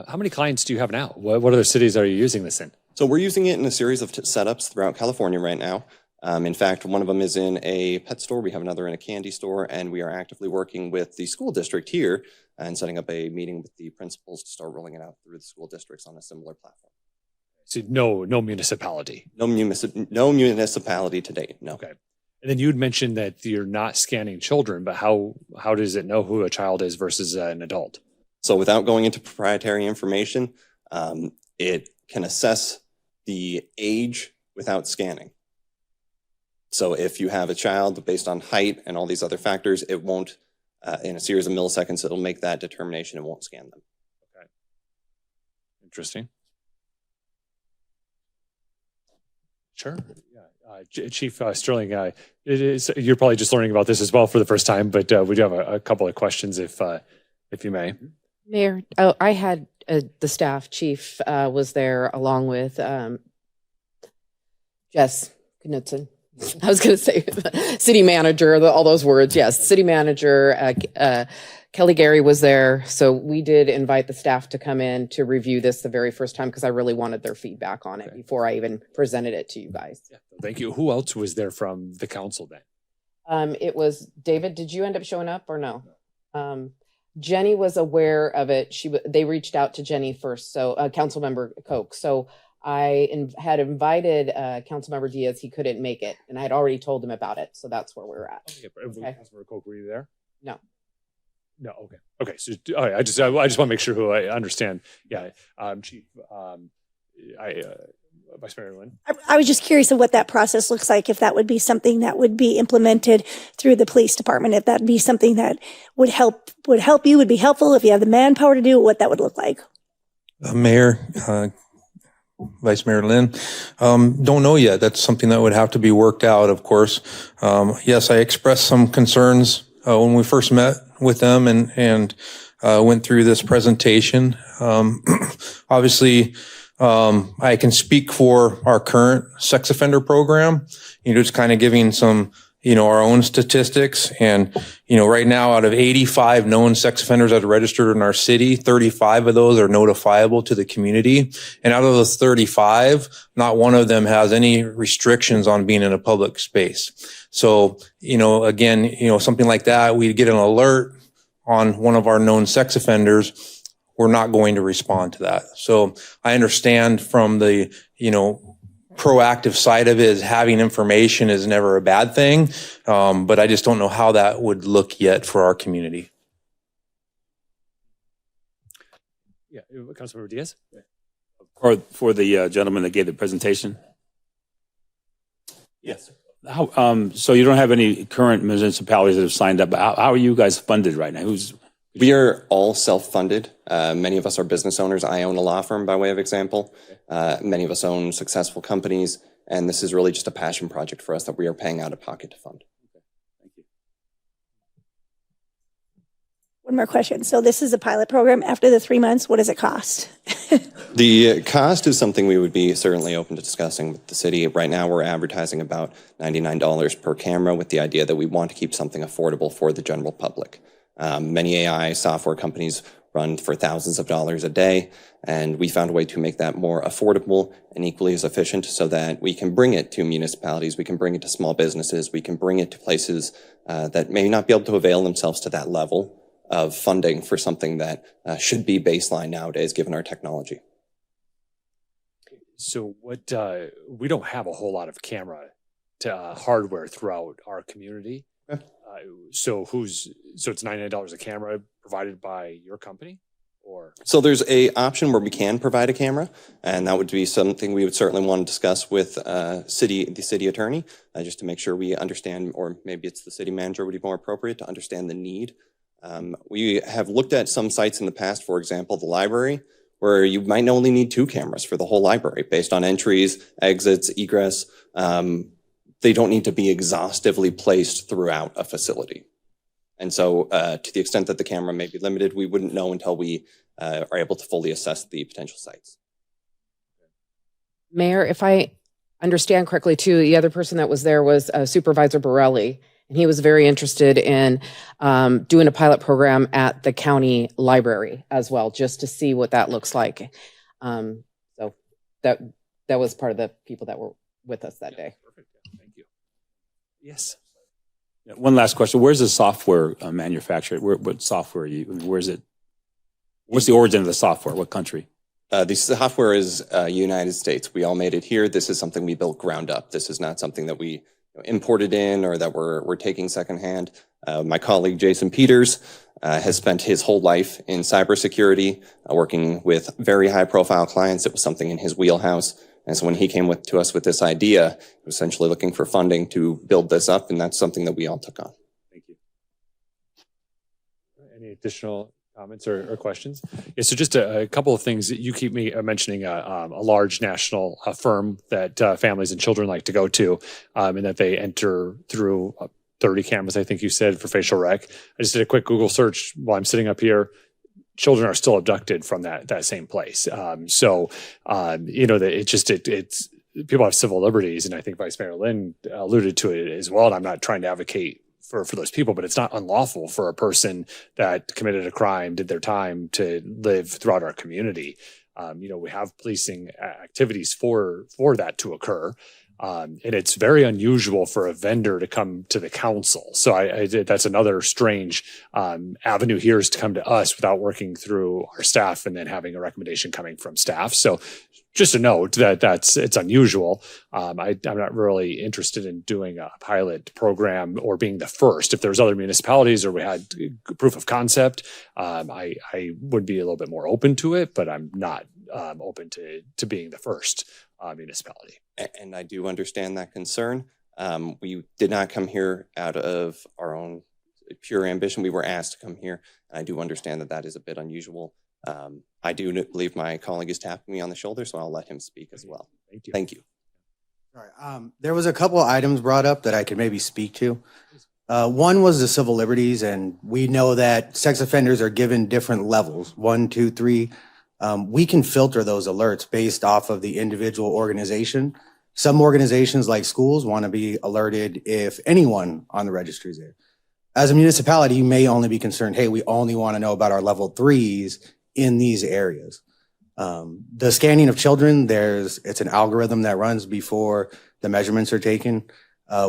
How many clients do you have now? What other cities are you using this in? So we're using it in a series of setups throughout California right now. In fact, one of them is in a pet store. We have another in a candy store, and we are actively working with the school district here and setting up a meeting with the principals to start rolling it out through the school districts on a similar platform. So no municipality. No municipality to date. No. Okay. And then you'd mentioned that you're not scanning children, but how does it know who a child is versus an adult? So without going into proprietary information, it can assess the age without scanning. So if you have a child based on height and all these other factors, it won't, in a series of milliseconds, it'll make that determination and won't scan them. Okay. Interesting. Sure. Yeah. Chief Sterling, you're probably just learning about this as well for the first time, but we do have a couple of questions if you may. Mayor, I had the staff chief was there along with Jess Knudsen. I was going to say city manager, all those words. Yes, city manager. Kelly Gary was there. So we did invite the staff to come in to review this the very first time because I really wanted their feedback on it before I even presented it to you guys. Yeah, thank you. Who else was there from the council then? It was David. Did you end up showing up or no? Jenny was aware of it. They reached out to Jenny first. So Councilmember Koch. So I had invited Councilmember Diaz. He couldn't make it, and I had already told him about it. So that's where we're at. Okay. Councilmember Koch, were you there? No. No. Okay. So all right, I just want to make sure who I understand. Yeah. Chief, Vice Mayor Lynn. I was just curious of what that process looks like, if that would be something that would be implemented through the police department, if that'd be something that would help you, would be helpful, if you have the manpower to do it, what that would look like. Mayor, Vice Mayor Lynn, don't know yet. That's something that would have to be worked out, of course. Yes, I expressed some concerns when we first met with them and went through this presentation. Obviously, I can speak for our current sex offender program, just kind of giving some, our own statistics. And, right now out of 85 known sex offenders that are registered in our city, 35 of those are notifiable to the community. And out of those 35, not one of them has any restrictions on being in a public space. So, again, something like that, we get an alert on one of our known sex offenders. We're not going to respond to that. So I understand from the, proactive side of it is having information is never a bad thing. But I just don't know how that would look yet for our community. Yeah, Councilmember Diaz. For the gentleman that gave the presentation. Yes. So you don't have any current municipalities that have signed up. How are you guys funded right now? We are all self-funded. Many of us are business owners. I own a law firm by way of example. Many of us own successful companies. And this is really just a passion project for us that we are paying out of pocket to fund. Thank you. One more question. So this is a pilot program. After the 3 months, what does it cost? The cost is something we would be certainly open to discussing with the city. Right now, we're advertising about $99 per camera with the idea that we want to keep something affordable for the general public. Many AI software companies run for thousands of dollars a day, and we found a way to make that more affordable and equally as efficient so that we can bring it to municipalities, we can bring it to small businesses, we can bring it to places that may not be able to avail themselves to that level of funding for something that should be baseline nowadays given our technology. So we don't have a whole lot of camera hardware throughout our community. So it's $99 a camera provided by your company, or? So there's a option where we can provide a camera, and that would be something we would certainly want to discuss with the city attorney, just to make sure we understand, or maybe it's the city manager would be more appropriate to understand the need. We have looked at some sites in the past, for example, the library, where you might only need 2 cameras for the whole library based on entries, exits, egress. They don't need to be exhaustively placed throughout a facility. And so to the extent that the camera may be limited, we wouldn't know until we are able to fully assess the potential sites. Mayor, if I understand correctly too, the other person that was there was Supervisor Borelli, and he was very interested in doing a pilot program at the county library as well, just to see what that looks like. So that was part of the people that were with us that day. Perfect. Thank you. Yes. Yeah, one last question. Where's the software manufactured? What software are you, where's it? What's the origin of the software? What country? The software is United States. We all made it here. This is something we built ground up. This is not something that we imported in or that we're taking secondhand. My colleague, Jason Peters, has spent his whole life in cybersecurity, working with very high profile clients. It was something in his wheelhouse. And so when he came to us with this idea, he was essentially looking for funding to build this up, and that's something that we all took on. Thank you. Any additional comments or questions? Yeah, so just a couple of things. You keep me mentioning a large national firm that families and children like to go to, and that they enter through 30 cameras, I think you said, for facial rec. I just did a quick Google search while I'm sitting up here. Children are still abducted from that same place. It's people have civil liberties, and I think Vice Mayor Lynn alluded to it as well. And I'm not trying to advocate for those people, but it's not unlawful for a person that committed a crime, did their time, to live throughout our community. We have policing activities for that to occur. And it's very unusual for a vendor to come to the council. So that's another strange avenue here, is to come to us without working through our staff and then having a recommendation coming from staff. So just a note that it's unusual. I'm not really interested in doing a pilot program or being the first. If there's other municipalities or we had proof of concept, I would be a little bit more open to it, but I'm not open to being the first municipality. And I do understand that concern. We did not come here out of our own pure ambition. We were asked to come here. And I do understand that that is a bit unusual. I do believe my colleague is tapping me on the shoulder, so I'll let him speak as well. Thank you. Thank you. There was a couple of items brought up that I could maybe speak to. One was the civil liberties, and we know that sex offenders are given different levels, 1, 2, 3. We can filter those alerts based off of the individual organization. Some organizations like schools want to be alerted if anyone on the registry is there. As a municipality, you may only be concerned, hey, we only want to know about our level 3s in these areas. The scanning of children, it's an algorithm that runs before the measurements are taken.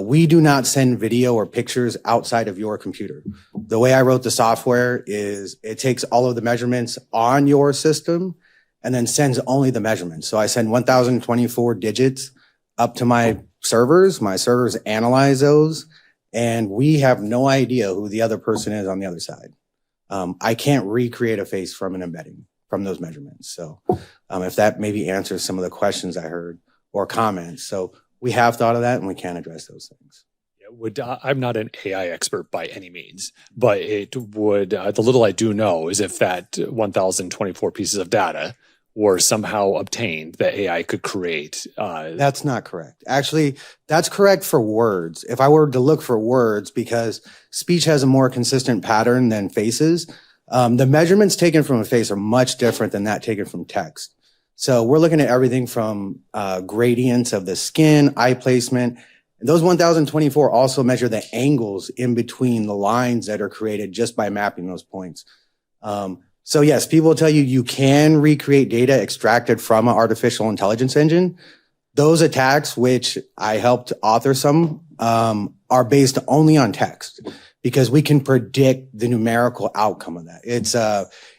We do not send video or pictures outside of your computer. The way I wrote the software is it takes all of the measurements on your system and then sends only the measurements. So I send 1,024 digits up to my servers. My servers analyze those, and we have no idea who the other person is on the other side. I can't recreate a face from an embedding from those measurements. So if that maybe answers some of the questions I heard or comments. So we have thought of that, and we can address those things. I'm not an AI expert by any means, but it would, the little I do know is if that 1,024 pieces of data were somehow obtained, that AI could create. That's not correct. Actually, that's correct for words. If I were to look for words, because speech has a more consistent pattern than faces, the measurements taken from a face are much different than that taken from text. So we're looking at everything from gradients of the skin, eye placement. And those 1,024 also measure the angles in between the lines that are created just by mapping those points. So yes, people will tell you you can recreate data extracted from an artificial intelligence engine. Those attacks, which I helped author some, are based only on text because we can predict the numerical outcome of that.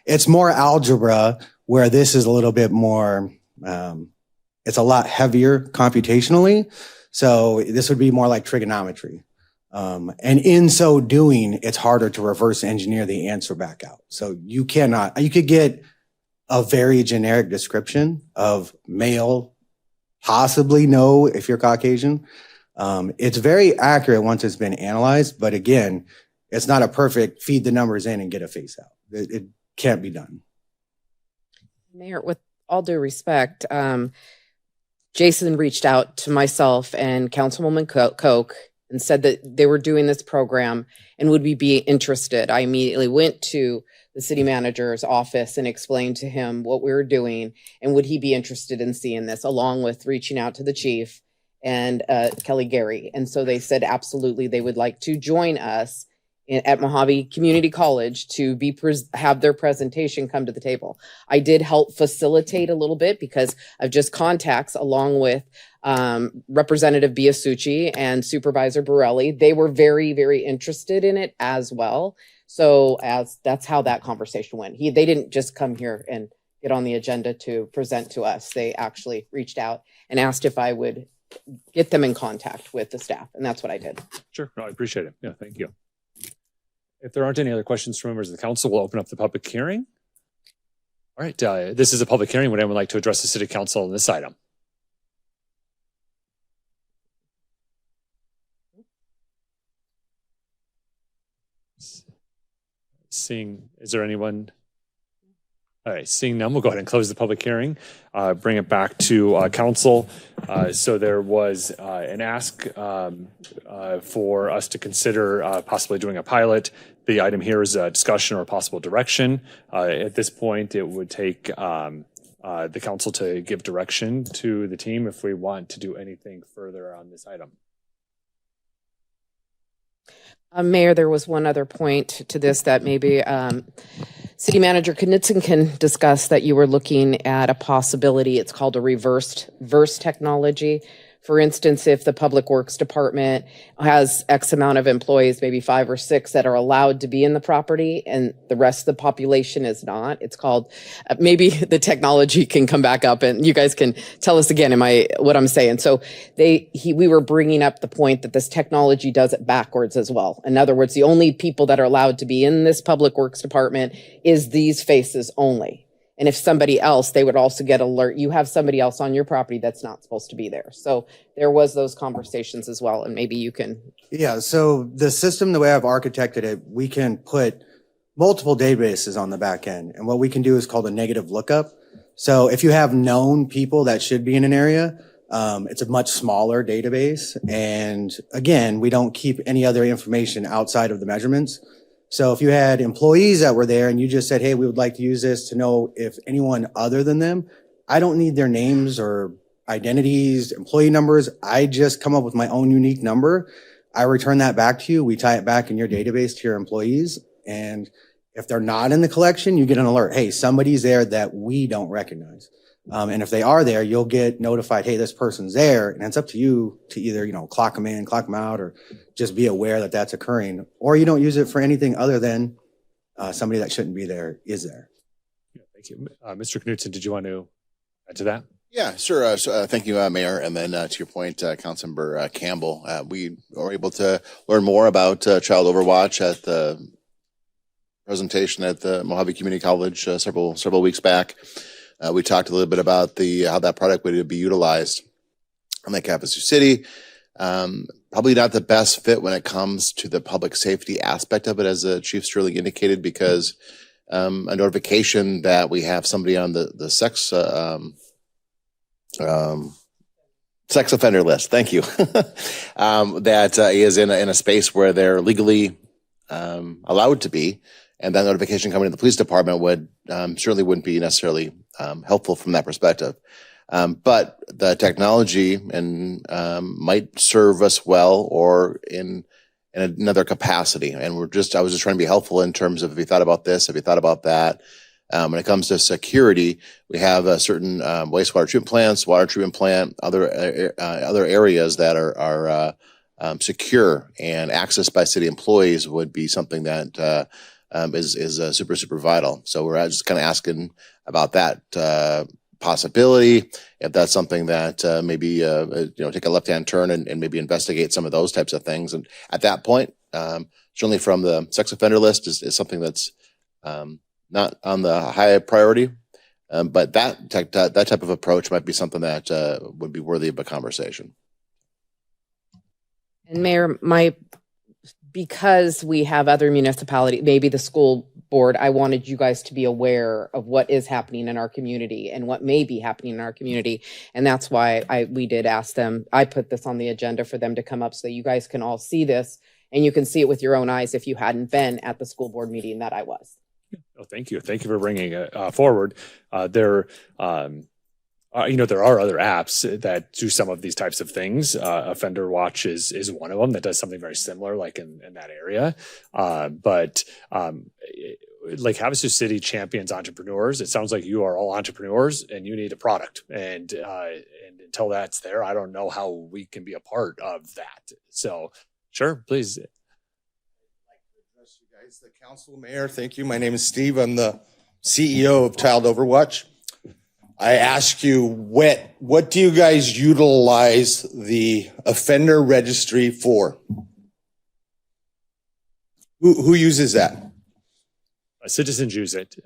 It's more algebra, where this is a little bit more, it's a lot heavier computationally. So this would be more like trigonometry. And in so doing, it's harder to reverse engineer the answer back out. So you could get a very generic description of male, possibly no if you're Caucasian. It's very accurate once it's been analyzed, but again, it's not a perfect feed the numbers in and get a face out. It can't be done. Mayor, with all due respect, Jason reached out to myself and Councilwoman Koch and said that they were doing this program and would we be interested. I immediately went to the city manager's office and explained to him what we were doing and would he be interested in seeing this, along with reaching out to the chief and Kelly Gary. And so they said absolutely they would like to join us at Mojave Community College to have their presentation come to the table. I did help facilitate a little bit because of just contacts along with Representative Biasucci and Supervisor Borelli. They were very, very interested in it as well. So that's how that conversation went. They didn't just come here and get on the agenda to present to us. They actually reached out and asked if I would get them in contact with the staff. And that's what I did. Sure. No, I appreciate it. Yeah, thank you. If there aren't any other questions from members of the council, we'll open up the public hearing. All right, this is a public hearing. Would anyone like to address the city council on this item? Is there anyone? All right, seeing none, we'll go ahead and close the public hearing, bring it back to council. So there was an ask for us to consider possibly doing a pilot. The item here is a discussion or possible direction. At this point, it would take the council to give direction to the team if we want to do anything further on this item. Mayor, there was one other point to this that maybe City Manager Knudsen can discuss, that you were looking at a possibility. It's called a reverse technology. For instance, if the Public Works Department has X amount of employees, maybe 5 or 6 that are allowed to be in the property and the rest of the population is not, it's called, maybe the technology can come back up and you guys can tell us again, what I'm saying. So we were bringing up the point that this technology does it backwards as well. In other words, the only people that are allowed to be in this Public Works Department is these faces only. And if somebody else, they would also get alert. You have somebody else on your property that's not supposed to be there. So there was those conversations as well. And maybe you can. Yeah, so the system, the way I've architected it, we can put multiple databases on the back end. And what we can do is called a negative lookup. So if you have known people that should be in an area, it's a much smaller database. And again, we don't keep any other information outside of the measurements. So if you had employees that were there and you just said, hey, we would like to use this to know if anyone other than them, I don't need their names or identities, employee numbers. I just come up with my own unique number. I return that back to you. We tie it back in your database to your employees. And if they're not in the collection, you get an alert. Hey, somebody's there that we don't recognize. And if they are there, you'll get notified, hey, this person's there. And it's up to you to either, clock them in, clock them out, or just be aware that that's occurring. Or you don't use it for anything other than somebody that shouldn't be there is there. Yeah, thank you. Mr. Knutson, did you want to add to that? Yeah, sure. Thank you, Mayor. And then to your point, Councilmember Campbell, we were able to learn more about Child Overwatch at the presentation at the Mojave Community College several weeks back. We talked a little bit about how that product would be utilized in Lake Havasu City. Probably not the best fit when it comes to the public safety aspect of it, as Chief Sterling indicated, because a notification that we have somebody on the sex offender list. Thank you. That is in a space where they're legally allowed to be, and that notification coming to the police department would certainly wouldn't be necessarily helpful from that perspective. But the technology and might serve us well, or in another capacity. And I was just trying to be helpful in terms of, if you thought about this, if you thought about that. When it comes to security, we have certain wastewater treatment plants, water treatment plant, other areas that are secure, and access by city employees would be something that is super vital. So we're just kind of asking about that possibility, if that's something that maybe take a left-hand turn and maybe investigate some of those types of things. And at that point, certainly from the sex offender list is something that's not on the high priority, but that type of approach might be something that would be worthy of a conversation. And Mayor, because we have other municipalities, maybe the school board, I wanted you guys to be aware of what is happening in our community and what may be happening in our community. And that's why we did ask them, I put this on the agenda for them to come up so that you guys can all see this, and you can see it with your own eyes if you hadn't been at the school board meeting that I was. Oh, thank you. Thank you for bringing it forward. There are other apps that do some of these types of things. Offender Watch is one of them that does something very similar, like in that area. But like Havasu City champions entrepreneurs. It sounds like you are all entrepreneurs and you need a product. And until that's there, I don't know how we can be a part of that. So sure, please. The council, mayor, thank you. My name is Steve. I'm the CEO of Child Overwatch. I ask you, what do you guys utilize the offender registry for? Who uses that? Citizens use it.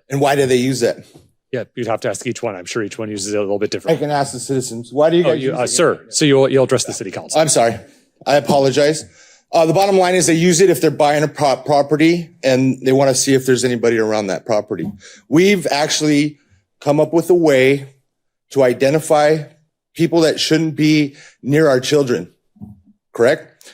And why do they use that? Yeah, you'd have to ask each one. I'm sure each one uses it a little bit different. I can ask the citizens. Why do you guys use it? Sir, so you'll address the city council. I'm sorry. I apologize. The bottom line is they use it if they're buying a property and they want to see if there's anybody around that property. We've actually come up with a way to identify people that shouldn't be near our children, correct?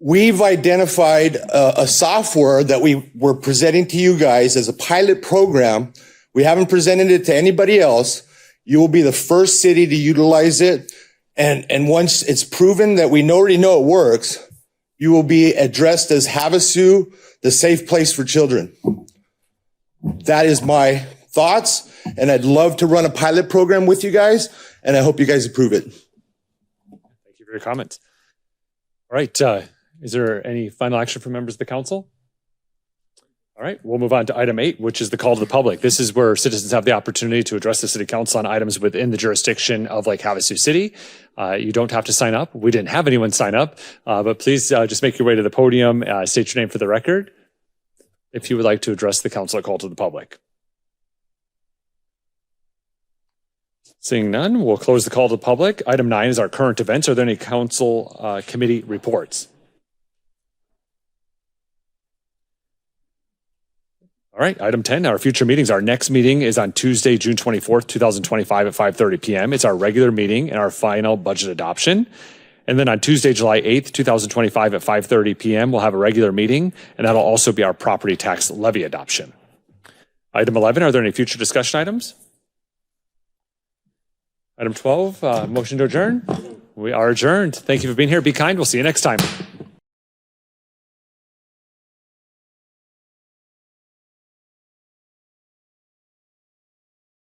We've identified a software that we were presenting to you guys as a pilot program. We haven't presented it to anybody else. You will be the first city to utilize it. And once it's proven that we already know it works, you will be addressed as Havasu, the safe place for children. That is my thoughts, and I'd love to run a pilot program with you guys, and I hope you guys approve it. Thank you for your comments. All right, is there any final action from members of the council? All right, we'll move on to item 8, which is the call to the public. This is where citizens have the opportunity to address the city council on items within the jurisdiction of Lake Havasu City. You don't have to sign up. We didn't have anyone sign up, but please just make your way to the podium, state your name for the record, if you would like to address the council at call to the public. Seeing none, we'll close the call to the public. Item 9 is our current events. Are there any council committee reports? All right, item 10, our future meetings. Our next meeting is on Tuesday, June 24th, 2025 at 5:30 p.m. It's our regular meeting and our final budget adoption. And then on Tuesday, July 8th, 2025 at 5:30 p.m., we'll have a regular meeting, and that'll also be our property tax levy adoption. Item 11, are there any future discussion items? Item 12, motion to adjourn. We are adjourned. Thank you for being here. Be kind. We'll see you next time.